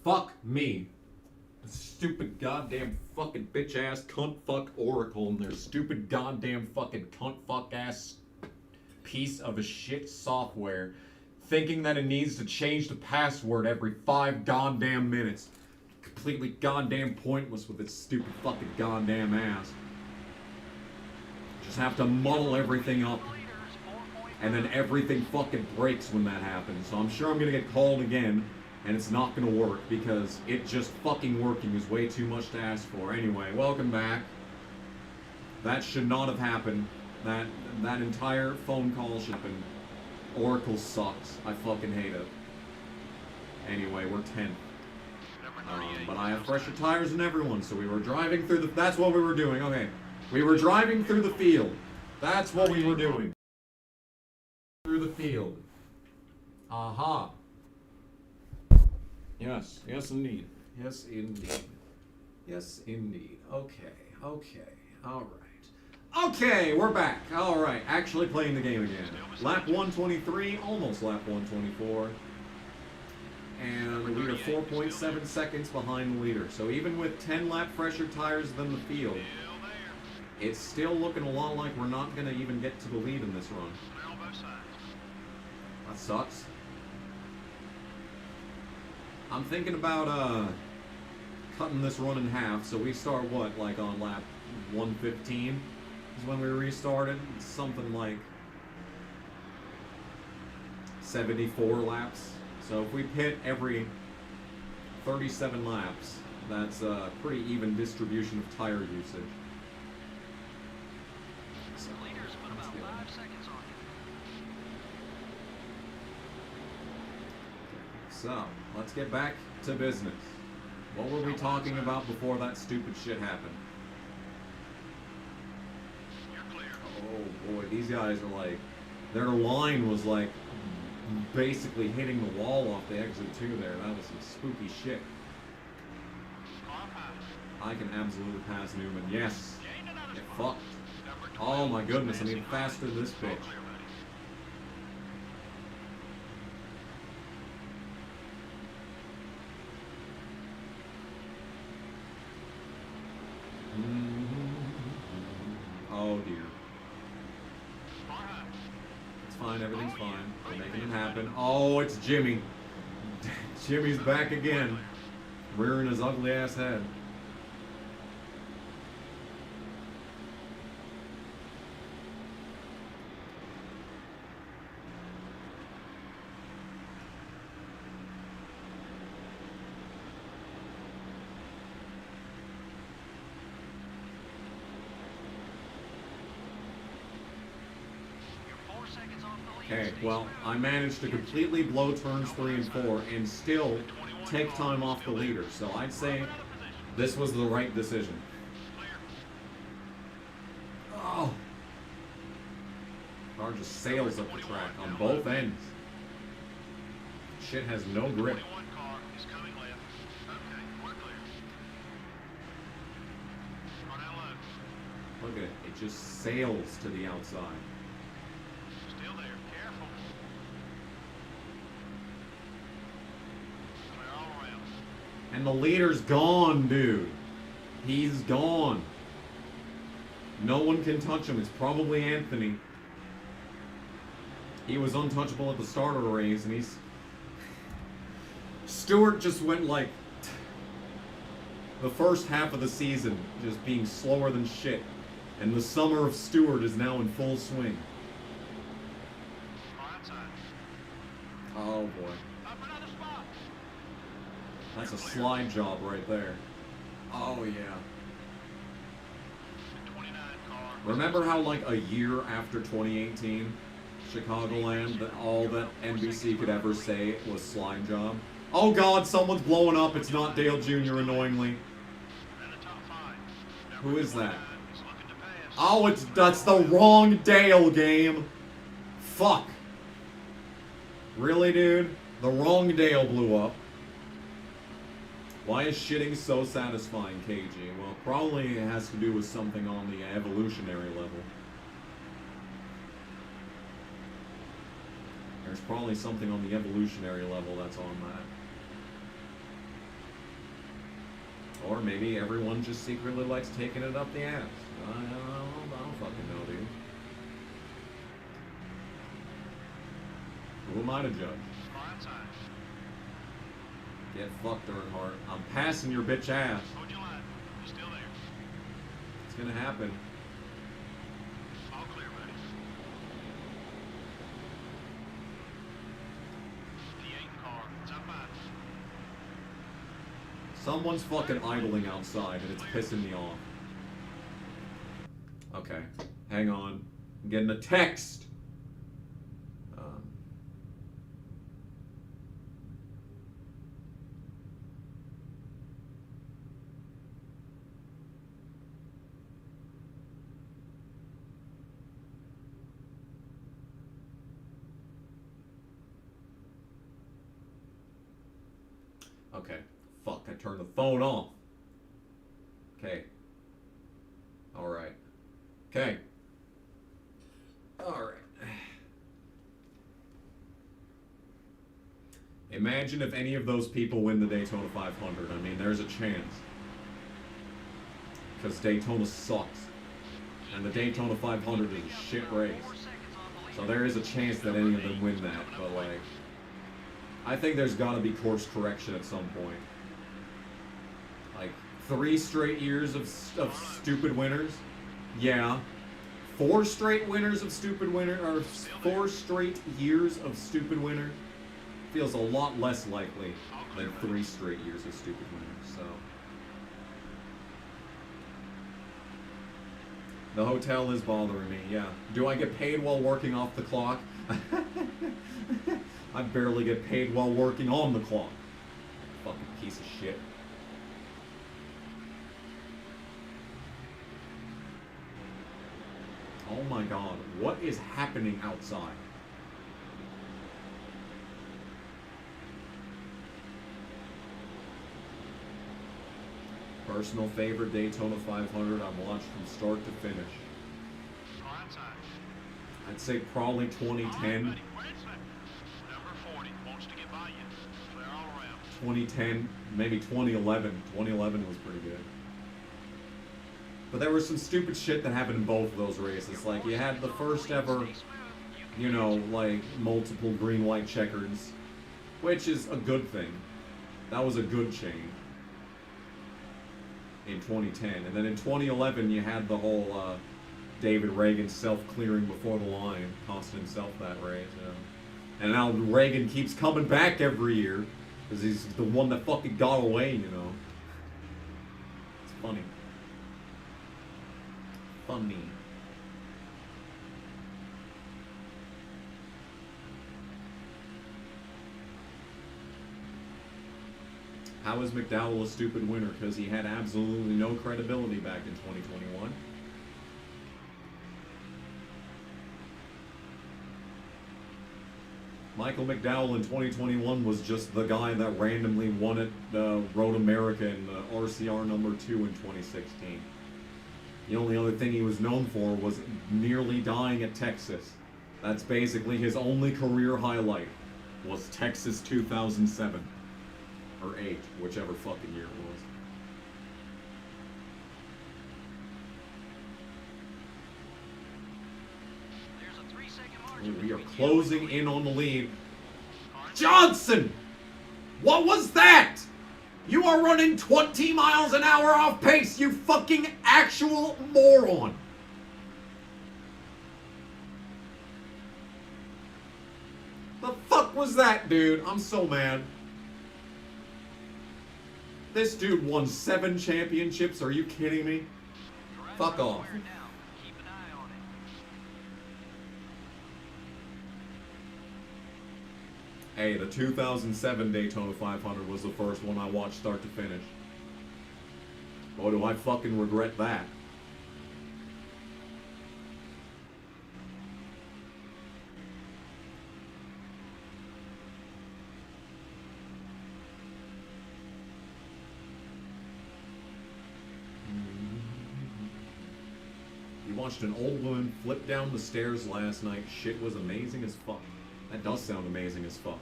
Fuck me. Stupid goddamn fucking bitch ass cunt fuck Oracle and their stupid goddamn fucking cunt fuck ass piece of a shit software thinking that it needs to change the password every 5 goddamn minutes. Completely goddamn pointless with its stupid fucking goddamn ass. Just have to muddle everything up. And then everything fucking breaks when that happens. So I'm sure I'm gonna get called again. And it's not gonna work because it just fucking working is way too much to ask for. Anyway, welcome back. That should not have happened. That entire phone call should happen. Oracle sucks. I fucking hate it. Anyway, we're 10th. But I have fresher tires than everyone, so we were driving through the... That's what we were doing, okay. We were driving through the field. That's what we were doing. Through the field. Aha. Yes, yes indeed. Yes indeed. Yes indeed. Okay, alright. Okay, we're back. Alright, actually playing the game again. Lap 123, almost lap 124. And we are 4.7 seconds behind the leader. So even with 10 lap fresher tires than the field, it's still looking a lot like we're not going to even get to the lead in this run. That sucks. I'm thinking about cutting this run in half, so we start what, like on lap 115 is when we restarted? Something like 74 laps. So if we pit every 37 laps, that's a pretty even distribution of tire usage. So, Leaders put about 5 seconds on you. So, let's get back to business. What were we talking about before that stupid shit happened? Oh boy, these guys are like, their line was like basically hitting the wall off the exit too there. That was some spooky shit. I can absolutely pass Newman. Yes. Get fucked. Oh my goodness, I need faster than this bitch. Oh dear. It's fine, everything's fine. We're making it happen. Oh, it's Jimmy. Jimmy's back again. Rearing his ugly ass head. Okay, well, I managed to completely blow turns 3 and 4 and still take time off the leader, so I'd say this was the right decision. Oh! Car just sails up the track on both ends. Shit has no grip. Look at it, it just sails to the outside. And the leader's gone, dude. He's gone. No one can touch him. It's probably Anthony. He was untouchable at the start of the race, and he's... Stewart just went like... the first half of the season just being slower than shit. And the summer of Stewart is now in full swing. Oh boy. That's a slide job right there. Oh yeah. Remember how like a year after 2018, Chicagoland, that all that NBC could ever say was slide job? Oh god, someone's blowing up. It's not Dale Jr. annoyingly. Who is that? Oh, that's the wrong Dale game. Fuck. Really, dude? The wrong Dale blew up. Why is shitting so satisfying, KG? Well, probably it has to do with something on the evolutionary level. There's probably something on the evolutionary level that's on that. Or maybe everyone just secretly likes taking it up the ass. I don't fucking know, dude. Who am I to judge? Get fucked, Earnhardt. I'm passing your bitch ass. Hold your line. You're still there. It's gonna happen. All clear, buddy. P8 car. Top 5. Someone's fucking idling outside and it's pissing me off. Okay, hang on. I'm getting a text. Okay. Fuck, I turned the phone off. Okay. Alright. Okay. Alright. Imagine if any of those people win the Daytona 500. I mean, there's a chance. Because Daytona sucks. And the Daytona 500 is a shit race. So there is a chance that any of them win that. But, like, I think there's gotta be course correction at some point. Like, 3 straight years of stupid winners? Yeah. 4 straight winners of stupid winner, or 4 straight years of stupid winner feels a lot less likely than 3 straight years of stupid winners, so. The hotel is bothering me, yeah. Do I get paid while working off the clock? I barely get paid while working on the clock. Fucking piece of shit. Oh my god, what is happening outside? Personal favorite Daytona 500 I've watched from start to finish. I'd say probably 2010. 2010, maybe 2011. 2011 was pretty good. But there was some stupid shit that happened in both of those races. Like, you had the first ever, you know, like, multiple green-white checkers, which is a good thing. That was a good change in 2010. And then in 2011, you had the whole David Reagan self-clearing before the line, costing himself that race. You know? And now Reagan keeps coming back every year, because he's the one that fucking got away, you know. It's funny. Funny. How is McDowell a stupid winner? Because he had absolutely no credibility back in 2021. Michael McDowell in 2021 was just the guy that randomly won at Road America in RCR number 2 in 2016. The only other thing he was known for was nearly dying at Texas. That's basically his only career highlight, was Texas 2007. Or 8, whichever fucking year it was. We are closing in on the lead. Johnson! What was that? You are running 20 miles an hour off pace, you fucking actual moron! The fuck was that, dude? I'm so mad. This dude won 7 championships, are you kidding me? Fuck off. Hey, the 2007 Daytona 500 was the first one I watched start to finish. Boy, do I fucking regret that. You watched an old woman flip down the stairs last night. Shit was amazing as fuck. That does sound amazing as fuck.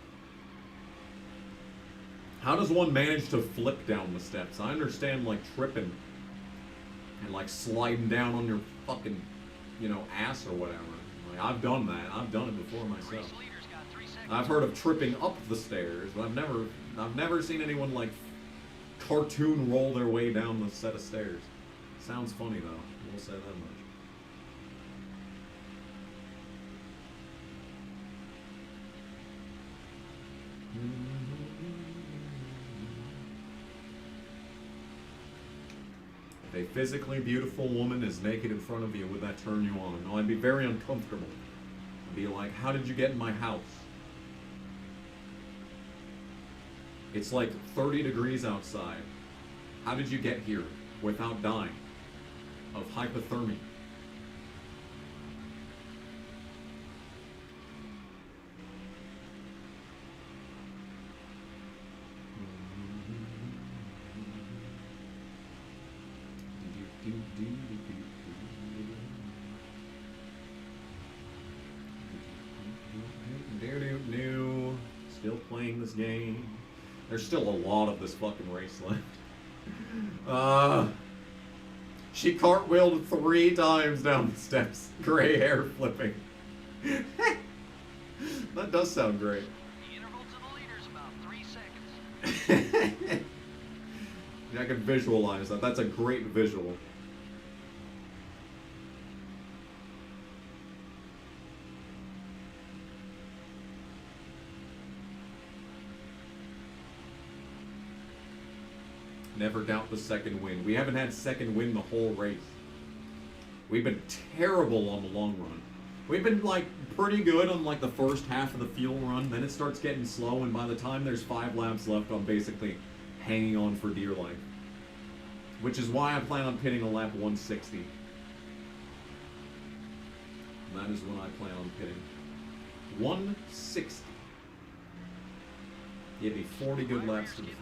How does one manage to flip down the steps? I understand, like, tripping and, like, sliding down on your fucking, you know, ass or whatever. Like, I've done that. I've done it before myself. I've heard of tripping up the stairs, but I've never seen anyone, like, cartoon roll their way down the set of stairs. Sounds funny, though. We'll say that much. If a physically beautiful woman is naked in front of you, would that turn you on? No, I'd be very uncomfortable. I'd be like, how did you get in my house? It's like 30 degrees outside. How did you get here without dying of hypothermia? Still playing this game. There's still a lot of this fucking race left. She cartwheeled 3 times down the steps. Gray hair flipping. That does sound great. The interval to the leader's about 3 seconds. Yeah, I can visualize that. That's a great visual. Never doubt the second win. We haven't had second win the whole race. We've been terrible on the long run. We've been, like, pretty good on, like, the first half of the fuel run. Then it starts getting slow, and by the time there's 5 laps left, I'm basically hanging on for dear life. Which is why I plan on pitting a lap 160. And that is when I plan on pitting. 160. Give me 40 good laps to the finish.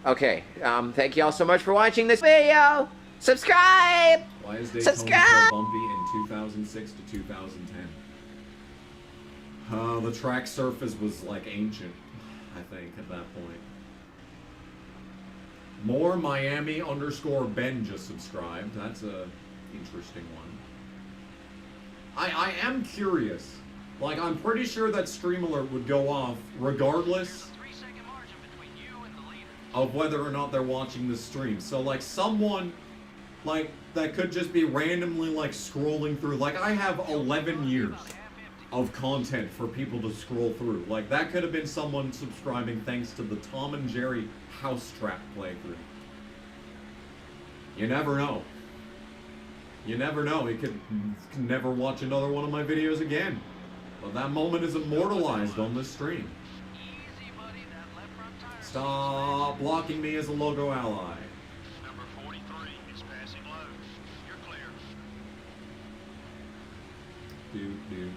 Okay, thank you all so much for watching this video. Subscribe! Why is Daytona so bumpy in 2006 to 2010? The track surface was like ancient, I think, at that point. More Miami _Ben just subscribed. That's a interesting one. I am curious. Like, I'm pretty sure that stream alert would go off regardless of whether or not they're watching the stream. So, like, someone, like, that could just be randomly, like, scrolling through. Like, I have 11 years of content for people to scroll through. Like, that could have been someone subscribing thanks to the Tom and Jerry House Trap playthrough. You never know. You never know. He could never watch another one of my videos again. But that moment is immortalized on this stream. Stop blocking me as a logo ally. Number 43 is passing low. You're clear.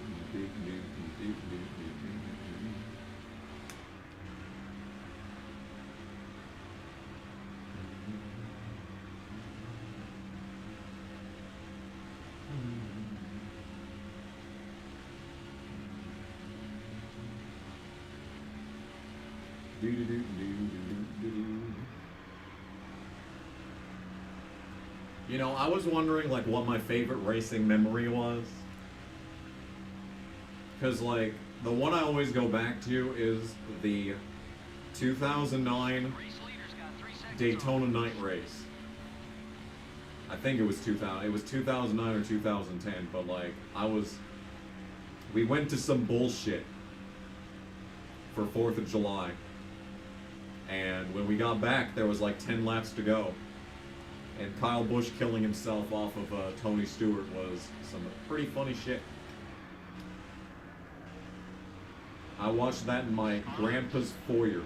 You know, I was wondering, like, what my favorite racing memory was. Because, like, the one I always go back to is the 2009 Daytona night race. I think it was 2009 or 2010, but, like, we went to some bullshit for 4th of July. And when we got back, there was like 10 laps to go. And Kyle Busch killing himself off of Tony Stewart was some pretty funny shit. I watched that in my grandpa's foyer.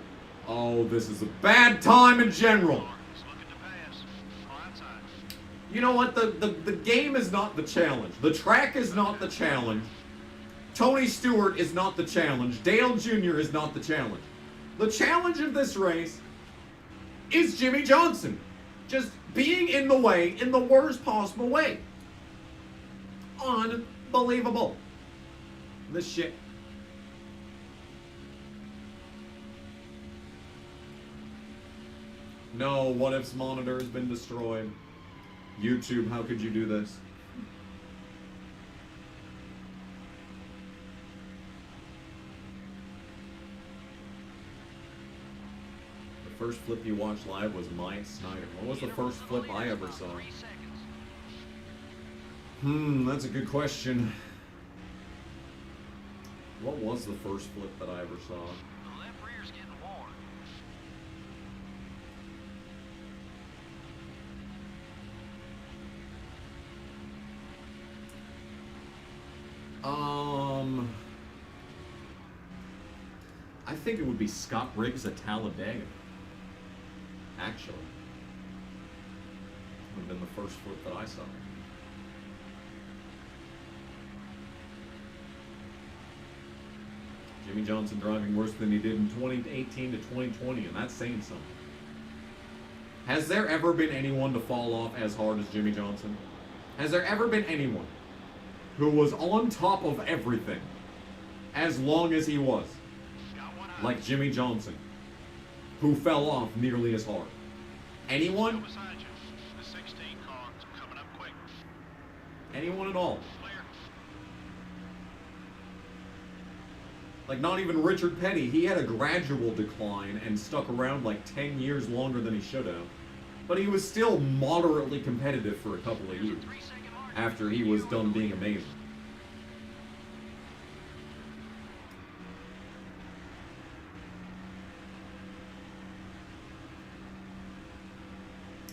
Oh, this is a bad time in general. You know what? The game is not the challenge. The track is not the challenge. Tony Stewart is not the challenge. Dale Jr. is not the challenge. The challenge of this race is Jimmy Johnson just being in the way in the worst possible way. Unbelievable. This shit. No, What If's monitor has been destroyed. YouTube, how could you do this? The first flip you watched live was Mike Snyder. What was the first flip I ever saw? That's a good question. What was the first flip that I ever saw? The left rear's getting worn. I think it would be Scott Riggs at Talladega. Actually. Would have been the first flip that I saw. Jimmy Johnson driving worse than he did in 2018 to 2020, and that's saying something. Has there ever been anyone to fall off as hard as Jimmy Johnson? Has there ever been anyone who was on top of everything as long as he was? Like Jimmy Johnson, who fell off nearly as hard. Anyone? Beside you. The 16 car is coming up quick. Anyone at all? Clear. Like, not even Richard Petty. He had a gradual decline and stuck around like 10 years longer than he should have. But he was still moderately competitive for a couple of years after he was done being amazing.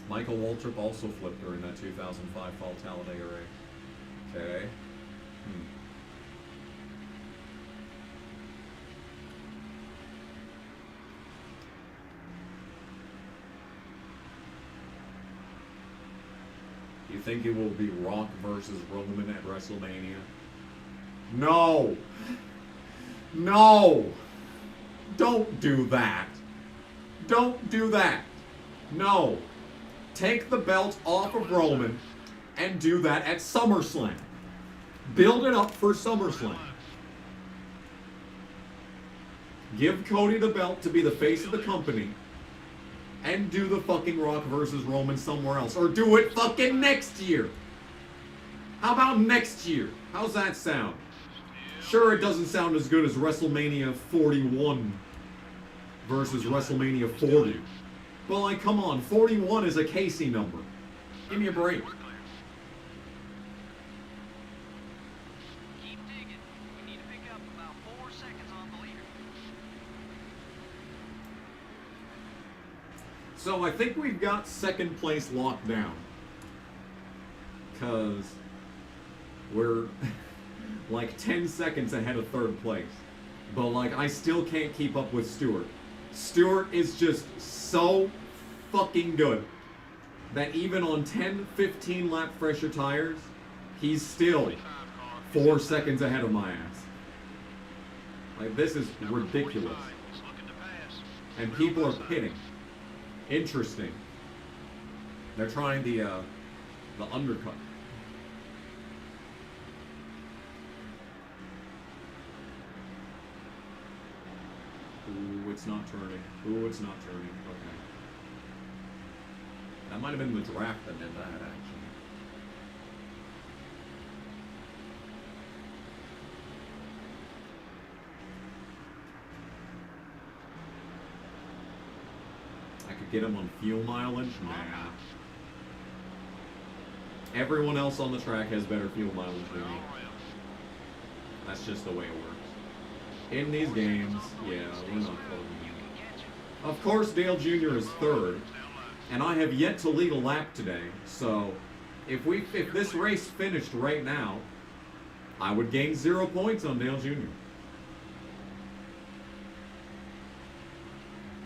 Michael Waltrip also flipped during that 2005 Fall Talladega race. Okay. You think it will be Rock versus Roman at WrestleMania? No! No! Don't do that! Don't do that! No! Take the belt off of Roman and do that at SummerSlam. Build it up for SummerSlam. Give Cody the belt to be the face of the company and do the fucking Rock versus Roman somewhere else. Or do it fucking next year. How about next year? How's that sound? Sure, it doesn't sound as good as WrestleMania 41 versus WrestleMania 40. But like, come on, 41 is a Casey number. Give me a break. Keep digging. We need to pick up about 4 seconds on the leader. So I think we've got second place locked down. Because we're like 10 seconds ahead of third place. But like, I still can't keep up with Stewart. Stewart is just so fucking good that even on 10, 15 lap fresher tires, he's still 4 seconds ahead of my ass. Like, this is ridiculous. And people are pitting. Interesting. They're trying the undercut. Ooh, it's not turning. Ooh, it's not turning. Okay. That might have been the draft that did that, actually. I could get him on fuel mileage? Nah. Everyone else on the track has better fuel mileage than me. That's just the way it works. In these games, yeah, we're not close. Of course, Dale Jr. is third, and I have yet to lead a lap today, so if this race finished right now, I would gain 0 points on Dale Jr.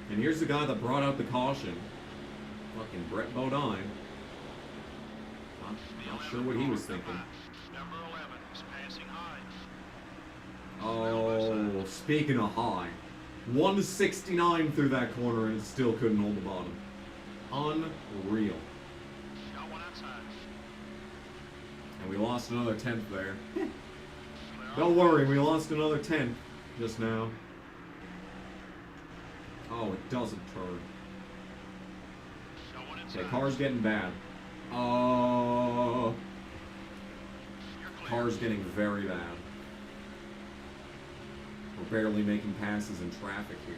And here's the guy that brought out the caution, fucking Brett Bodine. Not sure what he was thinking. Number 11 is passing high. Oh, speaking of high, 169 through that corner and still couldn't hold the bottom. Unreal. Got one outside. And we lost another 10th there. Don't worry, we lost another 10th just now. Oh, it doesn't turn. Okay, car's getting bad. Car's getting very bad. We're barely making passes in traffic here.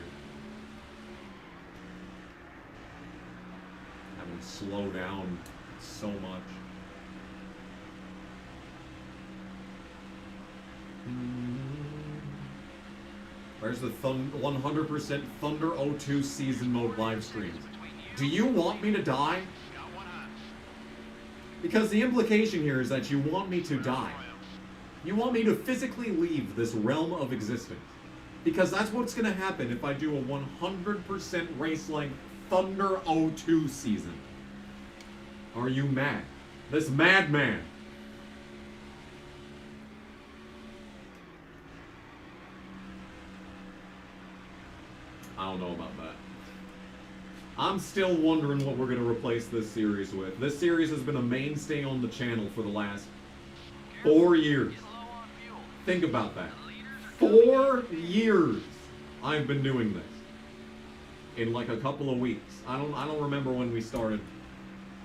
Having to slow down so much. Where's the 100% Thunder 02 season mode live stream? Do you want me to die? Because the implication here is that you want me to die. You want me to physically leave this realm of existence. Because that's what's going to happen if I do a 100% race-like Thunder 02 season. Are you mad? This madman. I don't know about that. I'm still wondering what we're going to replace this series with. This series has been a mainstay on the channel for the last 4 years. Think about that. 4 years I've been doing this. In like a couple of weeks. I don't remember when we started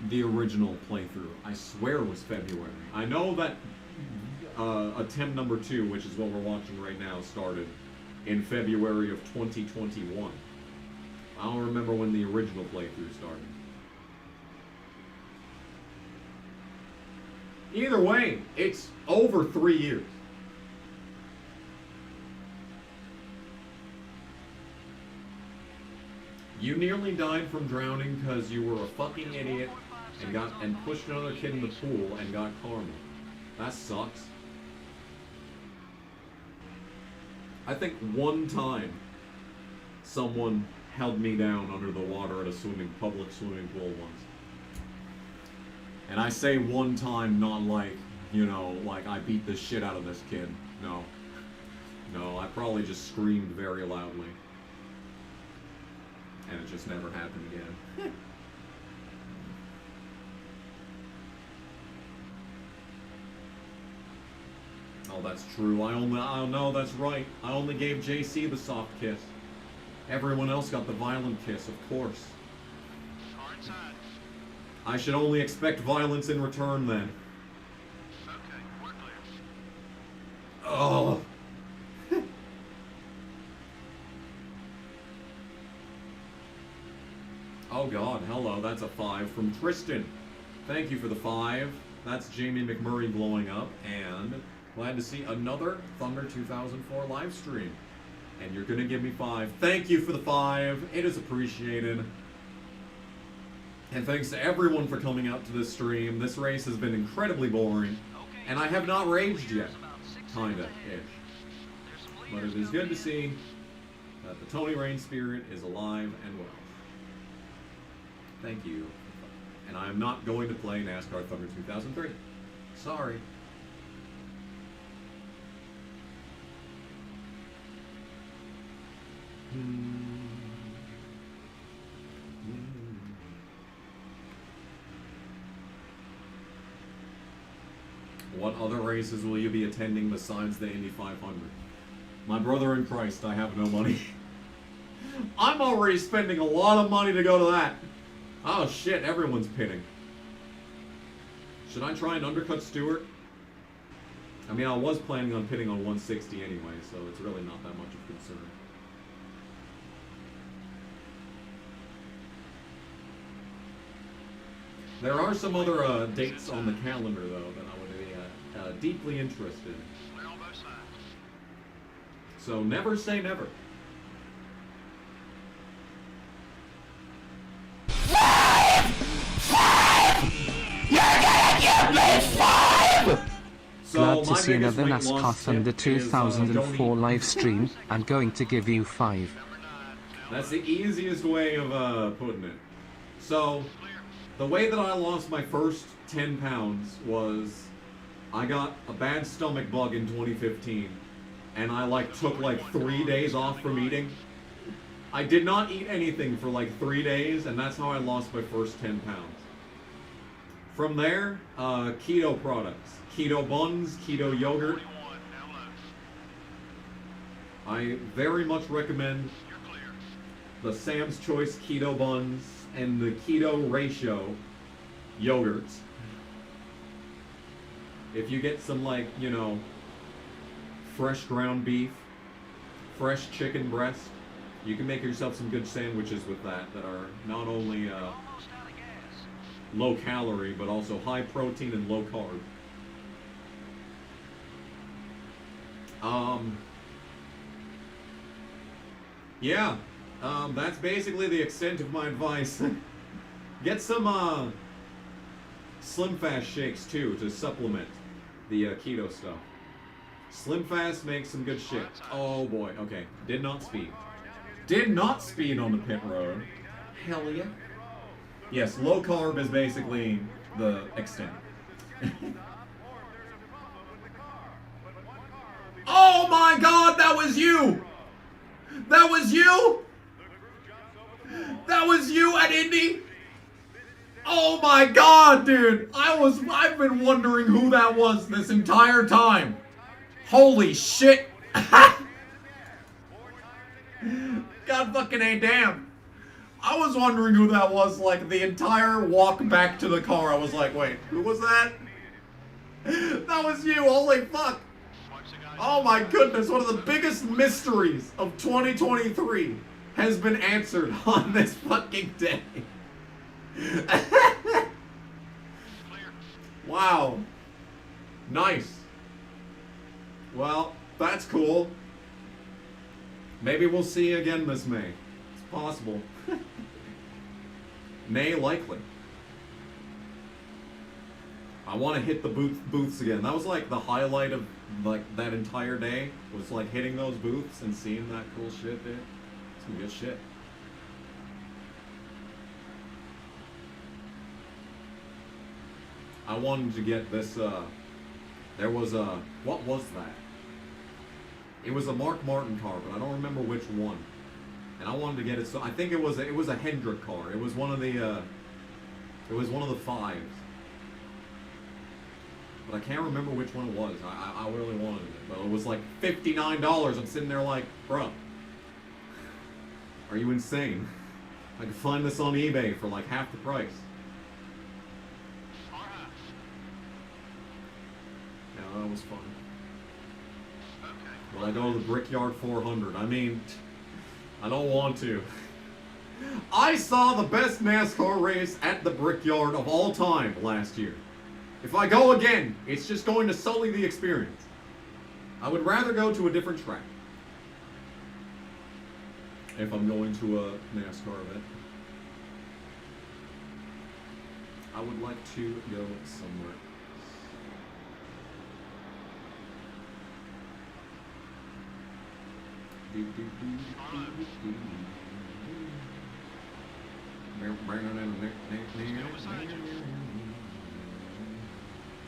the original playthrough. I swear it was February. I know that attempt number 2, which is what we're watching right now, started in February of 2021. I don't remember when the original playthrough started. Either way, it's over 3 years. You nearly died from drowning because you were a fucking idiot and pushed another kid in the pool and got karma. That sucks. I think one time someone held me down under the water at a public swimming pool once. And I say one time, not like, you know, like I beat the shit out of this kid. No. No, I probably just screamed very loudly. And it just never happened again. Oh, that's true. I know, that's right. I only gave JC the soft kiss. Everyone else got the violent kiss, of course. I should only expect violence in return then. Okay, we're clear. Oh. Oh god, hello, that's a 5 from Tristan. Thank you for the 5. That's Jamie McMurray blowing up, and glad to see another Thunder 2004 live stream. And you're gonna give me 5. Thank you for the 5. It is appreciated. And thanks to everyone for coming out to this stream. This race has been incredibly boring, and I have not raged yet. Kinda-ish. But it is good to see that the Tony Rain spirit is alive and well. Thank you. And I am not going to play NASCAR Thunder 2003. Sorry. What other races will you be attending besides the Indy 500? My brother in Christ, I have no money. I'm already spending a lot of money to go to that. Oh shit, everyone's pitting. Should I try and undercut Stewart? I mean, I was planning on pitting on 160 anyway, so it's really not that much of a concern. There are some other dates on the calendar, though, that I would be deeply interested in. So never say never. Glad to see another NASCAR Thunder 2004 live stream. I'm going to give you 5. That's the easiest way of putting it. So, the way that I lost my first 10 pounds was I got a bad stomach bug in 2015, and I took 3 days off from eating. I did not eat anything for 3 days, and that's how I lost my first 10 pounds. From there, keto products. Keto buns, keto yogurt. I very much recommend the Sam's Choice keto buns and the keto ratio yogurts. If you get some, like, you know, fresh ground beef, fresh chicken breast, you can make yourself some good sandwiches with that are not only low calorie but also high protein and low carb. Yeah, that's basically the extent of my advice. Get some Slim Fast shakes too to supplement the keto stuff. Slim Fast makes some good shit. Oh boy, okay. Did not speed. Did not speed on the pit road. Hell yeah. Yes, low carb is basically the extent. Oh my god, that was you! That was you? That was you at Indy? Oh my god, dude! I've been wondering who that was this entire time. Holy shit! God fucking ain't damn. I was wondering who that was, like, the entire walk back to the car. I was like, wait, who was that? That was you, holy fuck. Oh my goodness, one of the biggest mysteries of 2023 has been answered on this fucking day. Wow. Nice. Well, that's cool. Maybe we'll see you again this May. It's possible. May likely. I want to hit the booths again. That was like the highlight of like that entire day, was like hitting those booths and seeing that cool shit, dude. Some good shit. I wanted to get this, there was a, what was that? It was a Mark Martin car, but I don't remember which one. And I wanted to get it, so I think it was a Hendrick car. It was one of the fives. But I can't remember which one it was. I really wanted it, but it was like $59. I'm sitting there like, bro, are you insane? I could find this on eBay for like half the price. Yeah, that was fun. Will I go to the Brickyard 400? I mean, I don't want to. I saw the best NASCAR race at the Brickyard of all time last year. If I go again, it's just going to sully the experience. I would rather go to a different track if I'm going to a NASCAR event. I would like to go somewhere.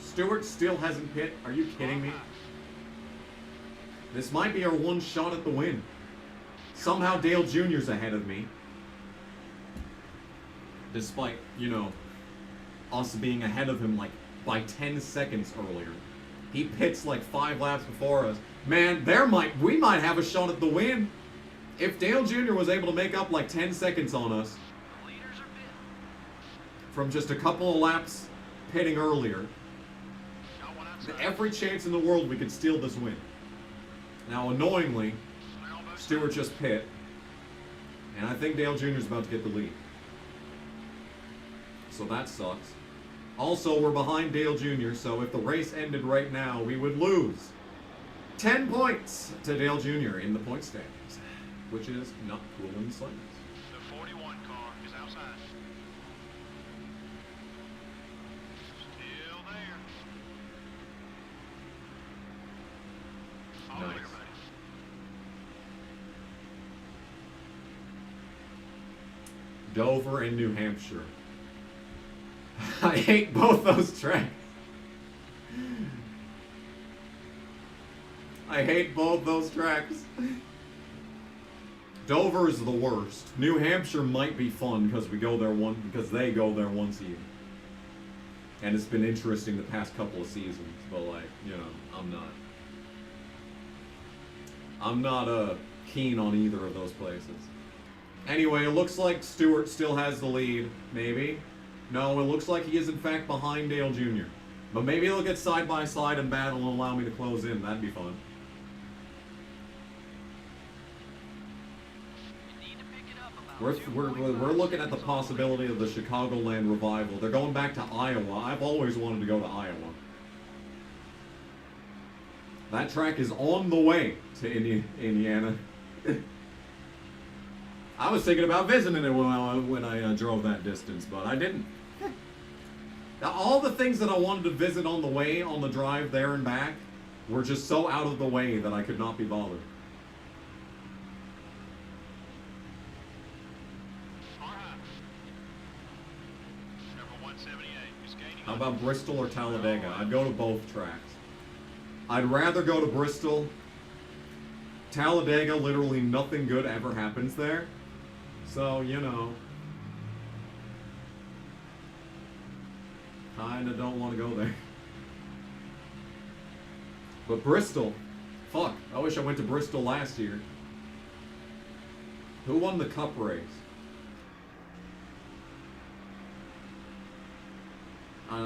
Stewart still hasn't hit. Are you kidding me? This might be our one shot at the win. Somehow Dale Jr.'s ahead of me. Despite, you know, us being ahead of him like by 10 seconds earlier. He pits like 5 laps before us. Man, we might have a shot at the win. If Dale Jr. was able to make up like 10 seconds on us from just a couple of laps pitting earlier, every chance in the world we could steal this win. Now, annoyingly, Stewart just pit, and I think Dale Jr. is about to get the lead. So that sucks. Also, we're behind Dale Jr., so if the race ended right now, we would lose 10 points to Dale Jr. in the point standings, which is not cool in the slightest. The 41 car is outside. Still there. All Nice. clear, buddy. Dover and New Hampshire. I hate both those tracks. I hate both those tracks. Dover is the worst. New Hampshire might be fun because they go there once a year. And it's been interesting the past couple of seasons, but like, you know, I'm not keen on either of those places. Anyway, it looks like Stewart still has the lead. Maybe. No, it looks like he is in fact behind Dale Jr. But maybe they'll get side by side and battle and allow me to close in. That'd be fun. We're looking at the possibility of the Chicagoland revival. They're going back to Iowa. I've always wanted to go to Iowa. That track is on the way to Indiana. I was thinking about visiting it when I drove that distance, but I didn't. Now, all the things that I wanted to visit on the way, on the drive there and back, were just so out of the way that I could not be bothered. How about Bristol or Talladega? I'd go to both tracks. I'd rather go to Bristol. Talladega, literally nothing good ever happens there. So, you know. Kinda don't want to go there. But Bristol, fuck, I wish I went to Bristol last year. Who won the Cup race?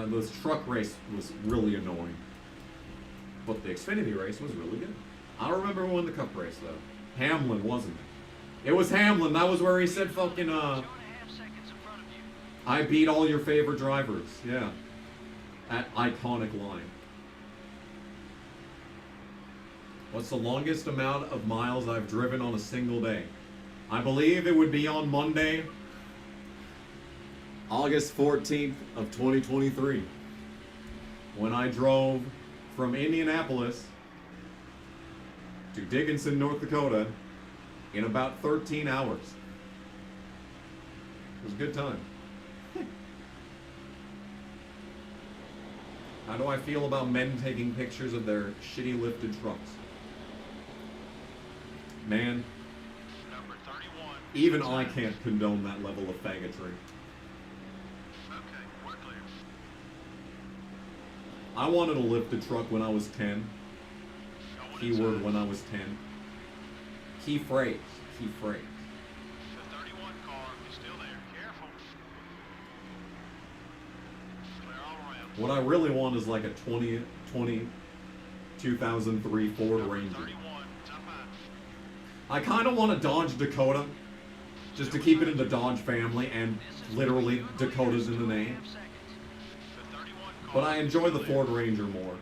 This truck race was really annoying. But the Xfinity race was really good. I don't remember who won the Cup race, though. Hamlin, wasn't it? It was Hamlin. That was where he said fucking, I beat all your favorite drivers. Yeah. That iconic line. What's the longest amount of miles I've driven on a single day? I believe it would be on Monday, August 14th of 2023, when I drove from Indianapolis to Dickinson, North Dakota in about 13 hours. It was a good time. How do I feel about men taking pictures of their shitty lifted trucks? Man, even I can't condone that level of faggotry. I wanted a lifted truck when I was 10. Keyword when I was 10. Key phrase. Key phrase. The 31 car is still there. Careful. Clear all around. What I really want is like a 2003 Ford Ranger. 31. Top out. I kind of want a Dodge Dakota, just to keep it in the Dodge family, and literally Dakota's in the name. But I enjoy the Ford Ranger more.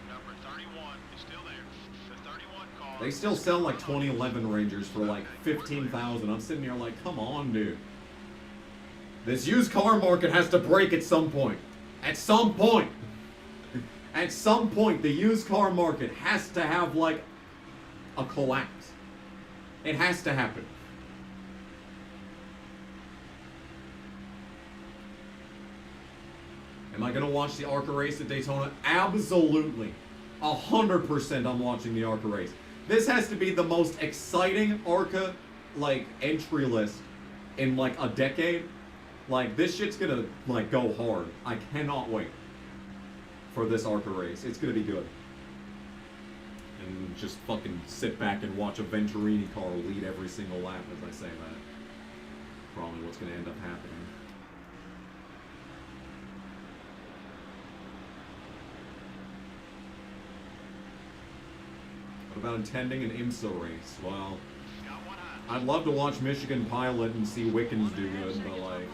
Number 31 is still there. The 31 car. They still sell like 2011 Rangers for like $15,000. I'm sitting here like, come on, dude. This used car market has to break at some point. At some point. At some point, the used car market has to have like a collapse. It has to happen. Am I going to watch the ARCA race at Daytona? Absolutely. 100% I'm watching the ARCA race. This has to be the most exciting ARCA, like, entry list in, like, a decade. Like, this shit's going to, like, go hard. I cannot wait for this ARCA race. It's going to be good. And just fucking sit back and watch a Venturini car lead every single lap as I say that. Probably what's going to end up happening. About attending an IMSA race. Well, I'd love to watch Michigan Pilot and see Wickens do good, but like,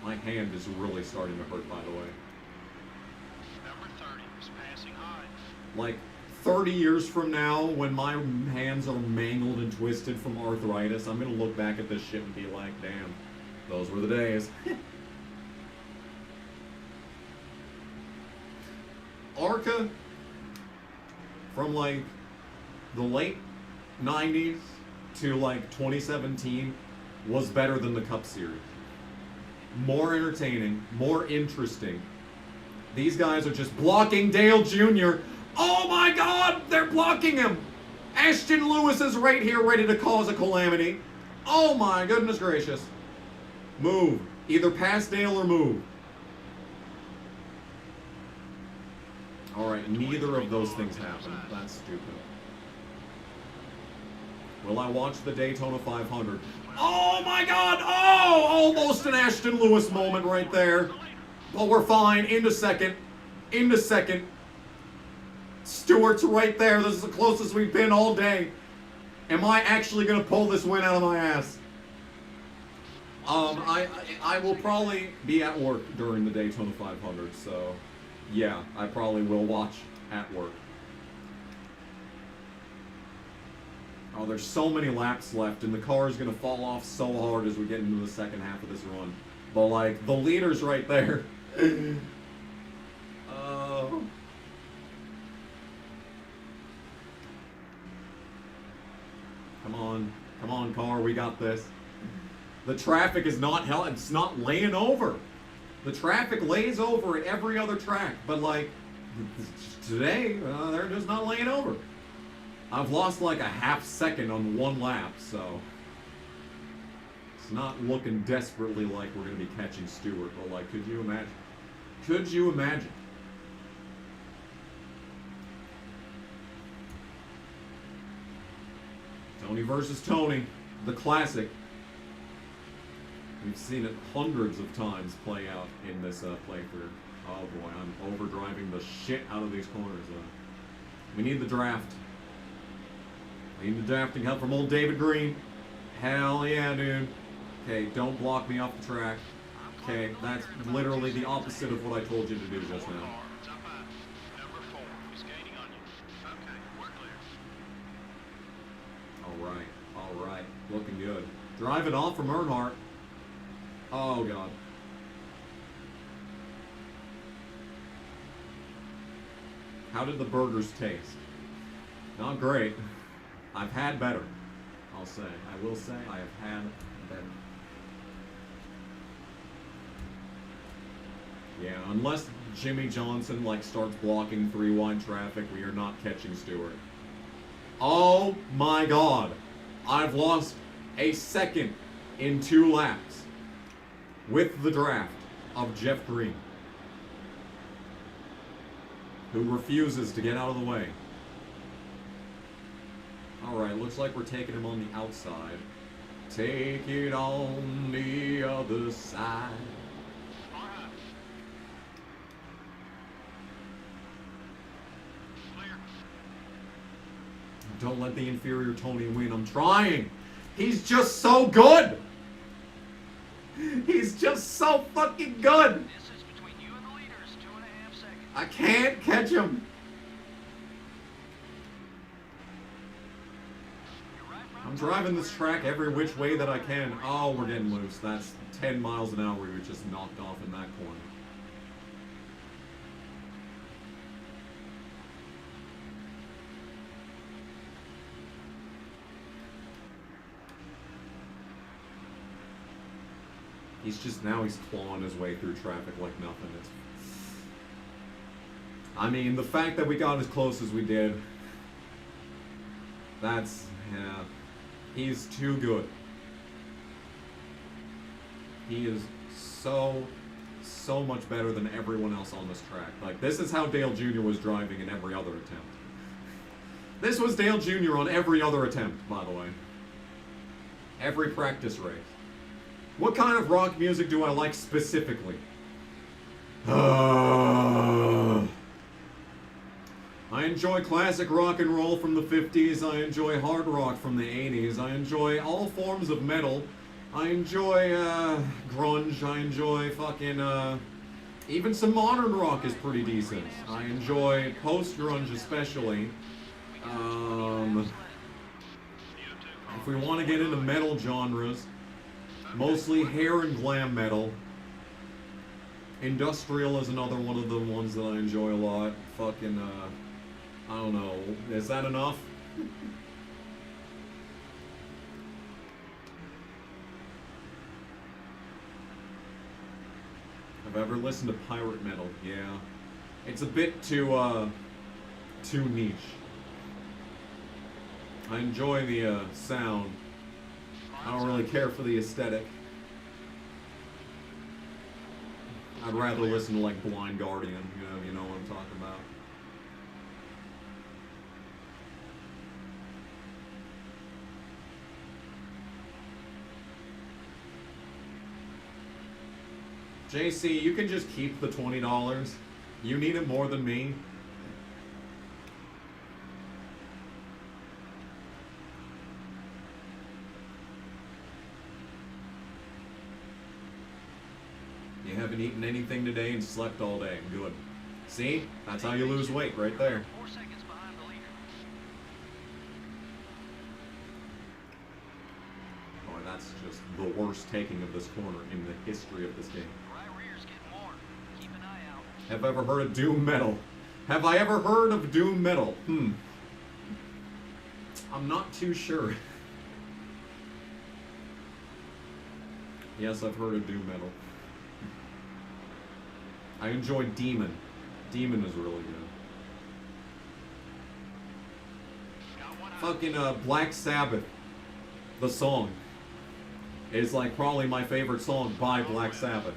my hand is really starting to hurt, by the way. Number 30 is passing high. Like, 30 years from now, when my hands are mangled and twisted from arthritis, I'm gonna look back at this shit and be like, damn, those were the days. ARCA, from like the late 90s to like 2017, was better than the Cup Series. More entertaining, more interesting. These guys are just blocking Dale Jr. Oh my God, they're blocking him. Ashton Lewis is right here ready to cause a calamity. Oh my goodness gracious. Move. Either pass Dale or move. Alright, neither of those things happened. That's stupid. Will I watch the Daytona 500? Oh my God! Oh, almost an Ashton Lewis moment right there. But we're fine. Into second. Into second. Stewart's right there. This is the closest we've been all day. Am I actually going to pull this win out of my ass? I will probably be at work during the Daytona 500, so yeah, I probably will watch at work. Oh, there's so many laps left, and the car is going to fall off so hard as we get into the second half of this run. But, like, the leader's right there. Come on, car, we got this. The traffic is not it's not laying over. The traffic lays over at every other track, but like today, they're just not laying over. I've lost like a half second on one lap, so it's not looking desperately like we're gonna be catching Stewart. But like, could you imagine? Could you imagine? Tony versus Tony, the classic. We've seen it hundreds of times play out in this playthrough. Oh boy, I'm overdriving the shit out of these corners. We need the draft. We need the drafting help from old David Green. Hell yeah, dude. Okay, don't block me off the track. Okay, that's literally the opposite of what I told you to do just now. All right, looking good. Drive it off from Earnhardt. Oh, God. How did the burgers taste? Not great. I've had better, I'll say. I will say I have had better. Yeah, unless Jimmy Johnson, like, starts blocking three-wide traffic, we are not catching Stewart. Oh, my God. I've lost a second in 2 laps with the draft of Jeff Green, who refuses to get out of the way. Alright, looks like we're taking him on the outside. Take it on the other side. Don't let the inferior Tony win. I'm trying. He's just so good. He's just so fucking good. I can't catch him. I'm driving this track every which way that I can. Oh, we're getting loose. That's 10 miles an hour we were just knocked off in that corner. He's clawing his way through traffic like nothing. I mean, the fact that we got as close as we did, yeah, he's too good. He is so much better than everyone else on this track. Like, this is how Dale Jr. was driving in every other attempt. This was Dale Jr. on every other attempt, by the way. Every practice race. What kind of rock music do I like specifically? I enjoy classic rock and roll from the 50s. I enjoy hard rock from the 80s. I enjoy all forms of metal. I enjoy grunge. I enjoy fucking even some modern rock is pretty decent. I enjoy post-grunge especially. If we want to get into metal genres, mostly hair and glam metal. Industrial is another one of the ones that I enjoy a lot. Fucking, I don't know. Is that enough? Have I ever listened to pirate metal? Yeah. It's a bit too niche. I enjoy the sound. I don't really care for the aesthetic. I'd rather listen to like Blind Guardian, you know what I'm talking about. JC, you can just keep the $20. You need it more than me. You haven't eaten anything today and slept all day. Good. See? That's how you lose weight right there. 4 seconds behind the leader. Oh, that's just the worst taking of this corner in the history of this game. Right rear's getting warm. Keep an eye out. Have I ever heard of Doom Metal? Have I ever heard of Doom Metal? I'm not too sure. Yes, I've heard of Doom Metal. I enjoy Demon. Demon is really good. Fucking Black Sabbath, the song, is like probably my favorite song by Black Sabbath.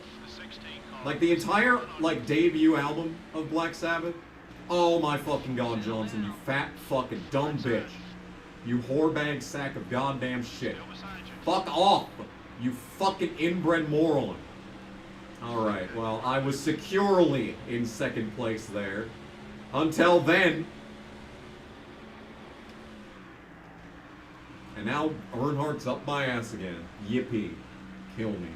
Like the entire like debut album of Black Sabbath. Oh my fucking god, Johnson, you fat fucking dumb bitch. You whorebag sack of goddamn shit. Fuck off, you fucking inbred moron. Alright, well, I was securely in second place there. Until then. And now Earnhardt's up my ass again. Yippee. Kill me.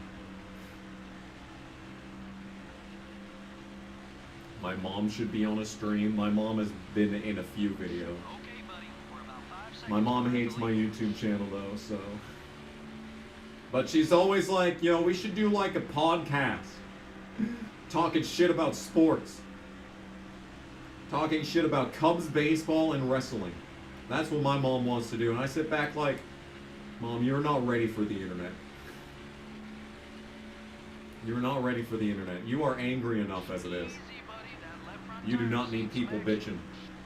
My mom should be on a stream. My mom has been in a few videos. Okay, buddy. We're about 5 seconds. My mom hates my YouTube channel though, so. But she's always like, you know, we should do like a podcast. Talking shit about sports. Talking shit about Cubs baseball and wrestling. That's what my mom wants to do. And I sit back like, Mom, you're not ready for the internet. You're not ready for the internet. You are angry enough as it is. Easy, buddy. That left front You do tire not need seems people fresh. bitching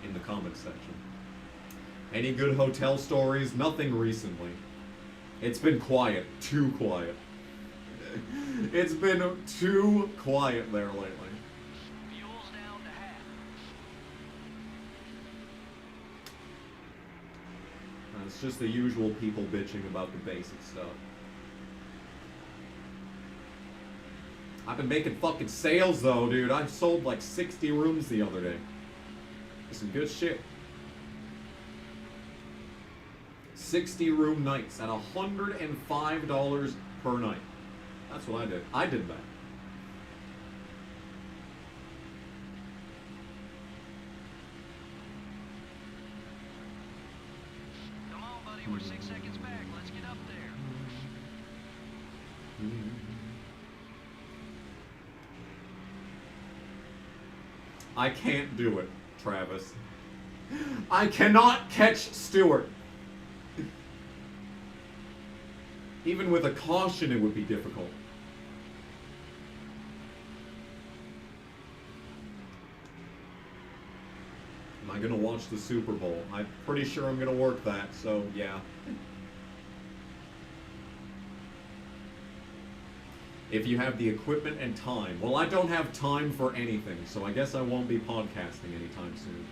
in the comments section. Any good hotel stories? Nothing recently. It's been quiet. Too quiet. It's been too quiet there lately. Fuel's down to half. It's just the usual people bitching about the basic stuff. I've been making fucking sales though, dude. I sold like 60 rooms the other day. Some good shit. 60 room nights at $105 per night. That's what I did. I did that. Come on, buddy. We're 6 seconds back. Let's get up there. I can't do it, Travis. I cannot catch Stewart. Even with a caution, it would be difficult. Am I gonna watch the Super Bowl? I'm pretty sure I'm gonna work that, so yeah. If you have the equipment and time. Well, I don't have time for anything, so I guess I won't be podcasting anytime soon.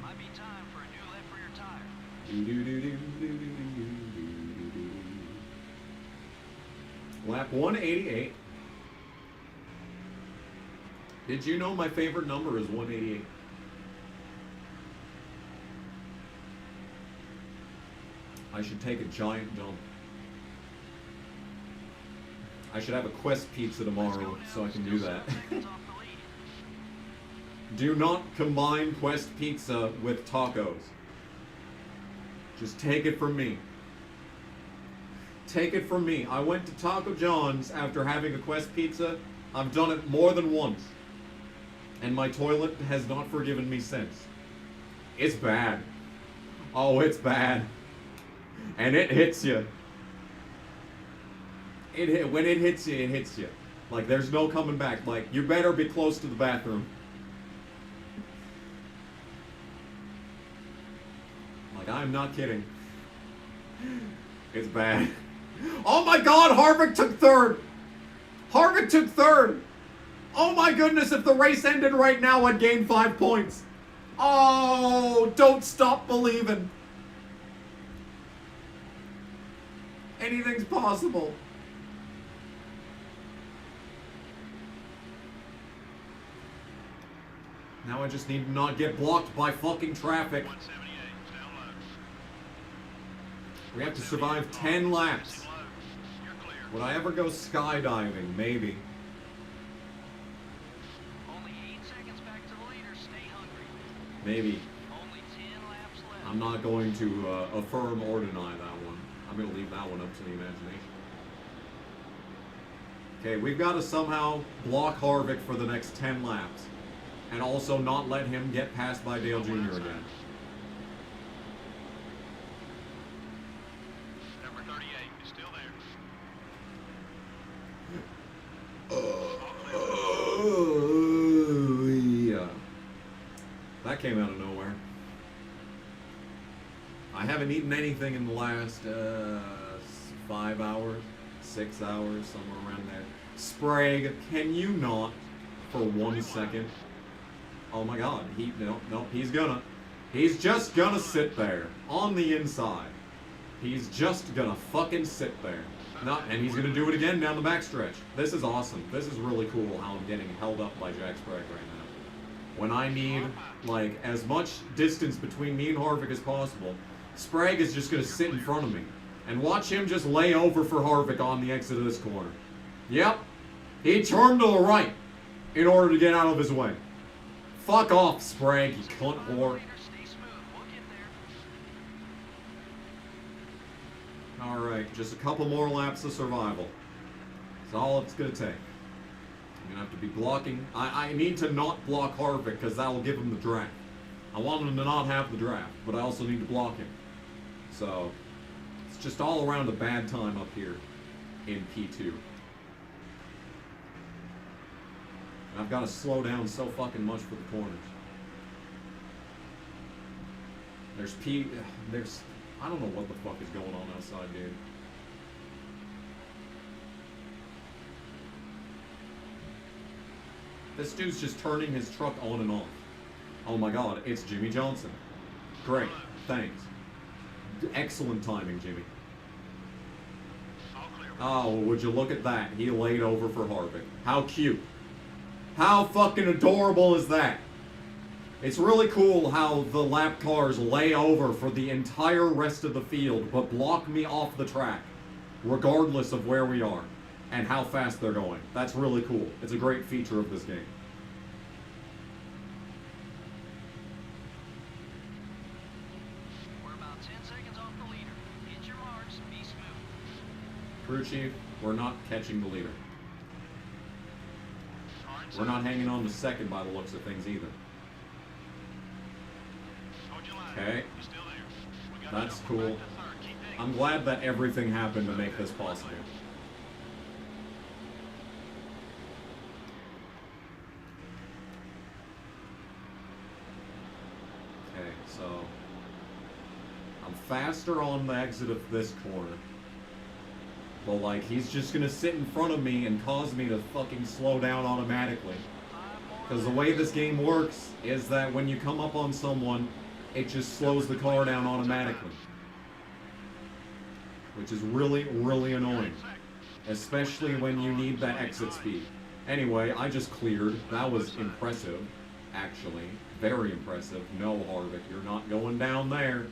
Might be time for a new left rear tire. Lap 188. Did you know my favorite number is 188? I should take a giant dump. I should have a Quest pizza tomorrow so I can do that. Seconds off the lead. Do not combine Quest pizza with tacos. Just take it from me. Take it from me. I went to Taco John's after having a Quest pizza. I've done it more than once. And my toilet has not forgiven me since. It's bad. Oh, it's bad. And it hits you. When it hits you, it hits you. Like, there's no coming back. Like, you better be close to the bathroom. Like, I'm not kidding. It's bad. Oh my god, Harvick took third! Harvick took third! Oh my goodness, if the race ended right now, I'd gain 5 points. Oh, don't stop believing. Anything's possible. Now I just need to not get blocked by fucking traffic. 178, down low. We have to survive 10 laps. Low. You're clear. Would I ever go skydiving? Maybe. Only 8 seconds back to the leader. Stay hungry. Maybe. Only 10 laps left. I'm not going to affirm or deny that one. I'm going to leave that one up to the imagination. Okay, we've got to somehow block Harvick for the next 10 laps. And also not let him get passed by Dale Jr. again. Number 38 is still there. Yeah. That came out of nowhere. I haven't eaten anything in the last 5 hours, 6 hours, somewhere around there. Sprague, can you not, for 1 second? Oh my god, nope, he's just gonna sit there, on the inside. He's just gonna fucking sit there. And he's gonna do it again down the backstretch. This is awesome. This is really cool how I'm getting held up by Jack Sprague right now. When I need, like, as much distance between me and Harvick as possible, Sprague is just gonna sit in front of me. And watch him just lay over for Harvick on the exit of this corner. Yep, he turned to the right in order to get out of his way. Fuck off, Sprague, you cunt whore. Stay smooth. We'll get there. Alright, just a couple more laps of survival. That's all it's gonna take. I'm gonna have to be blocking. I need to not block Harvick because that'll give him the draft. I want him to not have the draft, but I also need to block him. So, it's just all around a bad time up here in P2. And I've got to slow down so fucking much for the corners. I don't know what the fuck is going on outside, dude. This dude's just turning his truck on and off. Oh my god, it's Jimmy Johnson. Great, thanks. Excellent timing, Jimmy. All clear. Oh, would you look at that? He laid over for Harvick. How cute. How fucking adorable is that? It's really cool how the lap cars lay over for the entire rest of the field, but block me off the track, regardless of where we are and how fast they're going. That's really cool. It's a great feature of this game. We're about 10 seconds off the leader. Hit your marks. Be smooth. Crew chief, we're not catching the leader. Hard We're not hanging on to second by the looks of things either. Hold your line. Okay. You're still there. We got That's you. We're cool. back to third. Keep digging. I'm glad that everything happened to make this possible. Okay, so I'm faster on the exit of this corner. But like, he's just gonna sit in front of me and cause me to fucking slow down automatically. Because the way this game works is that when you come up on someone, it just slows the car down automatically. Which is really, really annoying. Especially when you need that exit speed. Anyway, I just cleared. That was impressive, actually. Very impressive. No, Harvick, you're not going down there.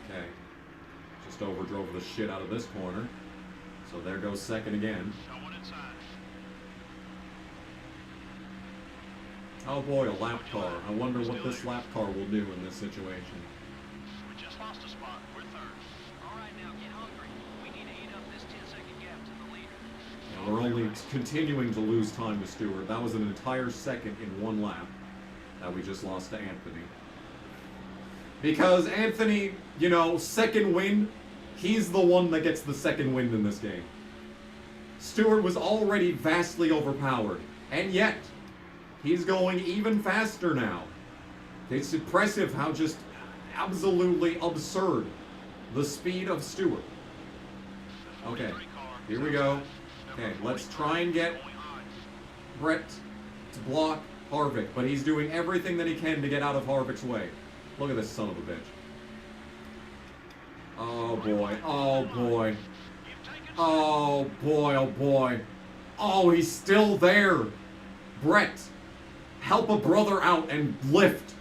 Okay. Just overdrove the shit out of this corner. So there goes second again. Got one inside. Oh boy, a lap car. I wonder what this lap car will do in this situation. We just lost a spot. We're third. All right, now get hungry. We need to eat up this 10-second gap to the leader. And we're only continuing to lose time to Stewart. That was an entire second in one lap that we just lost to Anthony. Because Anthony, you know, second wind, he's the one that gets the second wind in this game. Stewart was already vastly overpowered, and yet he's going even faster now. It's impressive how just absolutely absurd the speed of Stewart. Okay, here we go. Okay, let's try and get Brett to block Harvick, but he's doing everything that he can to get out of Harvick's way. Look at this son of a bitch. Oh boy, oh boy. Oh boy, oh boy. Oh, he's still there. Brett, help a brother out and lift.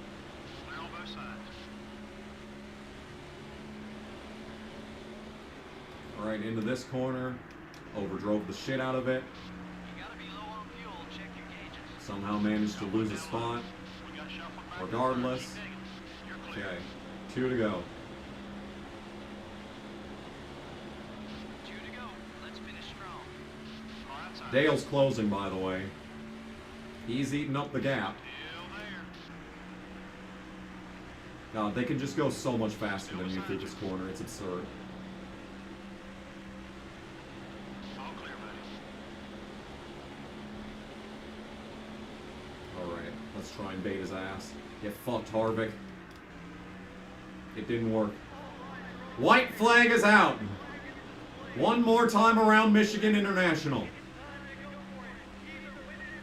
Alright, into this corner. Overdrove the shit out of it. Somehow managed to lose a spot. Regardless. Okay, 2 to go. Dale's closing, by the way. He's eating up the gap. God, they can just go so much faster than you through this corner. It's absurd. Alright, let's try and bait his ass. Get fucked, Harvick. It didn't work. White flag is out. One more time around Michigan International.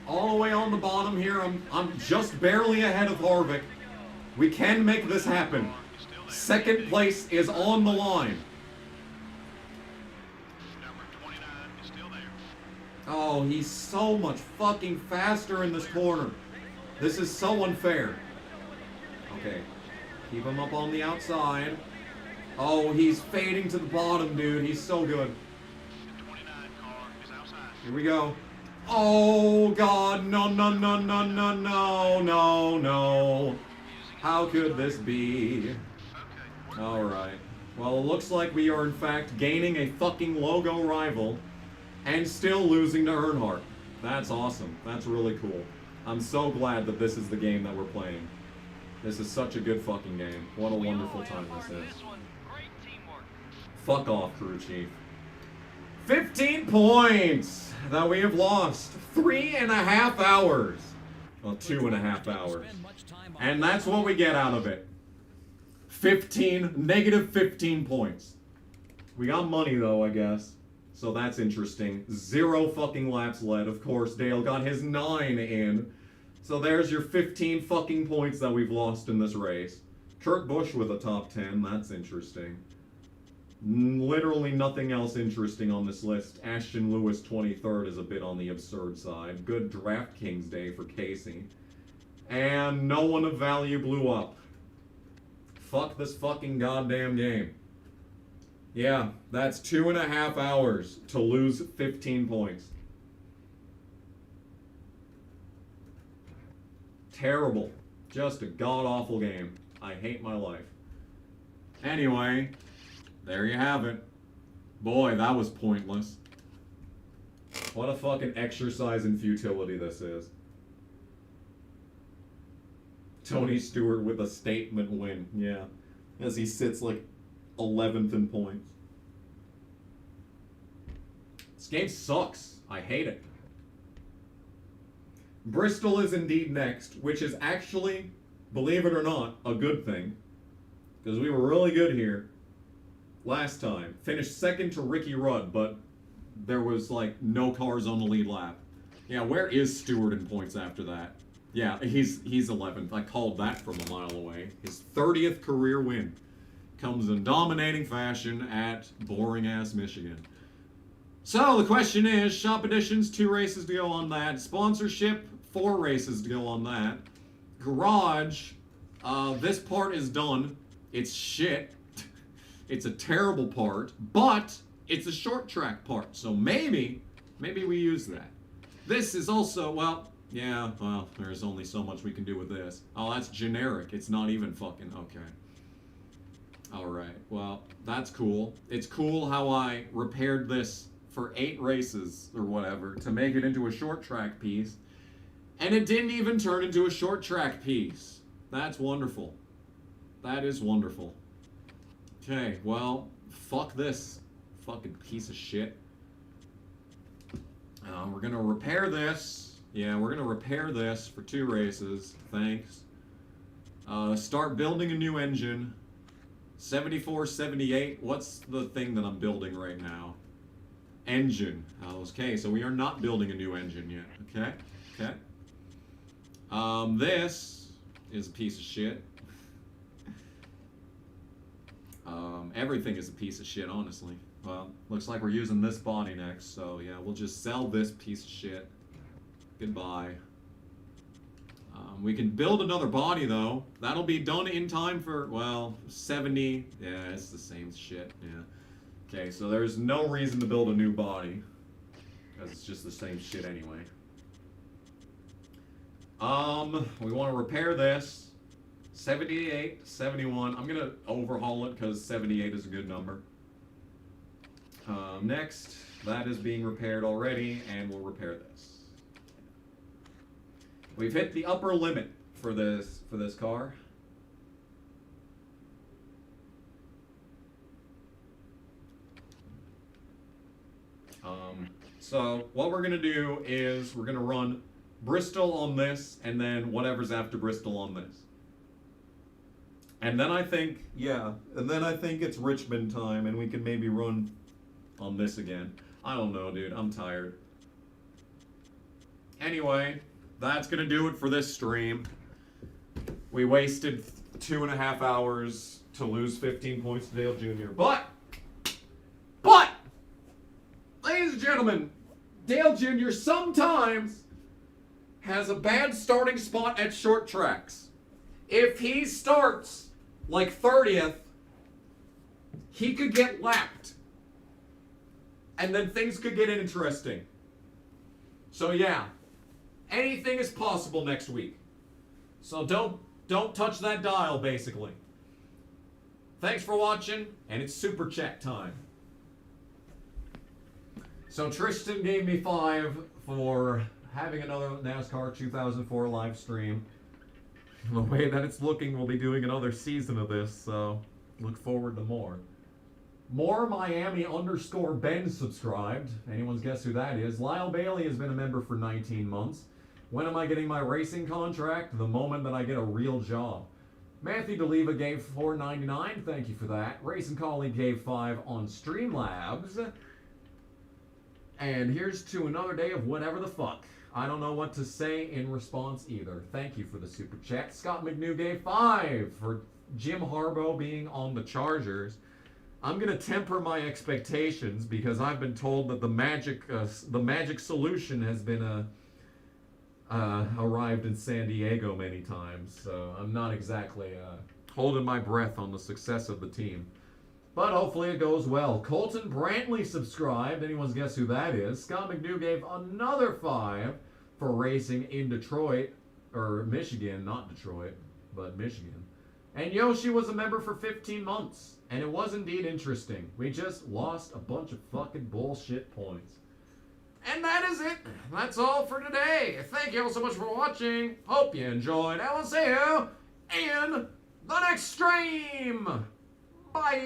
All the way on the bottom here, I'm just barely ahead of Harvick. We can make this happen. Second place is on the line. Oh, he's so much fucking faster in this corner. This is so unfair. Okay, keep him up on the outside. Oh, he's fading to the bottom, dude. He's so good. Here we go. Oh, God. No, no, no, no, no, no, no, no. How could this be? Alright. Well, it looks like we are, in fact, gaining a fucking logo rival and still losing to Earnhardt. That's awesome. That's really cool. I'm so glad that this is the game that we're playing. This is such a good fucking game. What a wonderful time this is. Fuck off, crew chief. 15 points that we have lost. 3.5 hours. Well, 2.5 hours. And that's what we get out of it. negative 15 points. We got money though, I guess. So that's interesting. 0 fucking laps led. Of course, Dale got his 9 in. So there's your 15 fucking points that we've lost in this race. Kurt Busch with a top 10. That's interesting. Literally nothing else interesting on this list. Ashton Lewis 23rd is a bit on the absurd side. Good DraftKings day for Casey. And no one of value blew up. Fuck this fucking goddamn game. Yeah, that's 2.5 hours to lose 15 points. Terrible. Just a god-awful game. I hate my life. Anyway, there you have it. Boy, that was pointless. What a fucking exercise in futility this is. Tony Stewart with a statement win, yeah. As he sits like 11th in points. This game sucks. I hate it. Bristol is indeed next, which is actually, believe it or not, a good thing. Because we were really good here last time. Finished second to Ricky Rudd, but there was like no cars on the lead lap. Yeah, where is Stewart in points after that? Yeah, he's 11th. I called that from a mile away. His 30th career win comes in dominating fashion at boring-ass Michigan. So the question is, Shop Editions, 2 races to go on that. Sponsorship, 4 races to go on that. Garage, this part is done. It's shit. It's a terrible part, but it's a short track part. So maybe we use that. This is also, well, yeah, well, there's only so much we can do with this. Oh, that's generic. It's not even fucking, okay. Alright, well, that's cool. It's cool how I repaired this for 8 races or whatever to make it into a short track piece. And it didn't even turn into a short track piece. That's wonderful. That is wonderful. Okay, well, fuck this fucking piece of shit. We're gonna repair this. Yeah, we're gonna repair this for 2 races. Thanks. Start building a new engine. 74, 78. What's the thing that I'm building right now? engine. Okay, so we are not building a new engine yet. Okay, okay. This is a piece of shit. Everything is a piece of shit, honestly. Well, looks like we're using this body next, so yeah, we'll just sell this piece of shit. Goodbye. We can build another body, though. That'll be done in time for, well, 70. Yeah, it's the same shit, yeah. Okay, so there's no reason to build a new body, because it's just the same shit anyway. We want to repair this. 78, 71. I'm gonna overhaul it because 78 is a good number. Next, that is being repaired already, and we'll repair this. We've hit the upper limit for this car. So what we're gonna do is we're gonna run Bristol on this, and then whatever's after Bristol on this. And then I think, yeah, and then I think it's Richmond time, and we can maybe run on this again. I don't know, dude. I'm tired. Anyway, that's gonna do it for this stream. We wasted 2.5 hours to lose 15 points to Dale Jr. But, ladies and gentlemen, Dale Jr. sometimes has a bad starting spot at short tracks. If he starts like 30th, he could get lapped. And then things could get interesting. So yeah, anything is possible next week. So don't touch that dial, basically. Thanks for watching, and it's super chat time. So Tristan gave me 5 for having another NASCAR 2004 live stream. The way that it's looking, we'll be doing another season of this, so look forward to more. More Miami _Ben subscribed. Anyone's guess who that is? Lyle Bailey has been a member for 19 months. When am I getting my racing contract? The moment that I get a real job. Matthew DeLeva gave $4.99. Thank you for that. Racing Colleague gave 5 on Streamlabs. And here's to another day of whatever the fuck. I don't know what to say in response either. Thank you for the super chat. Scott McNew gave 5 for Jim Harbaugh being on the Chargers. I'm gonna temper my expectations because I've been told that the magic solution has been arrived in San Diego many times. So I'm not exactly holding my breath on the success of the team. But hopefully it goes well. Colton Brantley subscribed. Anyone's guess who that is? Scott McNew gave another 5 for racing in Detroit, or Michigan, not Detroit, but Michigan. And Yoshi was a member for 15 months. And it was indeed interesting. We just lost a bunch of fucking bullshit points. And that is it. That's all for today. Thank you all so much for watching. Hope you enjoyed. I will see you in the next stream. Bye!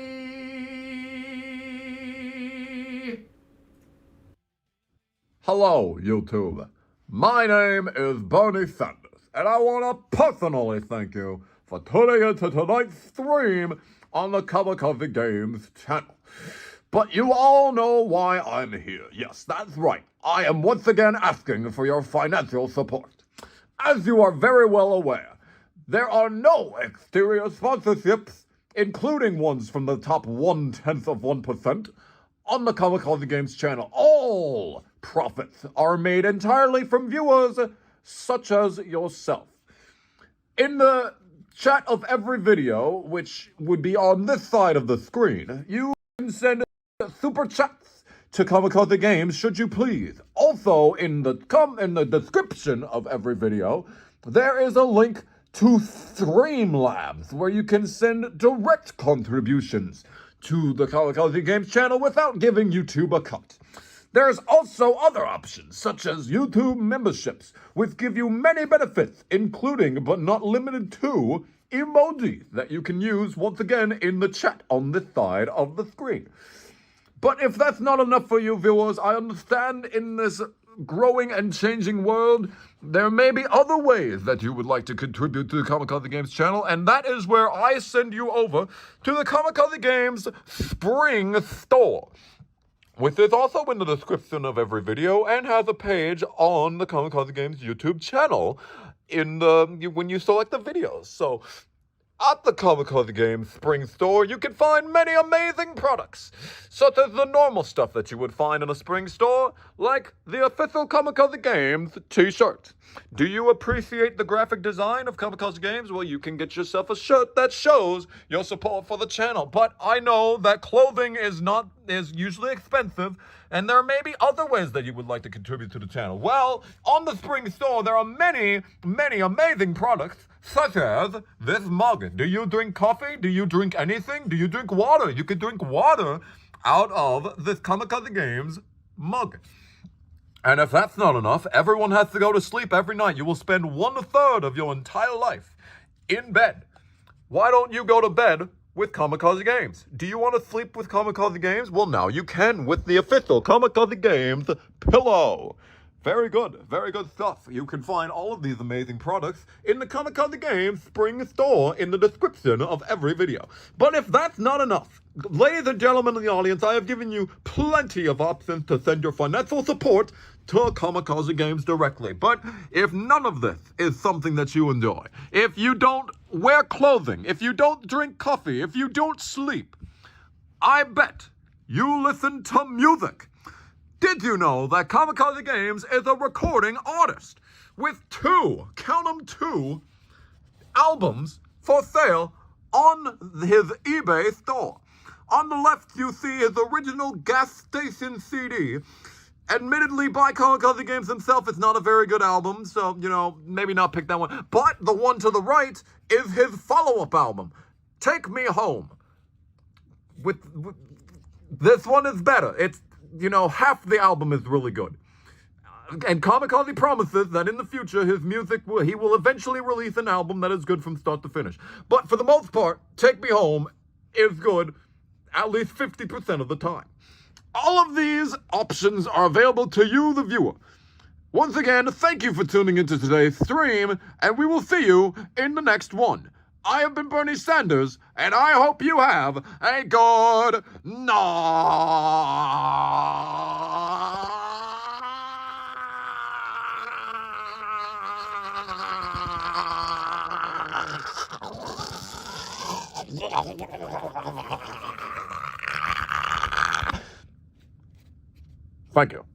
Hello, YouTube. My name is Bernie Sanders, and I want to personally thank you for tuning into tonight's stream on the Kamikaze Games channel. But you all know why I'm here. Yes, that's right. I am once again asking for your financial support. As you are very well aware, there are no exterior sponsorships, including ones from the top 0.1%, on the Kamikaze Games channel. All profits are made entirely from viewers such as yourself. In the chat of every video, which would be on this side of the screen, you can send super chats to Kamikaze Games should you please. Also, in the description of every video, there is a link to Streamlabs, where you can send direct contributions to the Kamikaze Games channel without giving YouTube a cut. There's also other options, such as YouTube memberships, which give you many benefits, including, but not limited to, emojis that you can use once again in the chat on this side of the screen. But if that's not enough for you viewers, I understand in this growing and changing world, there may be other ways that you would like to contribute to the Kamikaze Games channel, and that is where I send you over to the Kamikaze Games Spring Store, which is also in the description of every video and has a page on the Kamikaze Games YouTube channel when you select the videos. So, at the Kamikaze Games Spring Store, you can find many amazing products, such as the normal stuff that you would find in a spring store, like the official Kamikaze Games t-shirt. Do you appreciate the graphic design of Kamikaze Games? Well, you can get yourself a shirt that shows your support for the channel. But I know that clothing is usually expensive, and there may be other ways that you would like to contribute to the channel. Well, on the Spring Store, there are many, many amazing products, such as this mug. Do you drink coffee? Do you drink anything? Do you drink water? You can drink water out of this Kamikaze Games mug. And if that's not enough, everyone has to go to sleep every night. You will spend 1/3 of your entire life in bed. Why don't you go to bed with Kamikaze Games? Do you want to sleep with Kamikaze Games? Well, now you can with the official Kamikaze Games pillow. Very good stuff. You can find all of these amazing products in the Kamikaze Games Spring Store in the description of every video. But if that's not enough, ladies and gentlemen of the audience, I have given you plenty of options to send your financial support to Kamikaze Games directly. But if none of this is something that you enjoy, if you don't wear clothing, if you don't drink coffee, if you don't sleep, I bet you listen to music. Did you know that Kamikaze Games is a recording artist with two albums for sale on his eBay store? On the left, you see his original gas station CD. Admittedly, by Kamikaze Games himself, it's not a very good album, so, maybe not pick that one. But the one to the right is his follow-up album, Take Me Home. With this one is better. It's, half the album is really good. And Kamikaze promises that in the future, he will eventually release an album that is good from start to finish. But for the most part, Take Me Home is good at least 50% of the time. All of these options are available to you, the viewer. Once again, thank you for tuning into today's stream, and we will see you in the next one. I have been Bernie Sanders, and I hope you have a good night. Thank you.